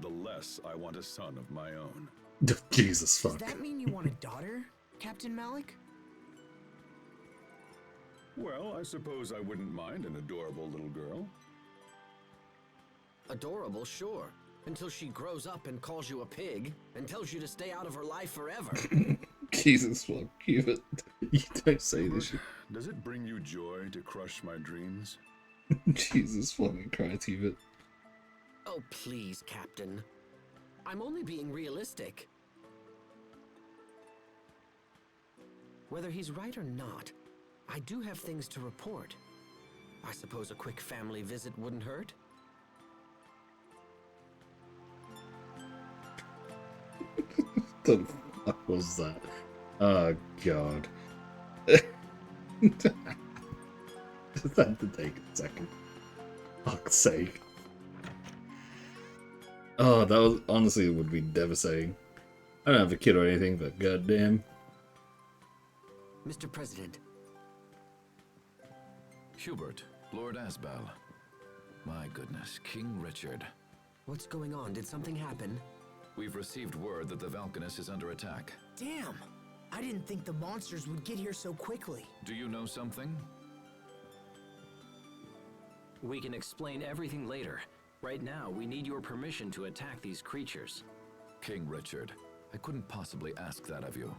the less I want a son of my own. Jesus fuck. Does that mean you want a daughter, Captain Malik? Well, I suppose I wouldn't mind an adorable little girl. Adorable, sure. Until she grows up and calls you a pig, and tells you to stay out of her life forever. Jesus fuck, Hubert. You don't say this shit. Does it bring you joy to crush my dreams? Jesus fucking Christ, Hubert. Oh, please, Captain. I'm only being realistic. Whether he's right or not, I do have things to report. I suppose a quick family visit wouldn't hurt? The fuck was that? Oh god. Just had to take a second. Fuck's sake. Oh, that was honestly would be devastating. I don't have a kid or anything, but goddamn. Mr. President. Hubert, Lord Asbel. My goodness, King Richard. What's going on? Did something happen? We've received word that the Valkanus is under attack. Damn! I didn't think the monsters would get here so quickly. Do you know something? We can explain everything later. Right now, we need your permission to attack these creatures. King Richard, I couldn't possibly ask that of you.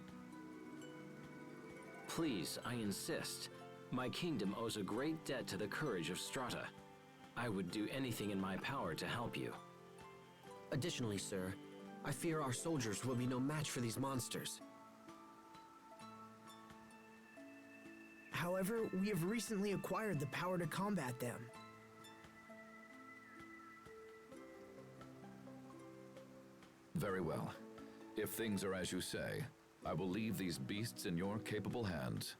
Please, I insist. My kingdom owes a great debt to the courage of Strata. I would do anything in my power to help you. Additionally, sir, I fear our soldiers will be no match for these monsters. However, we have recently acquired the power to combat them. Very well. If things are as you say, I will leave these beasts in your capable hands.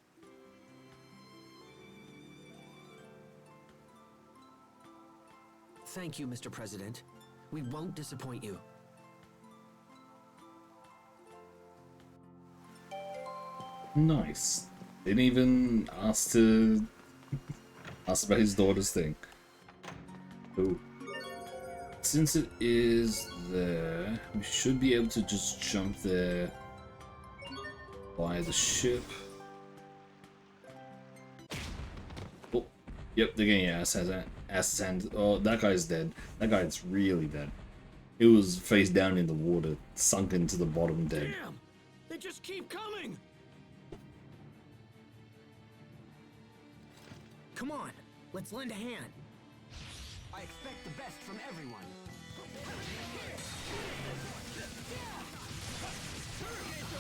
Thank you, Mr. President. We won't disappoint you. Nice. Didn't even ask about his daughter's thing. Ooh. Since it is there, we should be able to just jump there by the ship. Oh, yep, they're getting your ass handed. Oh, that guy's dead. That guy's really dead. He was face down in the water, sunk into the bottom dead. Damn! They just keep coming! Come on, let's lend a hand. I expect the best from everyone.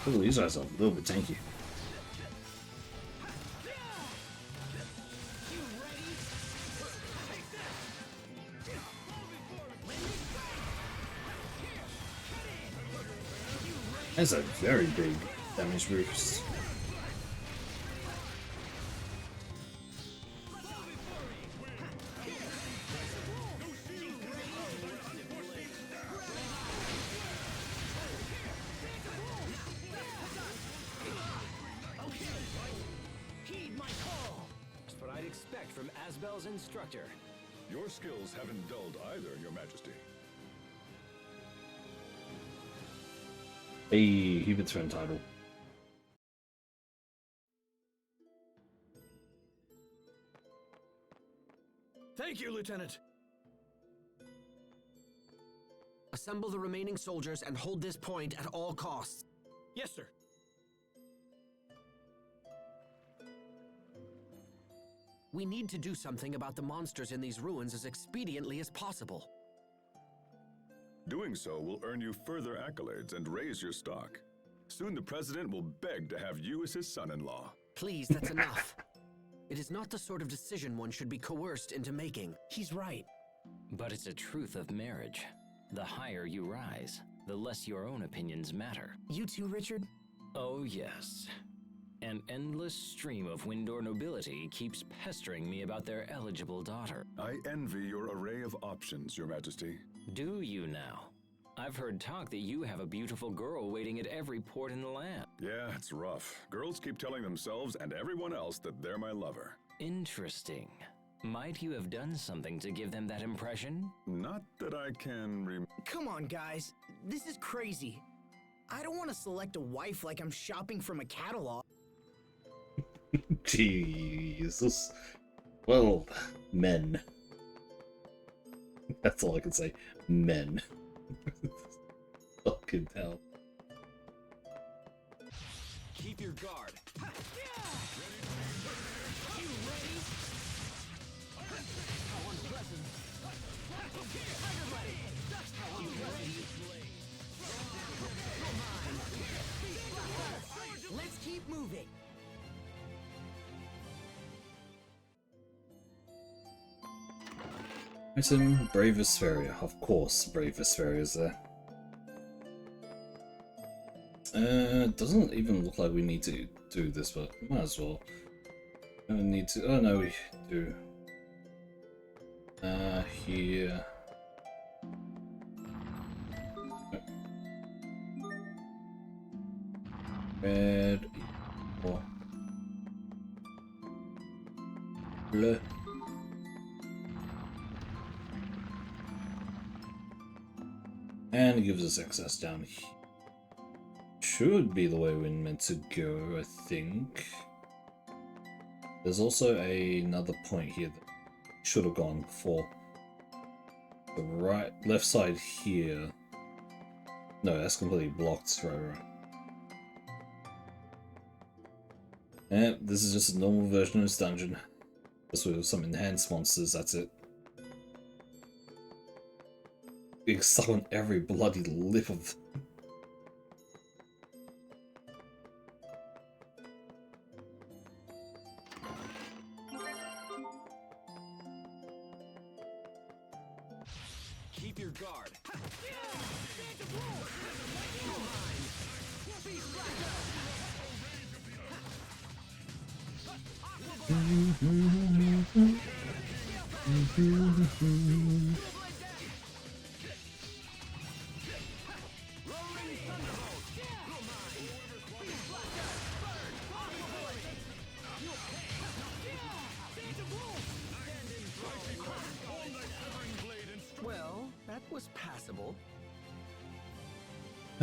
Oh, these guys are a little bit tanky. That's a very big damage boost. That's what I'd expect from Asbel's instructor. Your skills haven't dulled either, Your Majesty. Hey, Hubert's friend title. Thank you, Lieutenant. Assemble the remaining soldiers and hold this point at all costs. Yes, sir. We need to do something about the monsters in these ruins as expediently as possible. Doing so will earn you further accolades and raise your stock. Soon the President will beg to have you as his son-in-law. Please, that's enough. It is not the sort of decision one should be coerced into making. He's right. But it's a truth of marriage. The higher you rise, the less your own opinions matter. You too, Richard? Oh, yes. An endless stream of Windor nobility keeps pestering me about their eligible daughter. I envy your array of options, Your Majesty. Do you now? I've heard talk that you have a beautiful girl waiting at every port in the land. Yeah, it's rough. Girls keep telling themselves and everyone else that they're my lover. Interesting. Might you have done something to give them that impression? Not that I can Come on, guys. This is crazy. I don't want to select a wife like I'm shopping from a catalog. Jesus. Well, men. That's all I can say. Men. Fucking hell. Keep your guard. Let's keep moving. Item, Brave Vesperia. Of course, Brave Vesperia is there. Doesn't even look like we need to do this, but might as well. Don't need to. Oh no, we do. Here. Red. Oh. Bleu. And it gives us access down here. Should be the way we're meant to go, I think. There's also another point here that should have gone before. The left side here. No, that's completely blocked. Right. And this is just a normal version of this dungeon. Just with some enhanced monsters, that's it. Being stuck on every bloody lip of them. Keep your guard.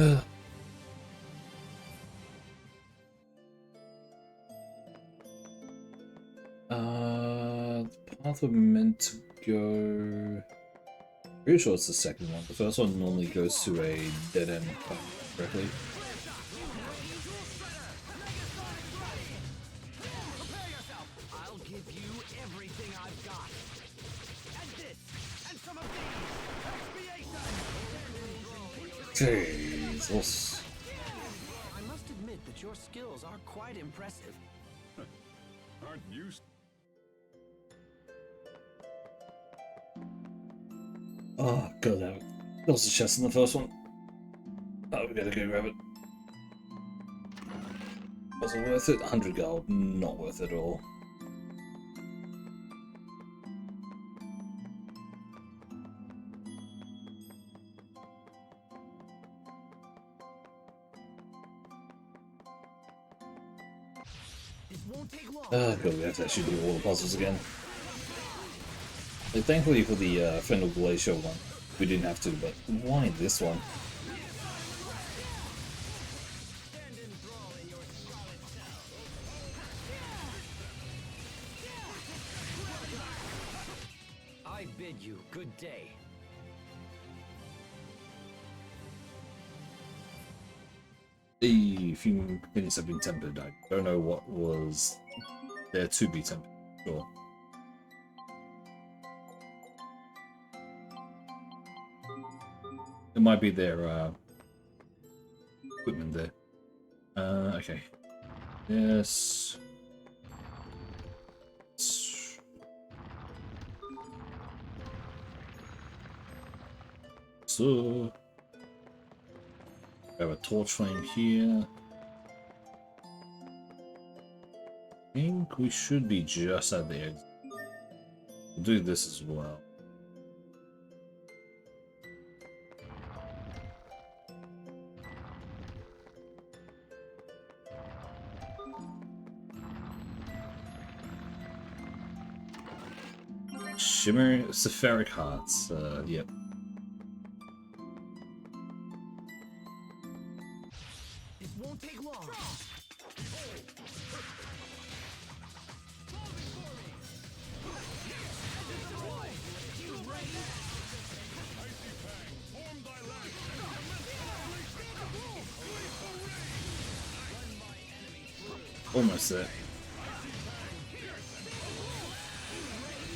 The path we're meant to go. Pretty sure it's the second one. The first one normally goes to a dead end, if I remember correctly. I'll give you everything I've got. And this, and some of these. Expiation! Jesus. I must admit that your skills are quite impressive. Aren't you? Oh, god damn it. That was the chest in the first one. Oh, we gotta go grab it. Was it worth it? 100 gold. Not worth it at all. This won't take long. Oh god, we have to actually do all the puzzles again. Thankfully for the Fennel Glacier one, we didn't have to, but why this one? I bid you good day. A few minutes have been tempered. I don't know what was there to be tempered. Sure. It might be their equipment there. Okay. Yes. So we have a torch flame here. I think we should be just at the exit. We'll do this as well. Shimmer Sephiric Hearts, yep. This won't take long. Almost there.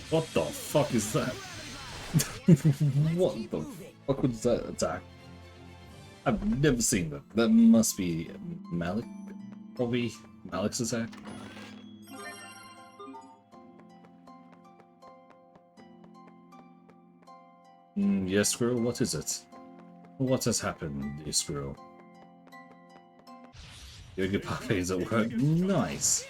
What the fuck is that? What the fuck was that attack? I've never seen that. That must be Malik. Probably Malik's attack. Yes, Squirrel, what is it? What has happened, dear Squirrel? Yoga parfaits at work. Nice.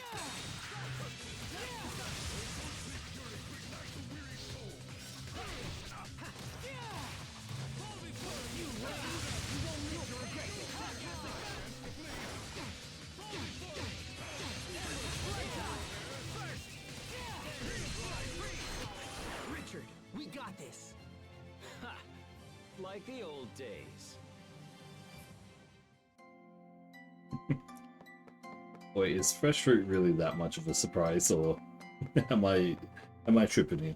Richard, we got this. Ha! Like the old days. Wait, is fresh fruit really that much of a surprise, or am I tripping here?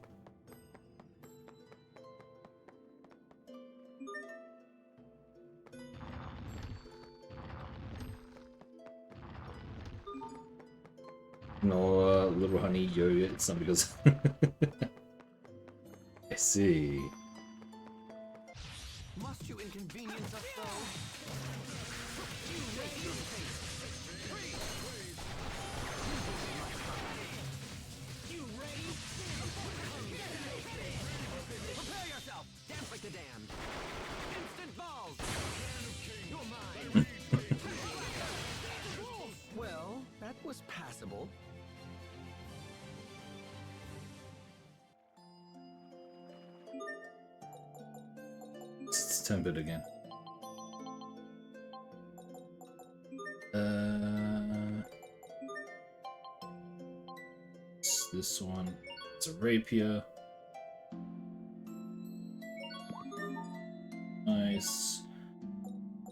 No, little honey yogurt, it's not because I see. Must you inconvenience us though? Prepare yourself! Dance like the damned! Instant balls! You're mine! Well, that was passable. It's tempered again. It's this one. It's a rapier. Nice.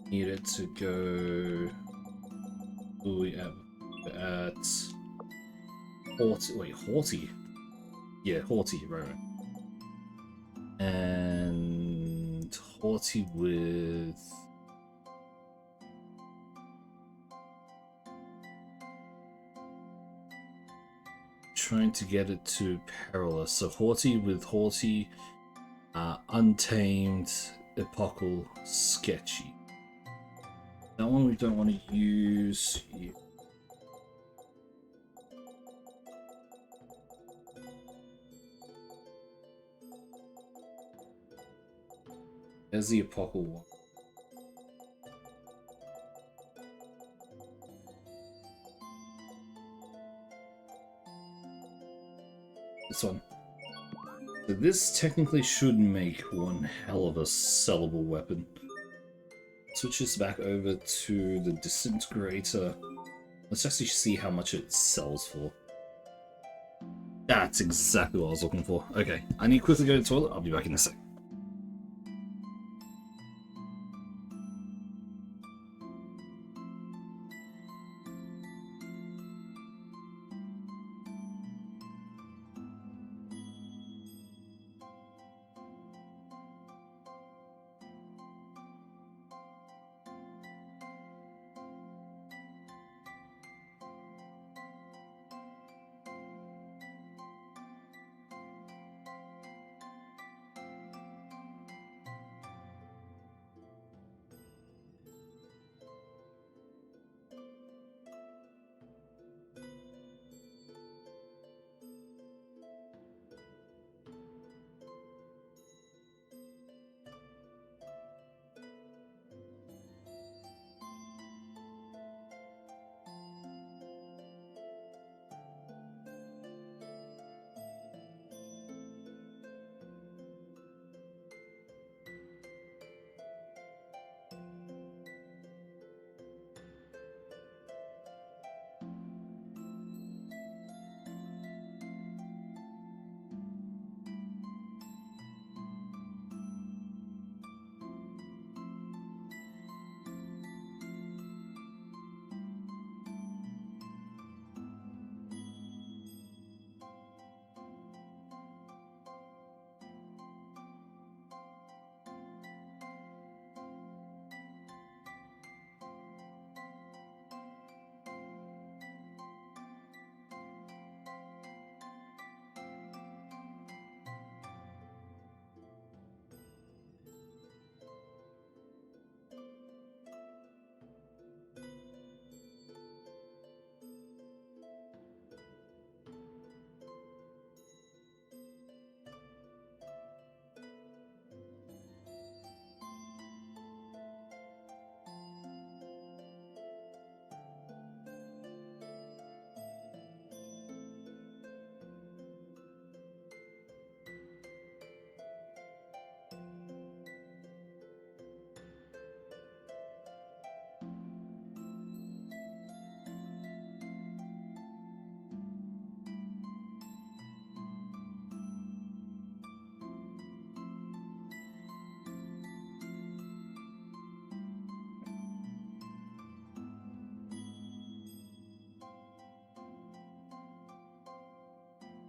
needed to go. Who we at Haughty. Wait, Haughty. Yeah, Haughty, right. And Haughty with. Trying to get it to Perilous. So Haughty with Haughty, Untamed, Epochal, Sketchy. That one we don't want to use. There's the Epochal one. This one. So this technically should make one hell of a sellable weapon. Switch this back over to the Disintegrator. Let's actually see how much it sells for. That's exactly what I was looking for. Okay, I need to quickly go to the toilet. I'll be back in a sec.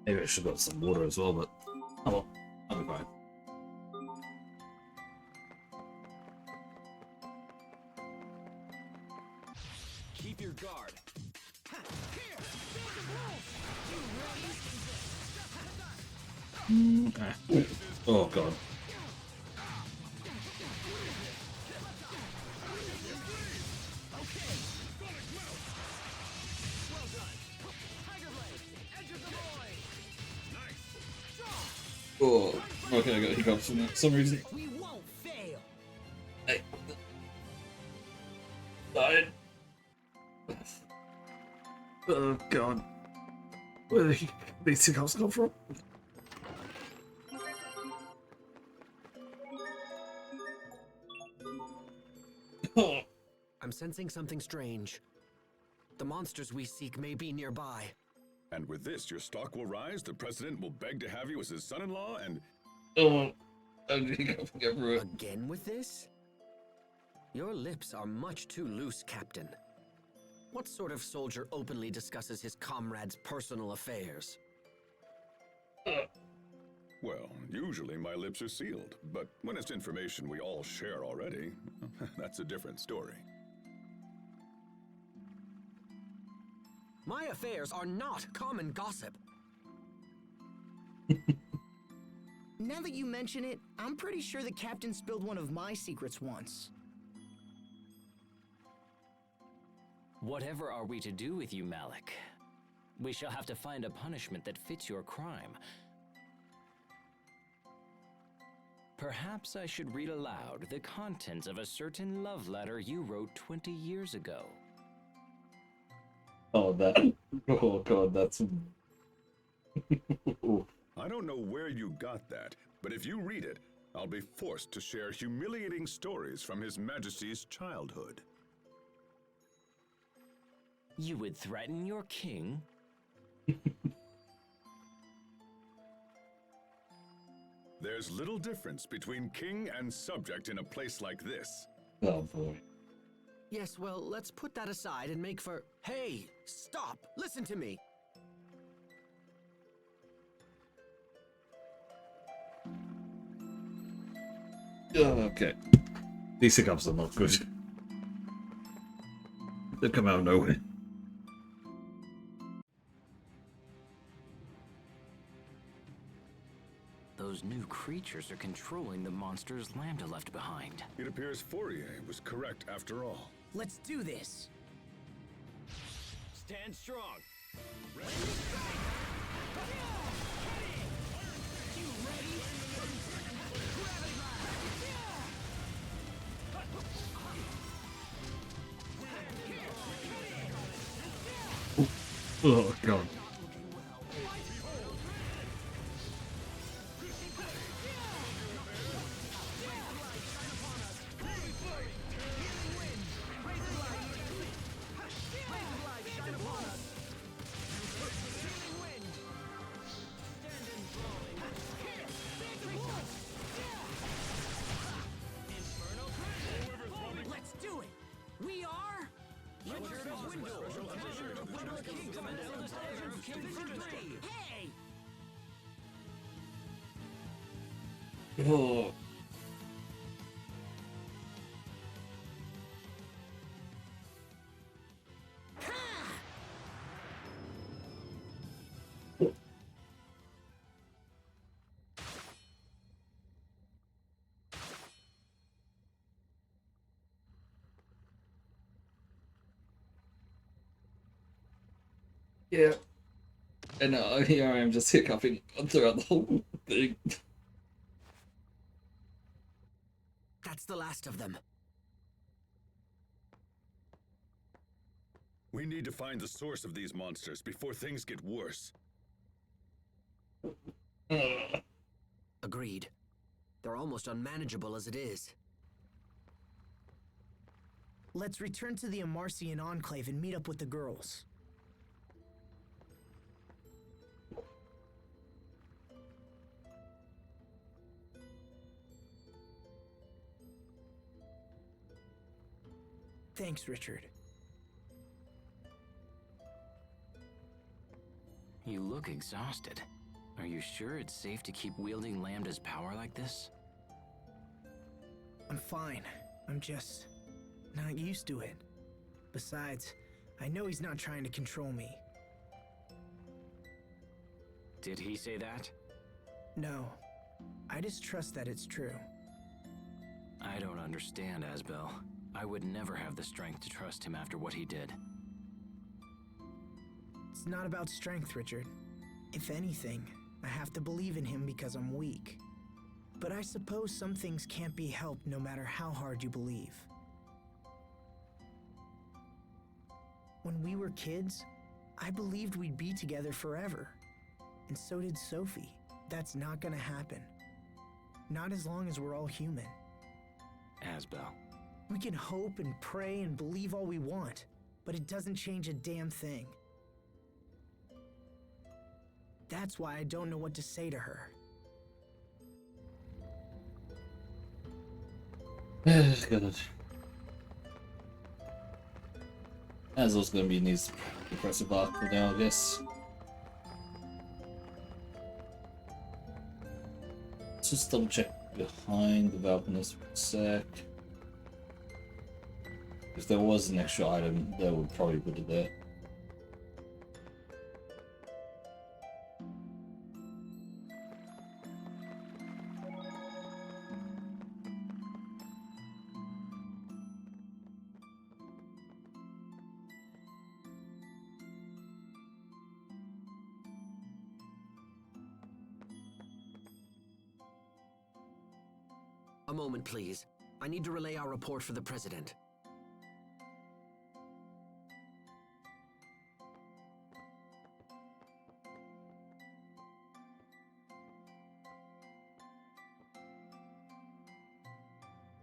Maybe I should have got some water as well, but oh well, I'll be fine. Keep your guard. Okay. Oh god. Oh, okay, I got hiccups for some reason. We won't fail. Hey. Died. Oh god. Where did these hiccups come from? Oh. I'm sensing something strange. The monsters we seek may be nearby. And with this, your stock will rise, the president will beg to have you as his son-in-law, and... Oh, I didn't get through it. Again with this? Your lips are much too loose, Captain. What sort of soldier openly discusses his comrades' personal affairs? Well, usually my lips are sealed, but when it's information we all share already, that's a different story. My affairs are not common gossip. Now that you mention it, I'm pretty sure the captain spilled one of my secrets once. Whatever are we to do with you, Malik? We shall have to find a punishment that fits your crime. Perhaps I should read aloud the contents of a certain love letter you wrote 20 years ago. Oh, that. Oh, God, that's. I don't know where you got that, but if you read it, I'll be forced to share humiliating stories from His Majesty's childhood. You would threaten your king? There's little difference between king and subject in a place like this. Oh, boy. Yes, well, let's put that aside and make for... Hey, stop! Listen to me! Okay. These hiccups are not good. They come out of nowhere. Those new creatures are controlling the monsters Lambda left behind. It appears Fourier was correct after all. Let's do this. Stand strong. Oh, God. Let's do it. We are Richard of Windle. Hey! Oh. Yeah. And here I am just hiccuping throughout the whole thing. That's the last of them. We need to find the source of these monsters before things get worse. Agreed. They're almost unmanageable as it is. Let's return to the Amarcian Enclave and meet up with the girls. Thanks, Richard. You look exhausted. Are you sure it's safe to keep wielding Lambda's power like this? I'm fine. I'm just not used to it. Besides, I know he's not trying to control me. Did he say that? No. I just trust that it's true. I don't understand, Asbel. I would never have the strength to trust him after what he did. It's not about strength, Richard. If anything, I have to believe in him because I'm weak. But I suppose some things can't be helped no matter how hard you believe. When we were kids, I believed we'd be together forever. And so did Sophie. That's not gonna happen. Not as long as we're all human. Asbel. We can hope and pray and believe all we want, but it doesn't change a damn thing. That's why I don't know what to say to her. God. As also going to be in his depressive arc for now, I guess. Let's just double check behind the balconies for a sec. If there was an extra item, they would probably put it there. A moment, please. I need to relay our report for the President.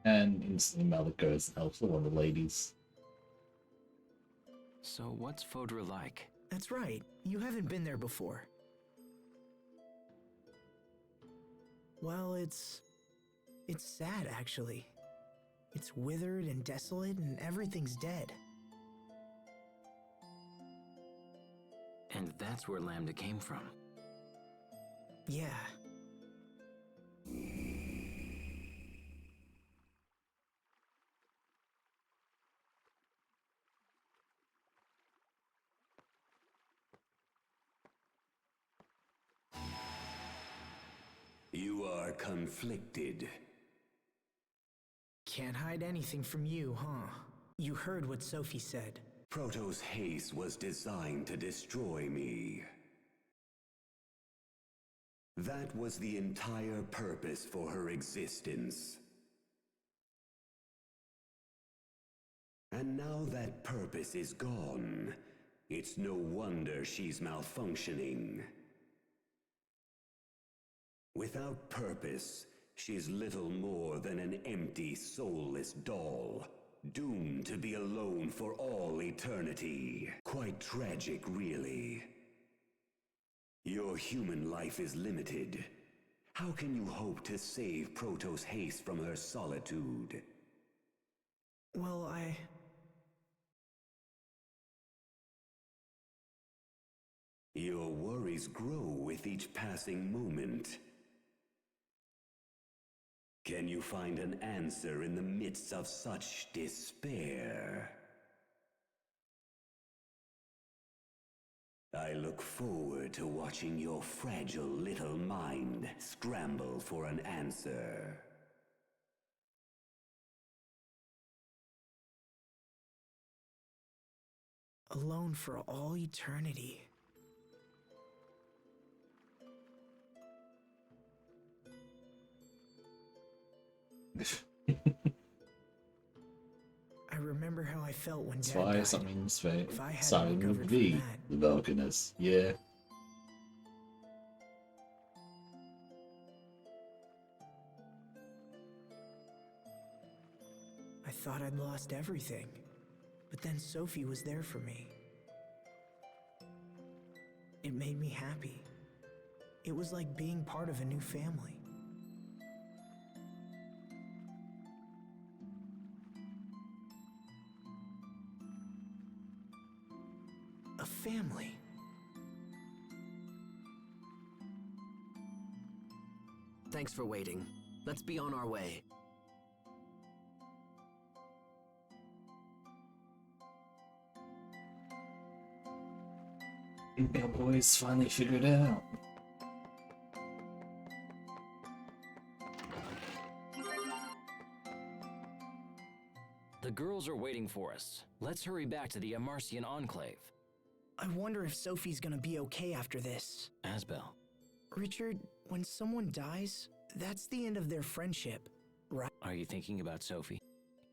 And instantly Malik goes and helps one of the ladies. So what's Fodra like? That's right. You haven't been there before. Well, it's sad, actually. It's withered and desolate, and everything's dead. And that's where Lambda came from. Yeah. You are conflicted. Can't hide anything from you, huh? You heard what Sophie said. Protoss haste was designed to destroy me. That was the entire purpose for her existence. And now that purpose is gone, it's no wonder she's malfunctioning. Without purpose, she's little more than an empty, soulless doll, doomed to be alone for all eternity. Quite tragic, really. Your human life is limited. How can you hope to save Protoss haste from her solitude? Well, Your worries grow with each passing moment. Can you find an answer in the midst of such despair? I look forward to watching your fragile little mind scramble for an answer. alone for all eternity. I remember how I felt when That's Dad why died. something's If I hadn't starting recovered with from V, that- the Vulcanus. Yeah. I thought I'd lost everything, but then Sophie was there for me. It made me happy. It was like being part of a new family. A family. Thanks for waiting. Let's be on our way. Our boys finally figured it out. The girls are waiting for us. Let's hurry back to the Amarcian Enclave. I wonder if Sophie's gonna be okay after this. Asbel. Richard, when someone dies, that's the end of their friendship, right? Are you thinking about Sophie?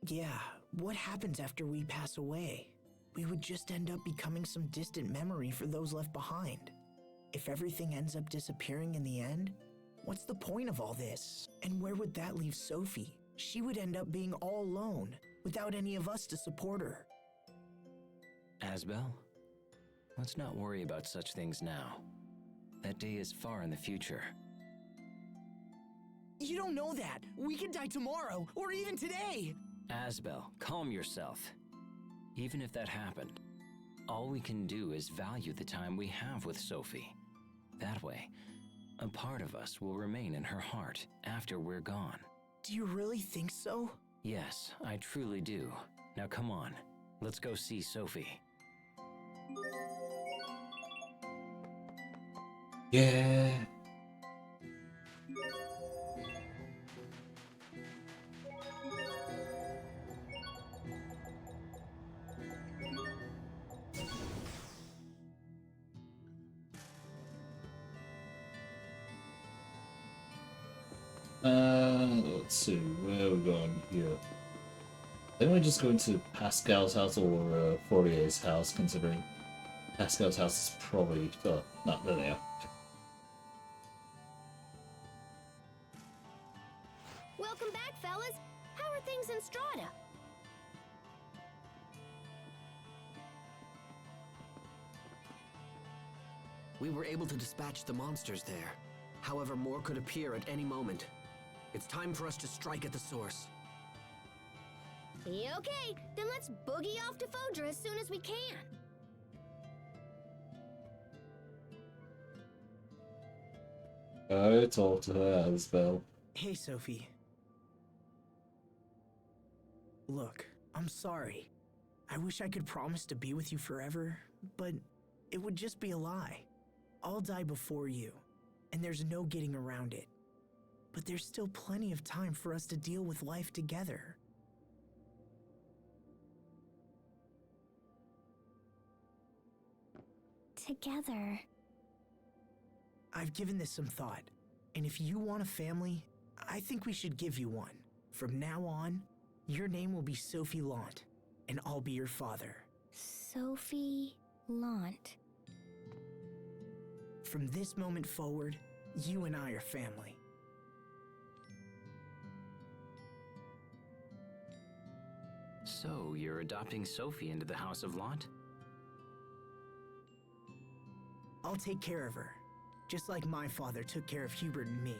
Yeah, what happens after we pass away? We would just end up becoming some distant memory for those left behind. If everything ends up disappearing in the end, what's the point of all this? And where would that leave Sophie? She would end up being all alone, without any of us to support her. Asbel? Let's not worry about such things now. That day is far in the future. You don't know that! We could die tomorrow, or even today! Asbel, calm yourself. Even if that happened, all we can do is value the time we have with Sophie. That way, a part of us will remain in her heart after we're gone. Do you really think so? Yes, I truly do. Now come on, let's go see Sophie. Yeah. Let's see, where are we going here? Then we just go into Pascal's house or Fourier's house, considering Pascal's house is probably... Oh, no, there they are. Welcome back, fellas. How are things in Strata? We were able to dispatch the monsters there. However, more could appear at any moment. It's time for us to strike at the source. Okay, then let's boogie off to Fodra as soon as we can. Go talk to her, Asbel. Hey, Sophie. Look, I'm sorry. I wish I could promise to be with you forever, but it would just be a lie. I'll die before you, and there's no getting around it. But there's still plenty of time for us to deal with life together. Together. I've given this some thought, and if you want a family, I think we should give you one. From now on, your name will be Sophie Lant, and I'll be your father. Sophie Lant. From this moment forward, you and I are family. So, you're adopting Sophie into the House of Lant? I'll take care of her, just like my father took care of Hubert and me.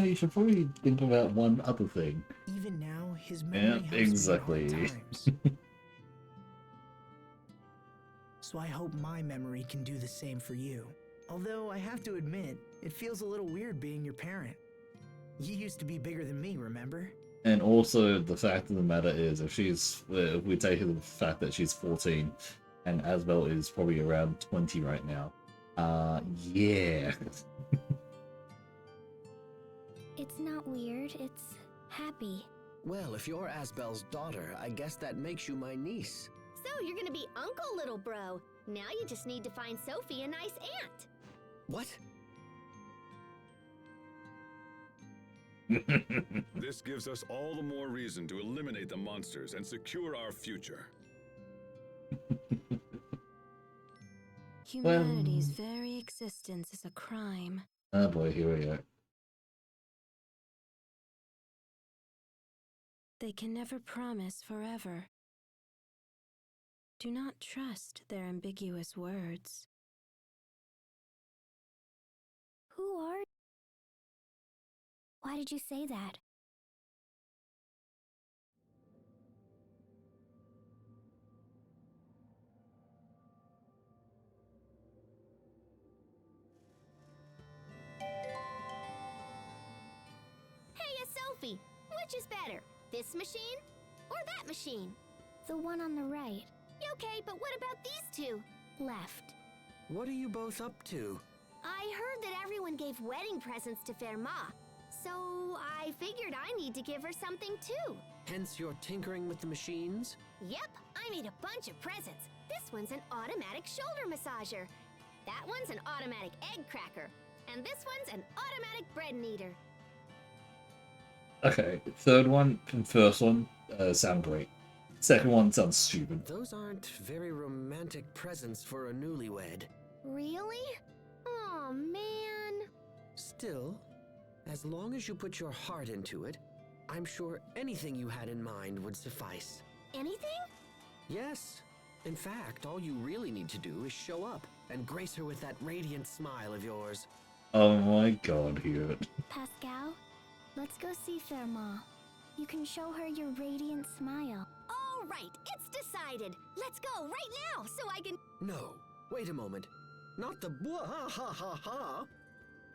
You should probably think about one other thing. Even now, his memory helps exactly. me at hard times. So I hope my memory can do the same for you. Although I have to admit, it feels a little weird being your parent. You used to be bigger than me, remember? And also, the fact of the matter is, if we take the fact that she's 14, and Asbel is probably around 20 right now, yeah. It's not weird, it's happy. Well, if you're Asbel's daughter, I guess that makes you my niece. So you're gonna be Uncle Little Bro. Now you just need to find Sophie a nice aunt. What? This gives us all the more reason to eliminate the monsters and secure our future. Humanity's very existence is a crime. Oh boy, here we go. They can never promise forever. Do not trust their ambiguous words. Who are you? Why did you say that? Hey, Sophie, which is better, this machine or that machine? The one on the right. Okay, but what about these two? Left. What are you both up to? I heard that everyone gave wedding presents to Fermat, so I figured I need to give her something too. Hence you're tinkering with the machines? Yep, I made a bunch of presents. This one's an automatic shoulder massager. That one's an automatic egg cracker. And this one's an automatic bread kneader. Okay, third one and first one sound great. Second one sounds stupid. Those aren't very romantic presents for a newlywed. Really? Oh, man. Still, as long as you put your heart into it, I'm sure anything you had in mind would suffice. Anything? Yes. In fact, all you really need to do is show up and grace her with that radiant smile of yours. Oh my god, Hubert. Pascal, let's go see Fermat. You can show her your radiant smile. All right. It's decided. Let's go right now so I can. No, wait a moment. Not the bwa-ha-ha-ha-ha.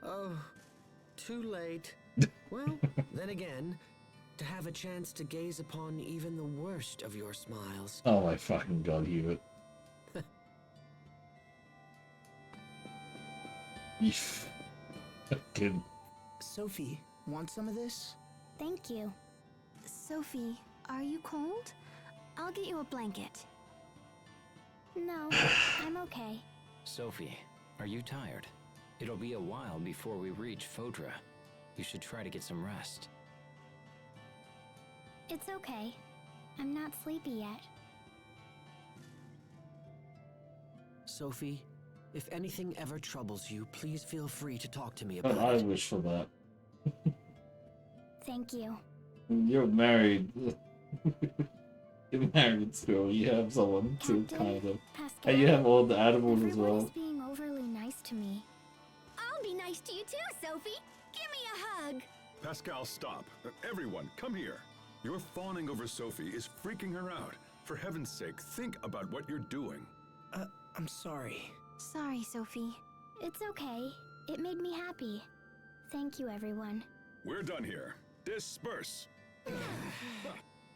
Oh, too late. Well, then again, to have a chance to gaze upon even the worst of your smiles. Oh my fucking god, Hubert. Eef. Fucking. Sophie, want some of this? Thank you. Sophie, are you cold? I'll get you a blanket. No, I'm okay. Sophie, are you tired? It'll be a while before we reach Fodra. You should try to get some rest. It's okay. I'm not sleepy yet. Sophie, if anything ever troubles you, please feel free to talk to me Oh, about I it. wish for that. Thank you. You're married. You're married still. You have someone to Captain, kind of. Pascal, And you have all the animals as everyone well. is being overly nice to me. I'll be nice to you too, Sophie. Give me a hug. Pascal, stop. Everyone, come here. Your fawning over Sophie is freaking her out. For heaven's sake, think about what you're doing. I'm sorry. Sorry, Sophie. It's okay. It made me happy. Thank you, everyone. We're done here. Disperse.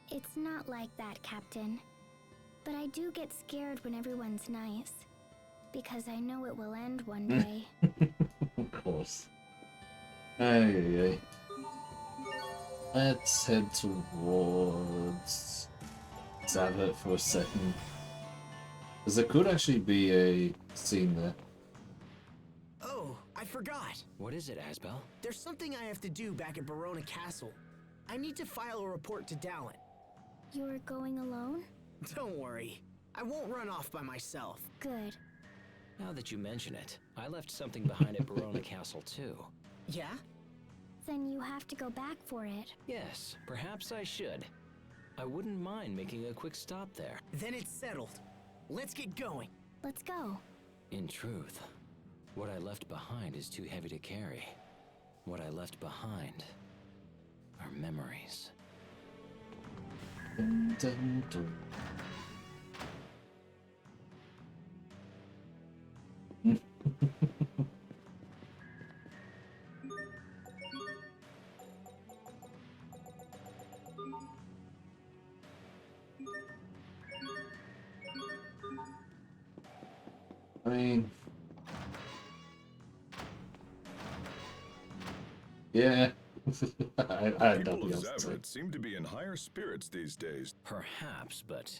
It's not like that, Captain. But I do get scared when everyone's nice. Because I know it will end one day. Of course. Ay. Let's head towards Zavit for a second. Because there could actually be a scene there. Oh, I forgot. What is it, Asbel? There's something I have to do back at Barona Castle. I need to file a report to Dallin. You're going alone? Don't worry. I won't run off by myself. Good. Now that you mention it, I left something behind at Barona Castle too. Yeah? Then you have to go back for it. Yes, perhaps I should. I wouldn't mind making a quick stop there. Then it's settled. Let's get going. Let's go. In truth, what I left behind is too heavy to carry. What I left behind are memories. Dun, dun, dun. I mean, yeah, I had People nothing of else to say. Zavit seem to be in higher spirits these days. Perhaps, but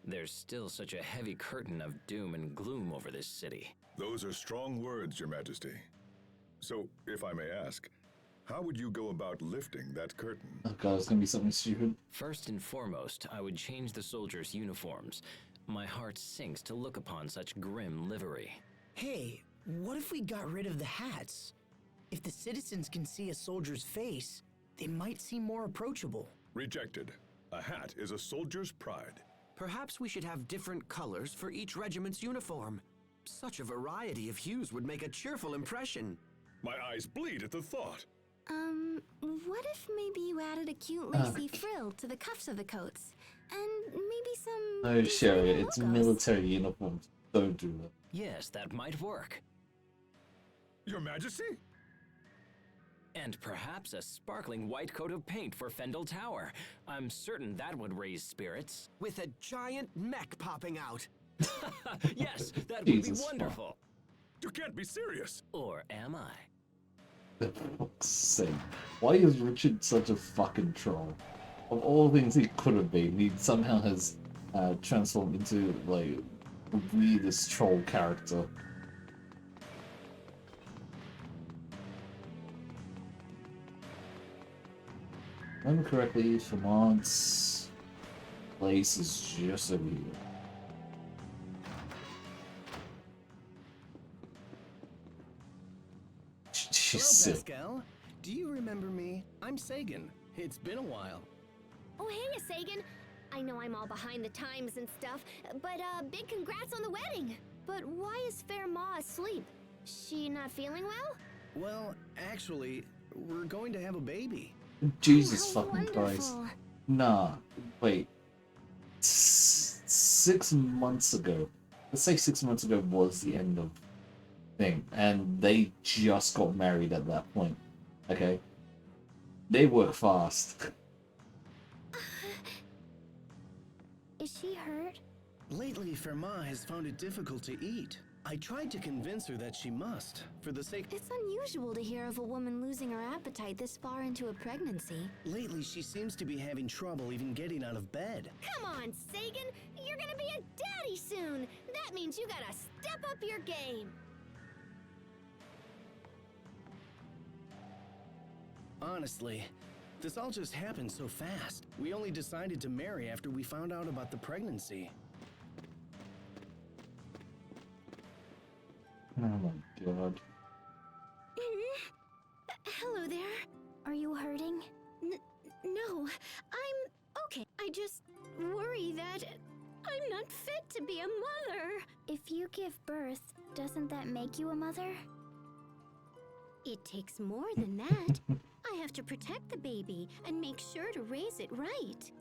there's still such a heavy curtain of doom and gloom over this city. Those are strong words, Your Majesty. So, if I may ask, how would you go about lifting that curtain? Oh god, it's gonna be something stupid. First and foremost, I would change the soldiers' uniforms. My heart sinks to look upon such grim livery. Hey, what if we got rid of the hats? If the citizens can see a soldier's face, they might seem more approachable. Rejected. A hat is a soldier's pride. Perhaps we should have different colors for each regiment's uniform. Such a variety of hues would make a cheerful impression. My eyes bleed at the thought. What if maybe you added a cute lacy frill to the cuffs of the coats? And maybe some... No, Sherry, designer it's logos? military uniforms. Don't do that. Yes, that might work. Your Majesty? And perhaps a sparkling white coat of paint for Fendel Tower. I'm certain that would raise spirits. With a giant mech popping out. Yes, that would be Jesus wonderful. You can't be serious. Or am I? For fuck's sake. Why is Richard such a fucking troll? Of all things he could have been, he somehow has transformed into, like, the weirdest troll character. If I remember correctly, Vermont's place is just over here. She's Hello, sick. Pascal. Do you remember me? I'm Sagan. It's been a while. Oh, hey, Sagan. I know I'm all behind the times and stuff, but big congrats on the wedding. But why is Fair Ma asleep? She not feeling well? Well, actually, we're going to have a baby. Jesus How fucking Christ. wonderful. Nah, wait. 6 months ago. Let's say 6 months ago was the end of thing, and they just got married at that point. Okay, they work fast. Is she hurt? Lately, Fermat has found it difficult to eat. I tried to convince her that she must, for the sake. It's unusual to hear of a woman losing her appetite this far into a pregnancy. Lately, she seems to be having trouble even getting out of bed. Come on, Sagan! You're gonna be a daddy soon! That means you gotta step up your game! Honestly, this all just happened so fast. We only decided to marry after we found out about the pregnancy. Oh my god. Hello there. Are you hurting? No, I'm okay. I just worry that I'm not fit to be a mother. If you give birth, doesn't that make you a mother? It takes more than that. I have to protect the baby and make sure to raise it right.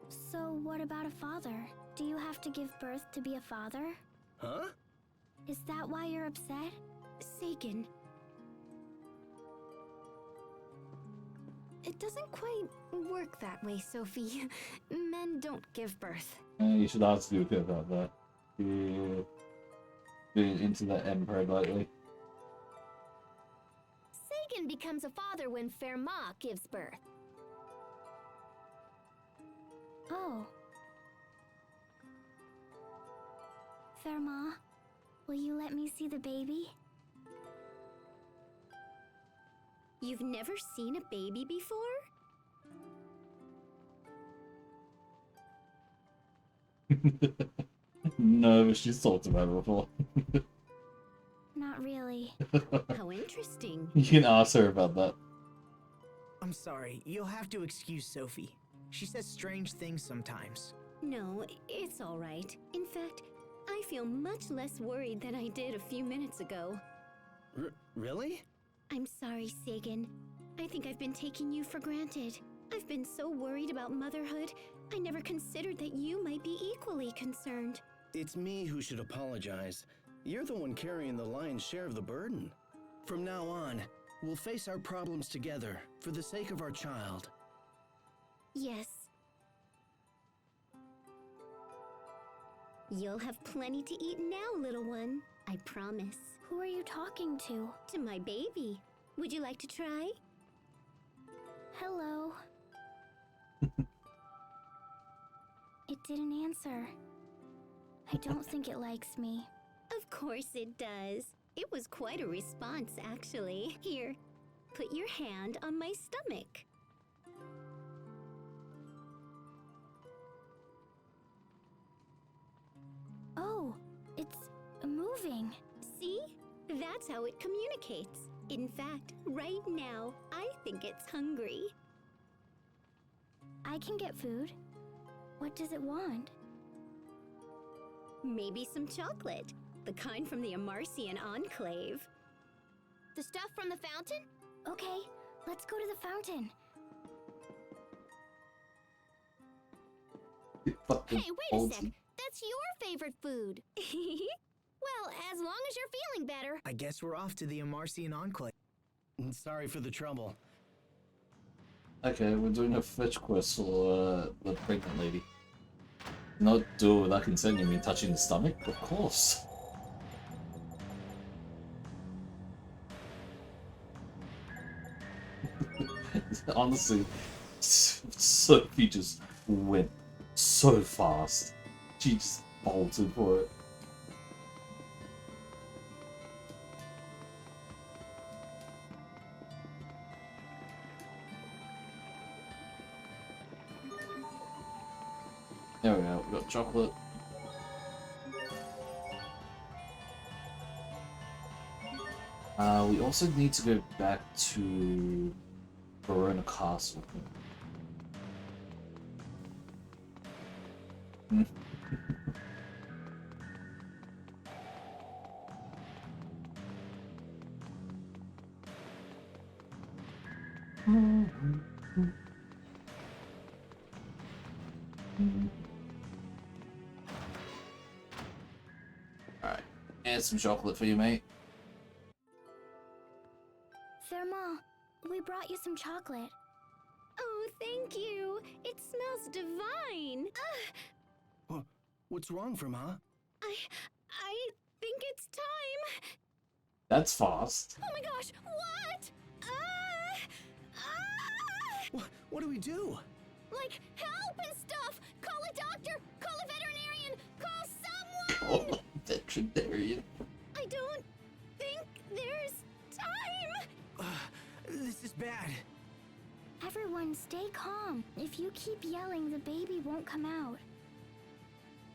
So what about a father? Do you have to give birth to be a father? Huh? Is that why you're upset? Sagan. It doesn't quite work that way, Sophie. Men don't give birth. You should ask Luca about that. You're into that Emperor lately. Sagan becomes a father when Fermat gives birth. Oh. Fermat, will you let me see the baby? You've never seen a baby before? No, but she's talked about it before. Not really. How interesting. You can ask her about that. I'm sorry, you'll have to excuse Sophie. She says strange things sometimes. No, it's all right. In fact, I feel much less worried than I did a few minutes ago. Really? I'm sorry, Sagan. I think I've been taking you for granted. I've been so worried about motherhood, I never considered that you might be equally concerned. It's me who should apologize. You're the one carrying the lion's share of the burden. From now on, we'll face our problems together for the sake of our child. Yes. You'll have plenty to eat now, little one. I promise. Who are you talking to? To my baby. Would you like to try? Hello. It didn't answer. I don't think it likes me. Of course it does. It was quite a response, actually. Here, put your hand on my stomach. Oh, it's moving. See? That's how it communicates. In fact, right now, I think it's hungry. I can get food. What does it want? Maybe some chocolate. The kind from the Amarcian Enclave. The stuff from the fountain? Okay, let's go to the fountain. Hey, wait a sec. That's your favorite food. Well, as long as you're feeling better. I guess we're off to the Amarcian Enclave. Sorry for the trouble. Okay, we're doing a fetch quest for the pregnant lady. Not do it without consent, you mean touching the stomach? Of course. Honestly, Sophie just went so fast. She just bolted for it. There we go, we got chocolate. We also need to go back to Verona Castle. Here's some chocolate for you, mate. Thermal, we brought you some chocolate. Oh, thank you. It smells divine. What's wrong, Firma? I think it's time. That's fast. Oh my gosh, what? What do we do? Like, help and stuff! Call a doctor! Call a veterinarian! Call someone! Oh, veterinarian. I don't think there's time! This is bad. Everyone, stay calm. If you keep yelling, the baby won't come out.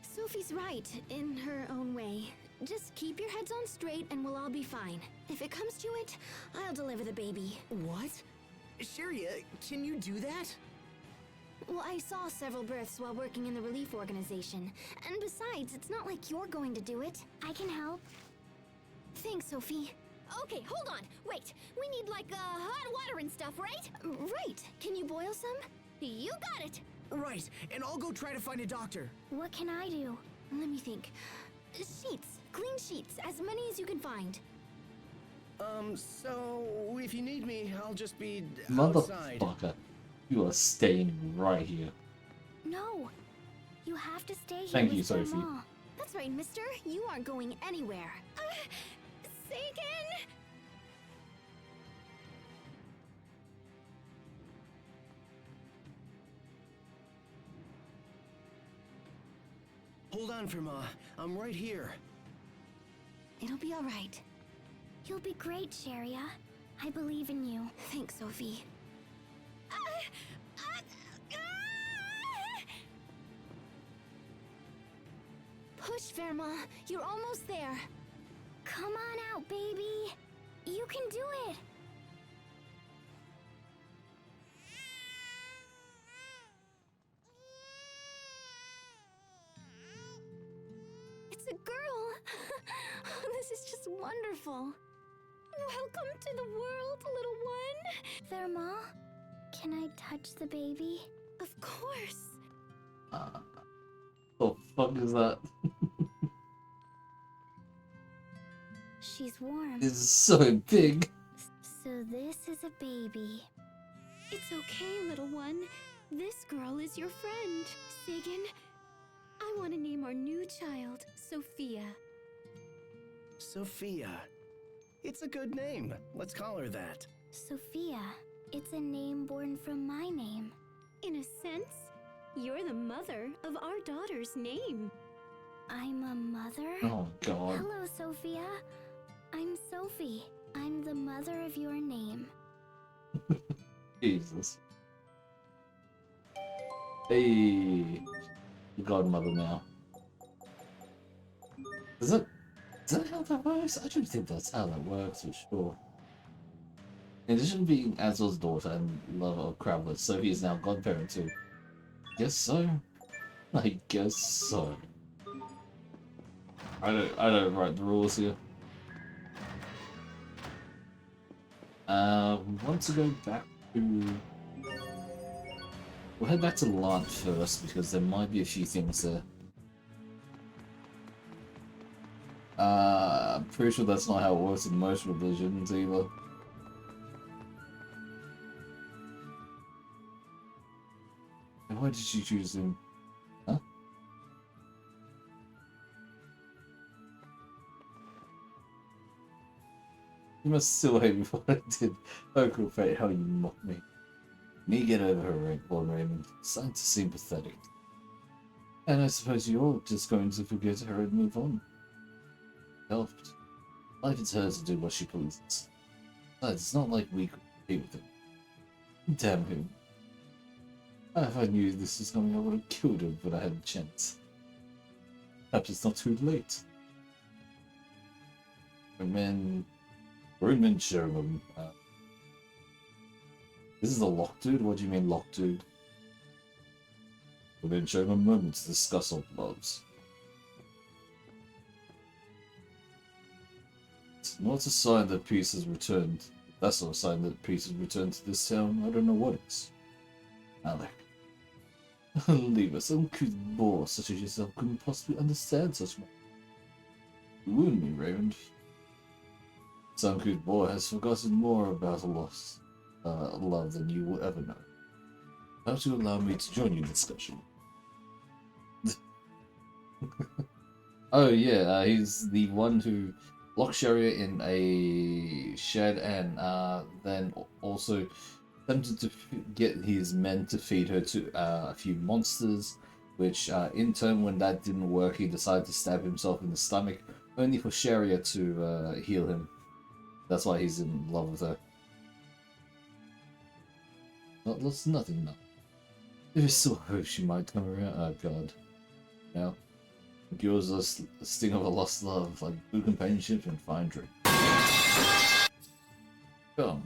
Sophie's right, in her own way. Just keep your heads on straight and we'll all be fine. If it comes to it, I'll deliver the baby. What? Sharia, can you do that? Well, I saw several births while working in the relief organization. And besides, it's not like you're going to do it. I can help. Thanks, Sophie. Okay, hold on. Wait, we need like hot water and stuff, right? Right. Can you boil some? You got it. Right, and I'll go try to find a doctor. What can I do? Let me think. Sheets. Clean sheets. As many as you can find. So if you need me, I'll just be outside. Motherfucker. You are staying right here. No. You have to stay here. Thank you, with Sophie. Grandma. That's right, mister. You aren't going anywhere. Sagan! Hold on, Firma. I'm right here. It'll be all right. You'll be great, Sharia. I believe in you. Thanks, Sophie. Push, Verma. You're almost there. Come on out, baby. You can do it. It's a girl. This is just wonderful. Welcome to the world, little one. Thermal, can I touch the baby? Of course. The fuck is that? She's warm. This is so big. So this is a baby. It's okay, little one. This girl is your friend. Sagan, I want to name our new child Sophia. Sophia. It's a good name. Let's call her that. Sophia. It's a name born from my name. In a sense, you're the mother of our daughter's name. I'm a mother? Oh, God. Hello, Sophia. I'm Sophie. I'm the mother of your name. Jesus. Hey. The godmother now. Is that how that works? I don't think that's how that works for sure. In addition to being Azor's daughter and lover of Crablet, Sophie is now godparent too. Guess so. I guess so. I don't write the rules here. We want to go back to... We'll head back to Lant first because there might be a few things there. I'm pretty sure that's not how it works in most religions either. And why did she choose him? Huh? You must still hate me for what I did. Oh, cool fate, how you mocked me. Me get over her, Lord Raymond. Starting to seem pathetic. And I suppose you're just going to forget her and move on. Helped. Life is hers to do what she pleases. Besides, it's not like we could compete with him. Damn him. If I knew this was coming, I would have killed him when I had a chance. Perhaps it's not too late. Roman Sherman. This is the lock dude? What do you mean lock dude? We'll then show him a moment to discuss our loves. It's not a sign that peace has returned. That's not a sign that peace has returned to this town. I don't know what is. Alec. Leave us. Some uncouth boor such as yourself couldn't possibly understand such matters. You wound me, Raymond. Some good boy has forgotten more about a lost love than you will ever know. How to allow me to join you in discussion? Oh yeah, he's the one who locked Sharia in a shed and then also attempted to get his men to feed her to a few monsters, which in turn, when that didn't work, he decided to stab himself in the stomach, only for Sharia to heal him. That's why he's in love with her. Not lost nothing now. There's still hope she might come around. Oh god. Now, cures us the sting of a lost love, like good companionship and fine drink. Come.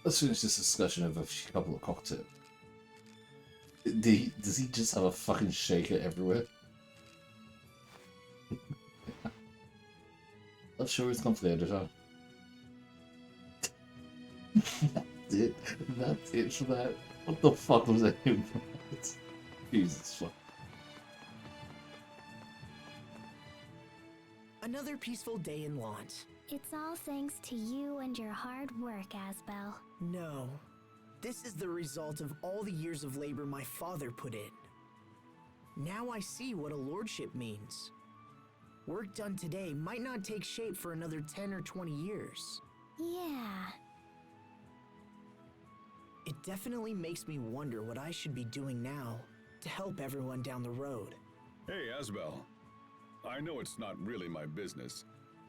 Let's finish this discussion over a couple of cocktails. Does he just have a fucking shaker everywhere? I'm sure it's complicated, huh? That's it. That's it for that. What the fuck was that? Jesus fuck. Another peaceful day in Lont. It's all thanks to you and your hard work, Asbel. No. This is the result of all the years of labor my father put in. Now I see what a lordship means. Work done today might not take shape for another 10 or 20 years. Yeah. It definitely makes me wonder what I should be doing now to help everyone down the road. Hey, Asbel. I know it's not really my business,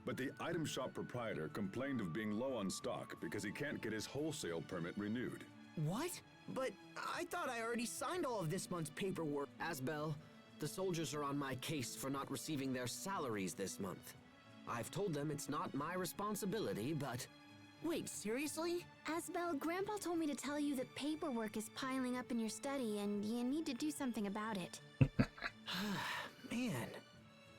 but the item shop proprietor complained of being low on stock because he can't get his wholesale permit renewed. What? But I thought I already signed all of this month's paperwork. Asbel, the soldiers are on my case for not receiving their salaries this month. I've told them it's not my responsibility, but... Wait, seriously? Asbel, Grandpa told me to tell you that paperwork is piling up in your study and you need to do something about it. Man,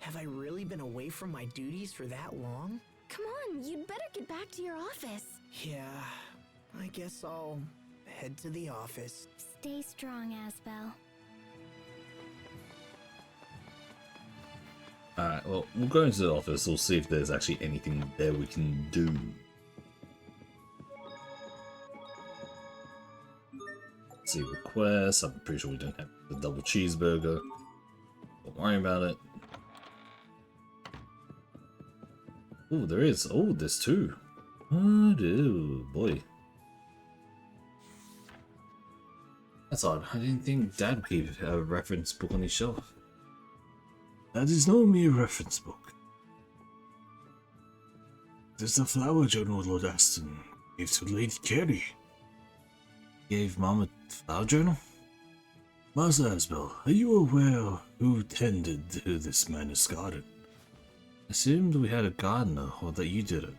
have I really been away from my duties for that long? Come on, you'd better get back to your office. Yeah, I guess I'll head to the office. Stay strong, Asbel. Alright, well, we'll go into the office. We'll see if there's actually anything there we can do. See requests. I'm pretty sure we don't have the double cheeseburger. Don't worry about it. Oh, there is. Oh, there's two. Oh, boy. That's odd. I didn't think Dad would keep a reference book on his shelf. That is no mere reference book. There's the flower journal Lord Aston gave to Lady Carey. Gave Mom a flower journal? Master Asbel, are you aware who tended to this man's garden? I assumed we had a gardener, or that you did it.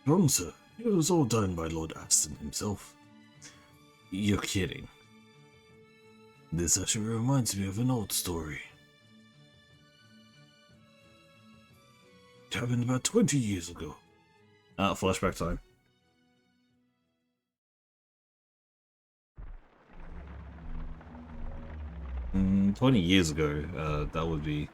Wrong, sir. It was all done by Lord Aston himself. You're kidding. This actually reminds me of an old story. It happened about 20 years ago. Flashback time. 20 years ago, that would be...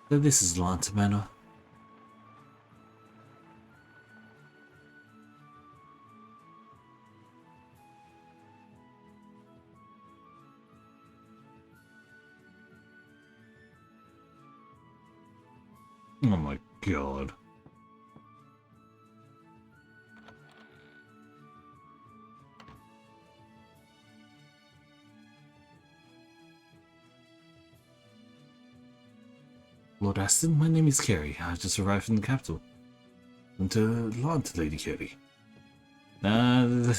So this is Lanta Manor. Oh my god. Lord Aston, my name is Carey. I just arrived from the capital. And to Lanta, Lady Carey. You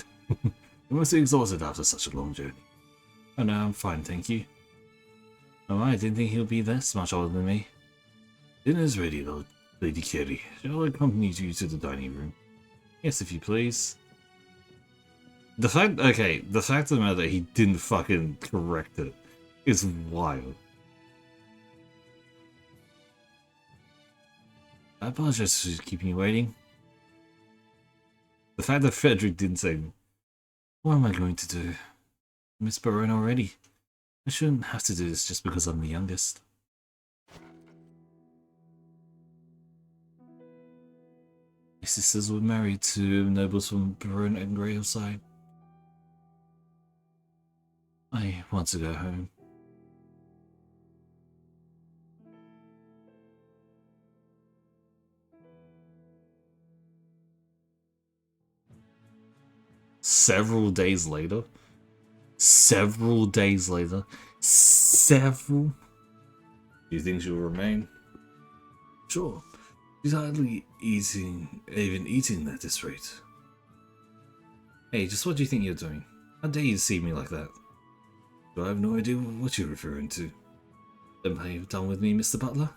must be exhausted after such a long journey. Oh no, I'm fine, thank you. Oh, I didn't think he'll be this much older than me. Dinner's ready, Lady Carey. Shall I accompany you to the dining room? Yes, if you please. The fact of the matter that he didn't fucking correct it is wild. I apologize for keeping you waiting. The fact that Frederick didn't say What am I going to do? Miss Barone already. I shouldn't have to do this just because I'm the youngest. My sisters were married to nobles from Barone and Greyside. I want to go home. Several days later. Several days later. Several. Do you think she'll remain? Sure. She's hardly even eating at this rate. Hey, just what do you think you're doing? How dare you see me like that? I have no idea what you're referring to. Don't play done with me, Mr. Butler.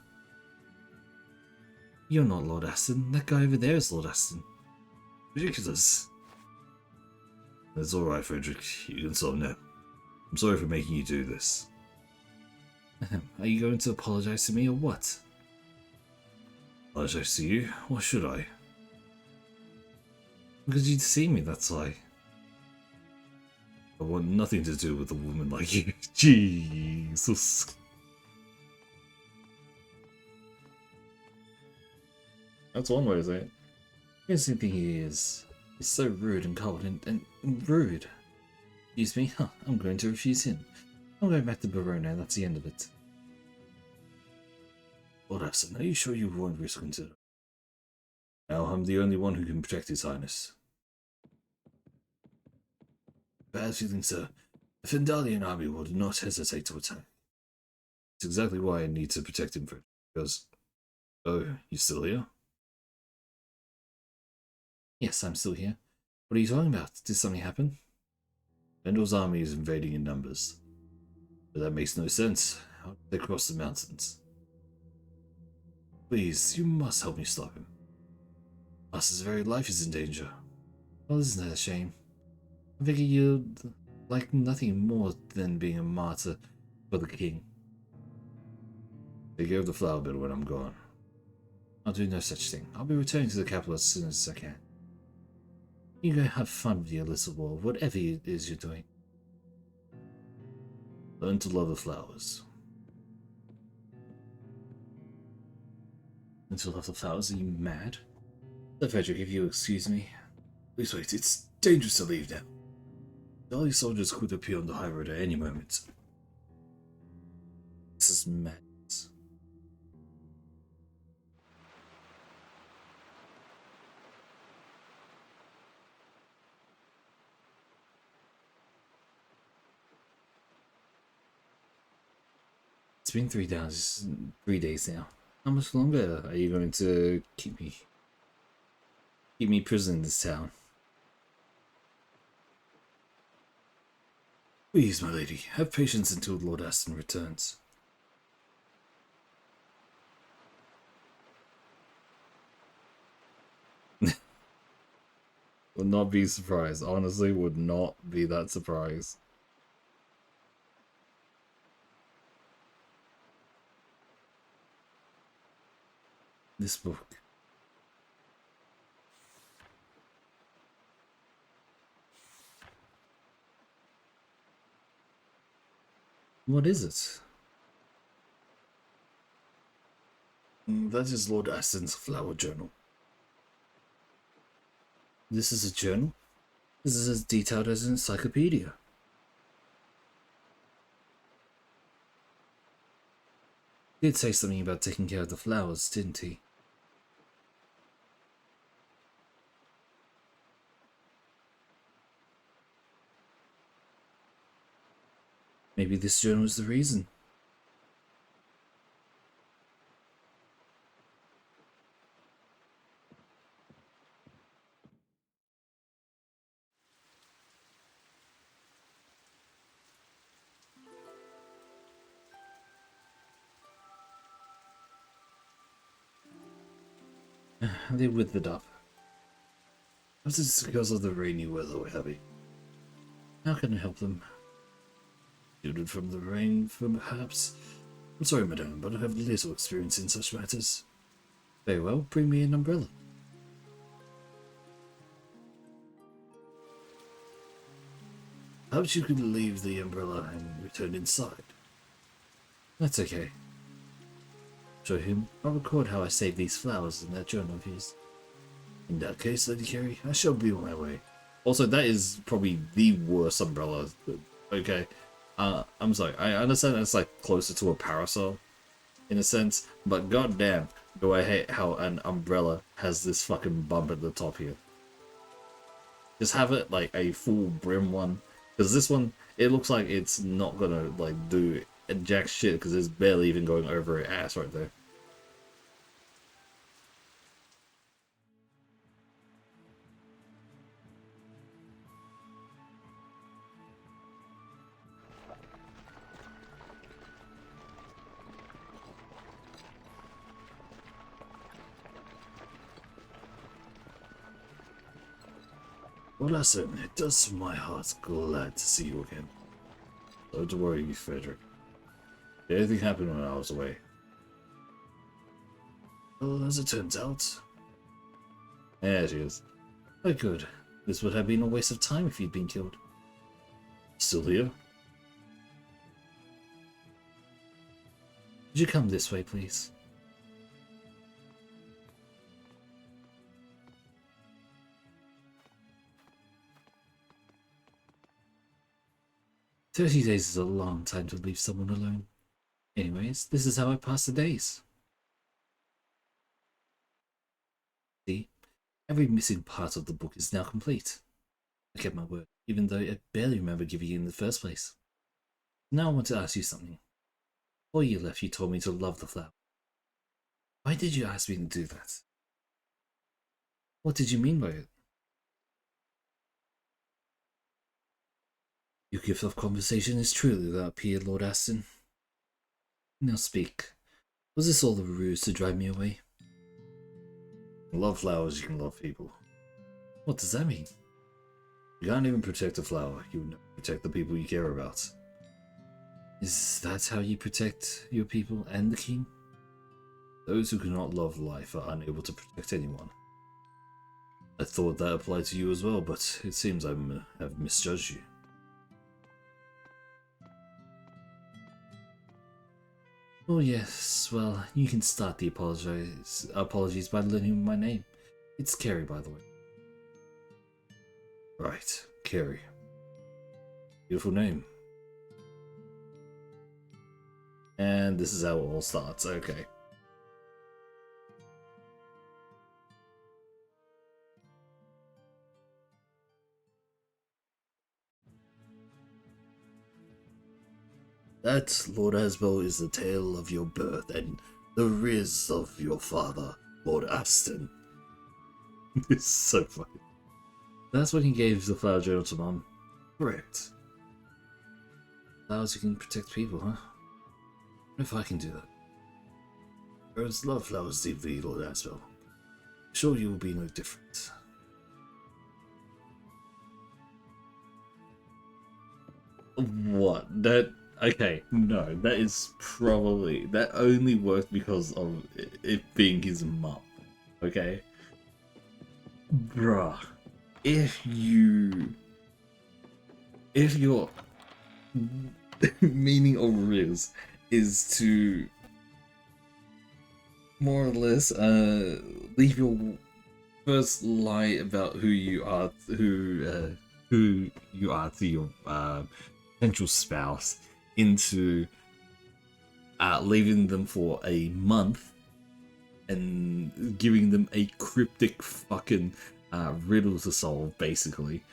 You're not Lord Aston. That guy over there is Lord Aston. Ridiculous. That's alright, Frederick. You can solve now. I'm sorry for making you do this. Are you going to apologize to me or what? Apologize to you? Why should I? Because you see me, that's why. I want nothing to do with a woman like you. Jesus. That's one way to say it. Here's the thing he is. He's so rude and cold and rude. Excuse me? Huh, I'm going to refuse him. I'm going back to Barone now, that's the end of it. Lord Aston, are you sure you won't risk it? Now I'm the only one who can protect His Highness. Bad feeling, sir. The Fendalian army would not hesitate to attack. It's exactly why I need to protect him first. Because... Oh, you still here? Yes, I'm still here. What are you talking about? Did something happen? Vendor's army is invading in numbers. But that makes no sense. How did they cross the mountains? Please, you must help me stop him. Us' very life is in danger. Well, isn't that a shame? I figure you'd like nothing more than being a martyr for the king. Take care of the flower bed when I'm gone. I'll do no such thing. I'll be returning to the capital as soon as I can. You go have fun with your little war, whatever it is you're doing. Learn to love the flowers. Learn to love the flowers? Are you mad? Sir Frederick, if you'll excuse me. Please wait, it's dangerous to leave now. Dali soldiers could appear on the high road at any moment. This is madness. It's been 3 days now. How much longer are you going to keep me prisoner in this town? Please, my lady, have patience until Lord Aston returns. Would not be surprised. Honestly, would not be that surprised. This book. What is it? That is Lord Aston's flower journal. This is a journal? This is as detailed as an encyclopedia. He did say something about taking care of the flowers, didn't he? Maybe this journal is the reason. They withered up. Perhaps it's because of the rainy weather we're having. How can I help them? Shielded from the rain, perhaps? I'm sorry, madame, but I have little experience in such matters. Very well, bring me an umbrella. Perhaps you could leave the umbrella and return inside. That's okay. Show him. I'll record how I saved these flowers in that journal of his. In that case, Lady Carrie, I shall be on my way. Also, that is probably the worst umbrella. Okay. I'm sorry. I understand it's like closer to a parasol, in a sense, but goddamn, do I hate how an umbrella has this fucking bump at the top here. Just have it like a full brim one, because this one, it looks like it's not gonna like do jack shit because it's barely even going over her ass right there. Well, listen, it does my heart glad to see you again. Don't worry, Frederick. Anything happened when I was away? Well, as it turns out... Yeah, she is. Oh, good. This would have been a waste of time if you'd been killed. Still here? Would you come this way, please? "30 days is a long time to leave someone alone. Anyways, this is how I pass the days." See, every missing part of the book is now complete. I kept my word, even though I barely remember giving it in the first place. Now I want to ask you something. Before you left, you told me to love the flower. Why did you ask me to do that? What did you mean by it? Your gift of conversation is truly without peer, Lord Aston. Now speak. Was this all a ruse to drive me away? You love flowers, you can love people. What does that mean? You can't even protect a flower, you never protect the people you care about. Is that how you protect your people and the king? Those who cannot love life are unable to protect anyone. I thought that applied to you as well, but it seems I have misjudged you. Oh yes, well, you can start the apologies by learning my name. It's Carrie, by the way. Right, Carrie. Beautiful name. And this is how it all starts, okay. That, Lord Asbel, is the tale of your birth and the riz of your father, Lord Aston. It's so funny. That's when he gave the flower journal to Mom. Correct. Flowers you can protect people, huh? What if I can do that? Birds love flowers deeply, Lord Asbel. I'm sure you will be no different. What? That... Okay, no, that is probably... That only worked because of it being his mum. Okay? Bruh. If your meaning of Riz is to more or less leave your first lie about who you are to your potential spouse into leaving them for a month and giving them a cryptic fucking riddle to solve, basically.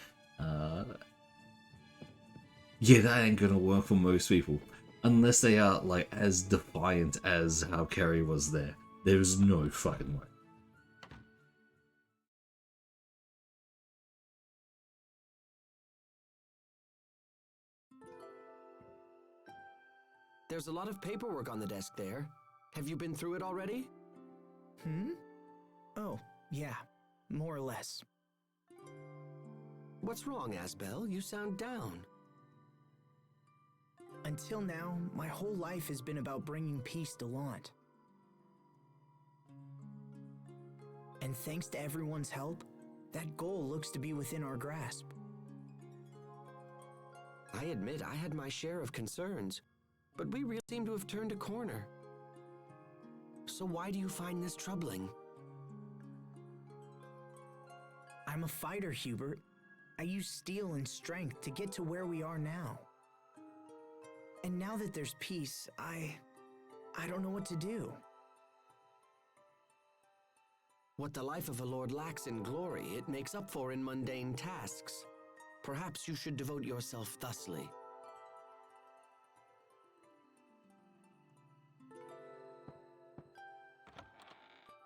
Yeah, that ain't gonna work for most people. Unless they are, like, as defiant as how Carrie was there. There's no fucking way. There's a lot of paperwork on the desk there. Have you been through it already? Oh, yeah. More or less. What's wrong, Asbel? You sound down. Until now, my whole life has been about bringing peace to Lant. And thanks to everyone's help, that goal looks to be within our grasp. I admit I had my share of concerns, but we really seem to have turned a corner. So why do you find this troubling? I'm a fighter, Hubert. I used steel and strength to get to where we are now. And now that there's peace, I don't know what to do. What the life of a lord lacks in glory, it makes up for in mundane tasks. Perhaps you should devote yourself thusly.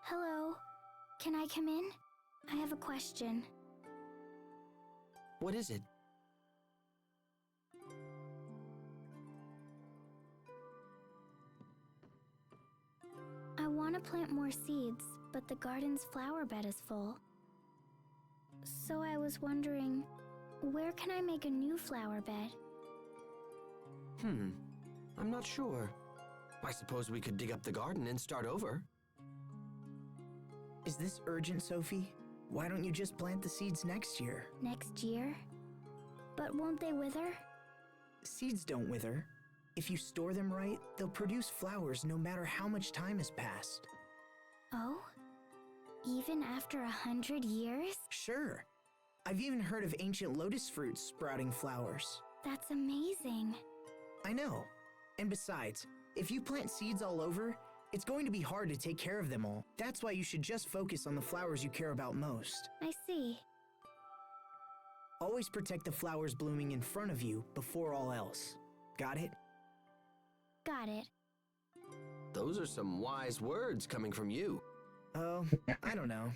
Hello. Can I come in? I have a question. What is it? I want to plant more seeds, but the garden's flower bed is full. So I was wondering, where can I make a new flower bed? I'm not sure. I suppose we could dig up the garden and start over. Is this urgent, Sophie? Why don't you just plant the seeds next year? Next year? But won't they wither? Seeds don't wither. If you store them right, they'll produce flowers no matter how much time has passed. Oh? Even after 100 years? Sure. I've even heard of ancient lotus fruits sprouting flowers. That's amazing. I know. And besides, if you plant seeds all over, it's going to be hard to take care of them all. That's why you should just focus on the flowers you care about most. I see. Always protect the flowers blooming in front of you before all else. Got it? Got it. Those are some wise words coming from you. Oh, I don't know.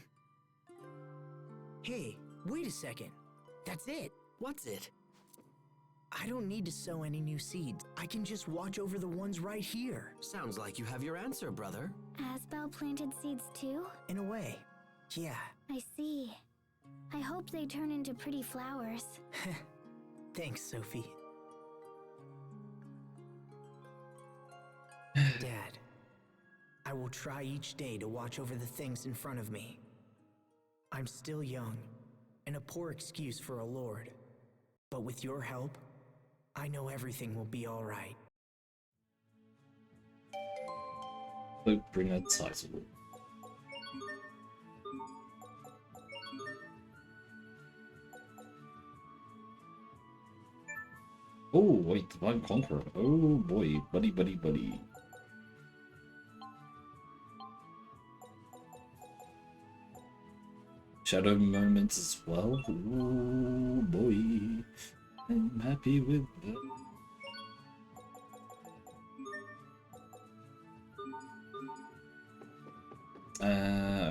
Hey, wait a second. That's it. What's it? I don't need to sow any new seeds. I can just watch over the ones right here. Sounds like you have your answer, brother. Asbel planted seeds too? In a way, yeah. I see. I hope they turn into pretty flowers. Thanks, Sophie. Dad, I will try each day to watch over the things in front of me. I'm still young, and a poor excuse for a lord. But with your help, I know everything will be all right. Bring a title. Oh, wait, Divine Conqueror. Oh boy, buddy, buddy, buddy. Shadow moments as well. Oh boy, I'm happy with that.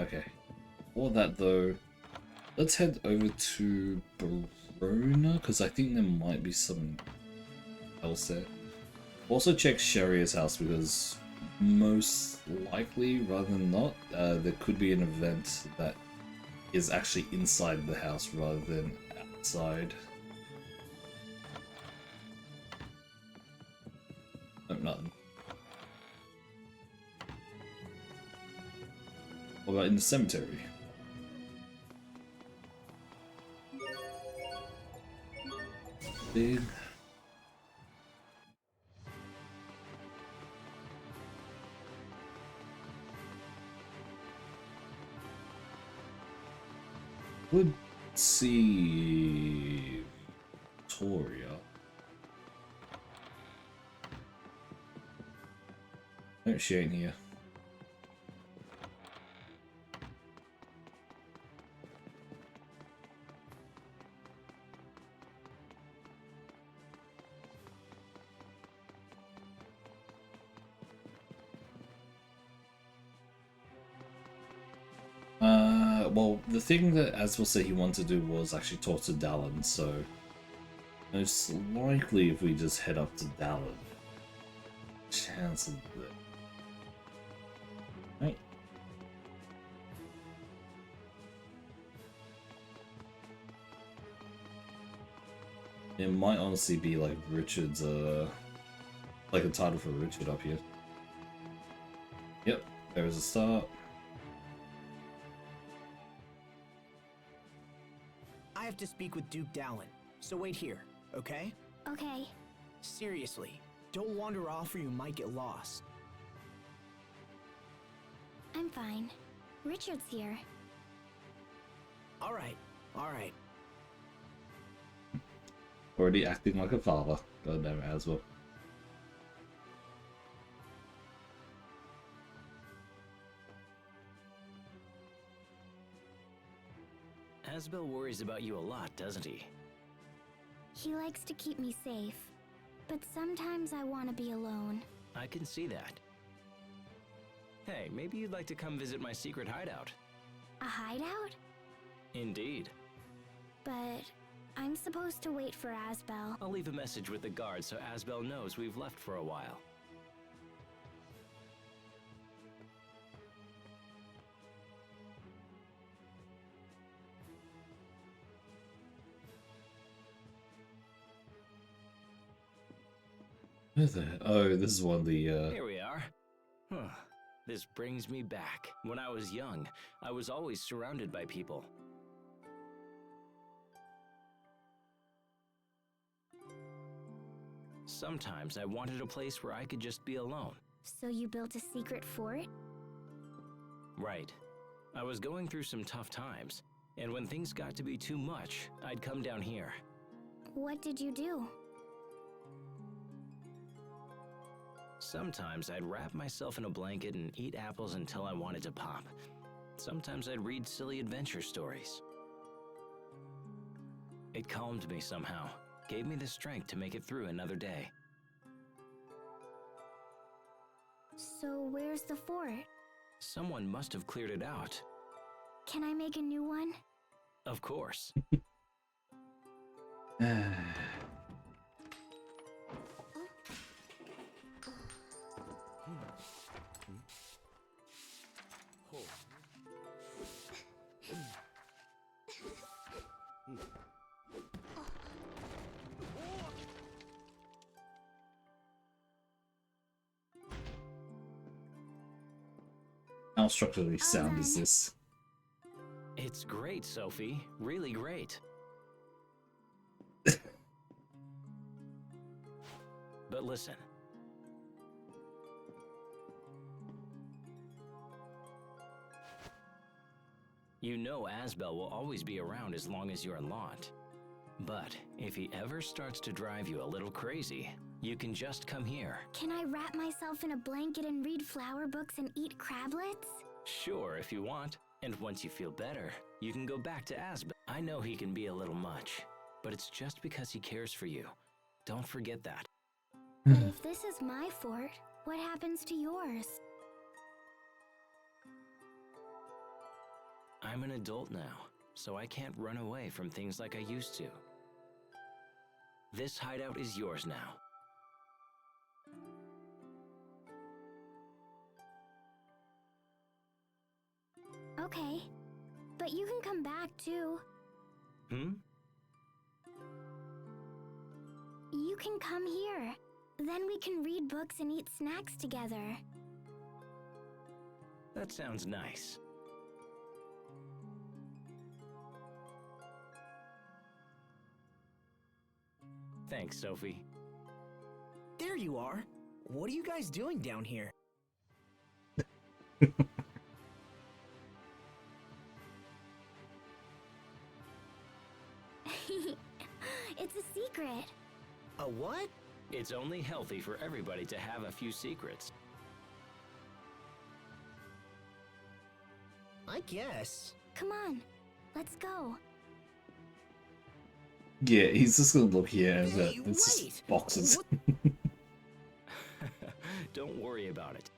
Okay. For that though, let's head over to Barona, because I think there might be something else there. Also check Sharia's house, because most likely, rather than not, there could be an event that is actually inside the house rather than outside. Oh, nothing. What about in the cemetery? Big. Would see Victoria. No, she ain't here. Well, the thing that Asbel said he wanted to do was actually talk to Dallin, so most likely if we just head up to Dallin, chance of that. Right. It might honestly be like Richard's, like a title for Richard up here. Yep, there's a start. I have to speak with Duke Dallin, so wait here, okay? Okay. Seriously, don't wander off or you might get lost. I'm fine. Richard's here. Alright, alright. Already acting like a father. God damn it, as well. Asbel worries about you a lot, doesn't he? He likes to keep me safe, but sometimes I want to be alone. I can see that. Hey, maybe you'd like to come visit my secret hideout. A hideout? Indeed. But I'm supposed to wait for Asbel. I'll leave a message with the guard so Asbel knows we've left for a while. Where's that? Oh, this is one of the, Here we are. Huh. This brings me back. When I was young, I was always surrounded by people. Sometimes I wanted a place where I could just be alone. So you built a secret fort? Right. I was going through some tough times, and when things got to be too much, I'd come down here. What did you do? Sometimes I'd wrap myself in a blanket and eat apples until I wanted to pop. Sometimes I'd read silly adventure stories. It calmed me somehow, gave me the strength to make it through another day. So where's the fort? Someone must have cleared it out. Can I make a new one? Of course. How structurally sound is this? It's great, Sophie. Really great. But listen. You know Asbel will always be around as long as you're in Lont. But if he ever starts to drive you a little crazy, you can just come here. Can I wrap myself in a blanket and read flower books and eat crablets? Sure, if you want. And once you feel better, you can go back to Asbel. I know he can be a little much, but it's just because he cares for you. Don't forget that. But if this is my fort, what happens to yours? I'm an adult now, so I can't run away from things like I used to. This hideout is yours now. Okay, but you can come back too. Hmm? You can come here. Then we can read books and eat snacks together. That sounds nice. Thanks, Sophie. There you are. What are you guys doing down here? It's a secret. A what? It's only healthy for everybody to have a few secrets. I guess. Come on, let's go. Yeah, he's just gonna look here and Hey, it's wait! just boxes. Don't worry about it.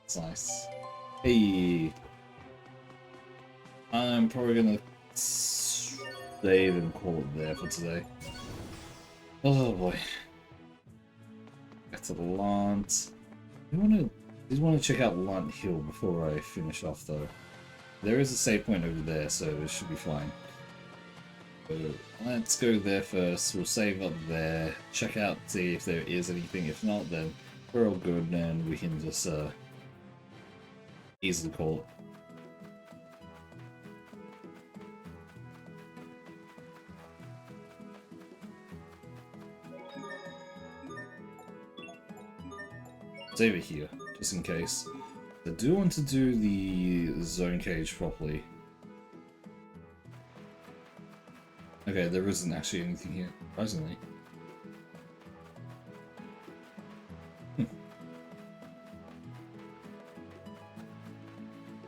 It's nice. Hey, I'm probably gonna save and call it there for today. Oh boy. Back to the Lont. I did want to check out Lunt Hill before I finish off though. There is a save point over there, so it should be fine. So let's go there first. We'll save up there, check out, see if there is anything. If not, then we're all good and we can just easily call it. save it here, just in case. I do want to do the zone cage properly. Okay, there isn't actually anything here, surprisingly.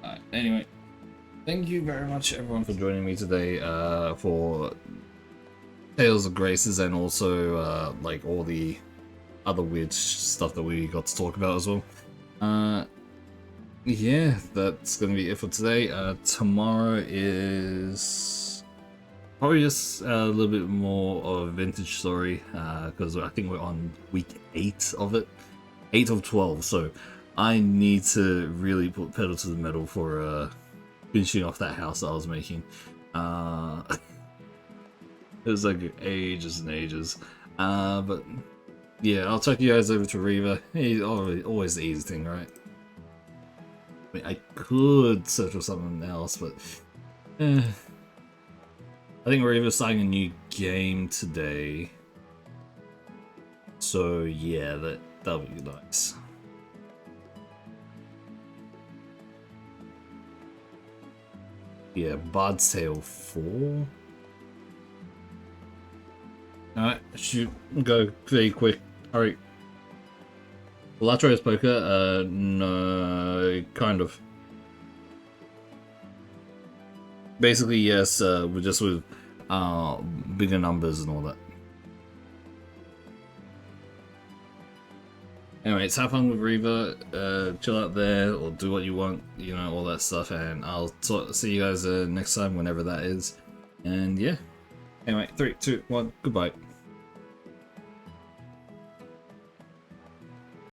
Alright, anyway. Thank you very much everyone for joining me today for Tales of Graces and also like all the other weird stuff that we got to talk about as well. Yeah, that's gonna be it for today. Tomorrow is probably just a little bit more of a vintage story because I think we're on week 8 of it. 8 of 12, so I need to really put pedal to the metal for finishing off that house that I was making. It was like ages and ages. But yeah, I'll take you guys over to Riva. Hey, always the easy thing, right? I mean, I could search for something else, but I think Riva's starting a new game today. So yeah, that'll be nice. Yeah, Bard's Tale 4. Alright, shoot, go pretty quick. Alright. Latro's Poker, no, kind of. Basically, yes, we're just with bigger numbers and all that. Anyways, have fun with Riva, chill out there, or do what you want, you know, all that stuff, and I'll see you guys next time, whenever that is. And yeah. Anyway, 3, 2, 1, goodbye.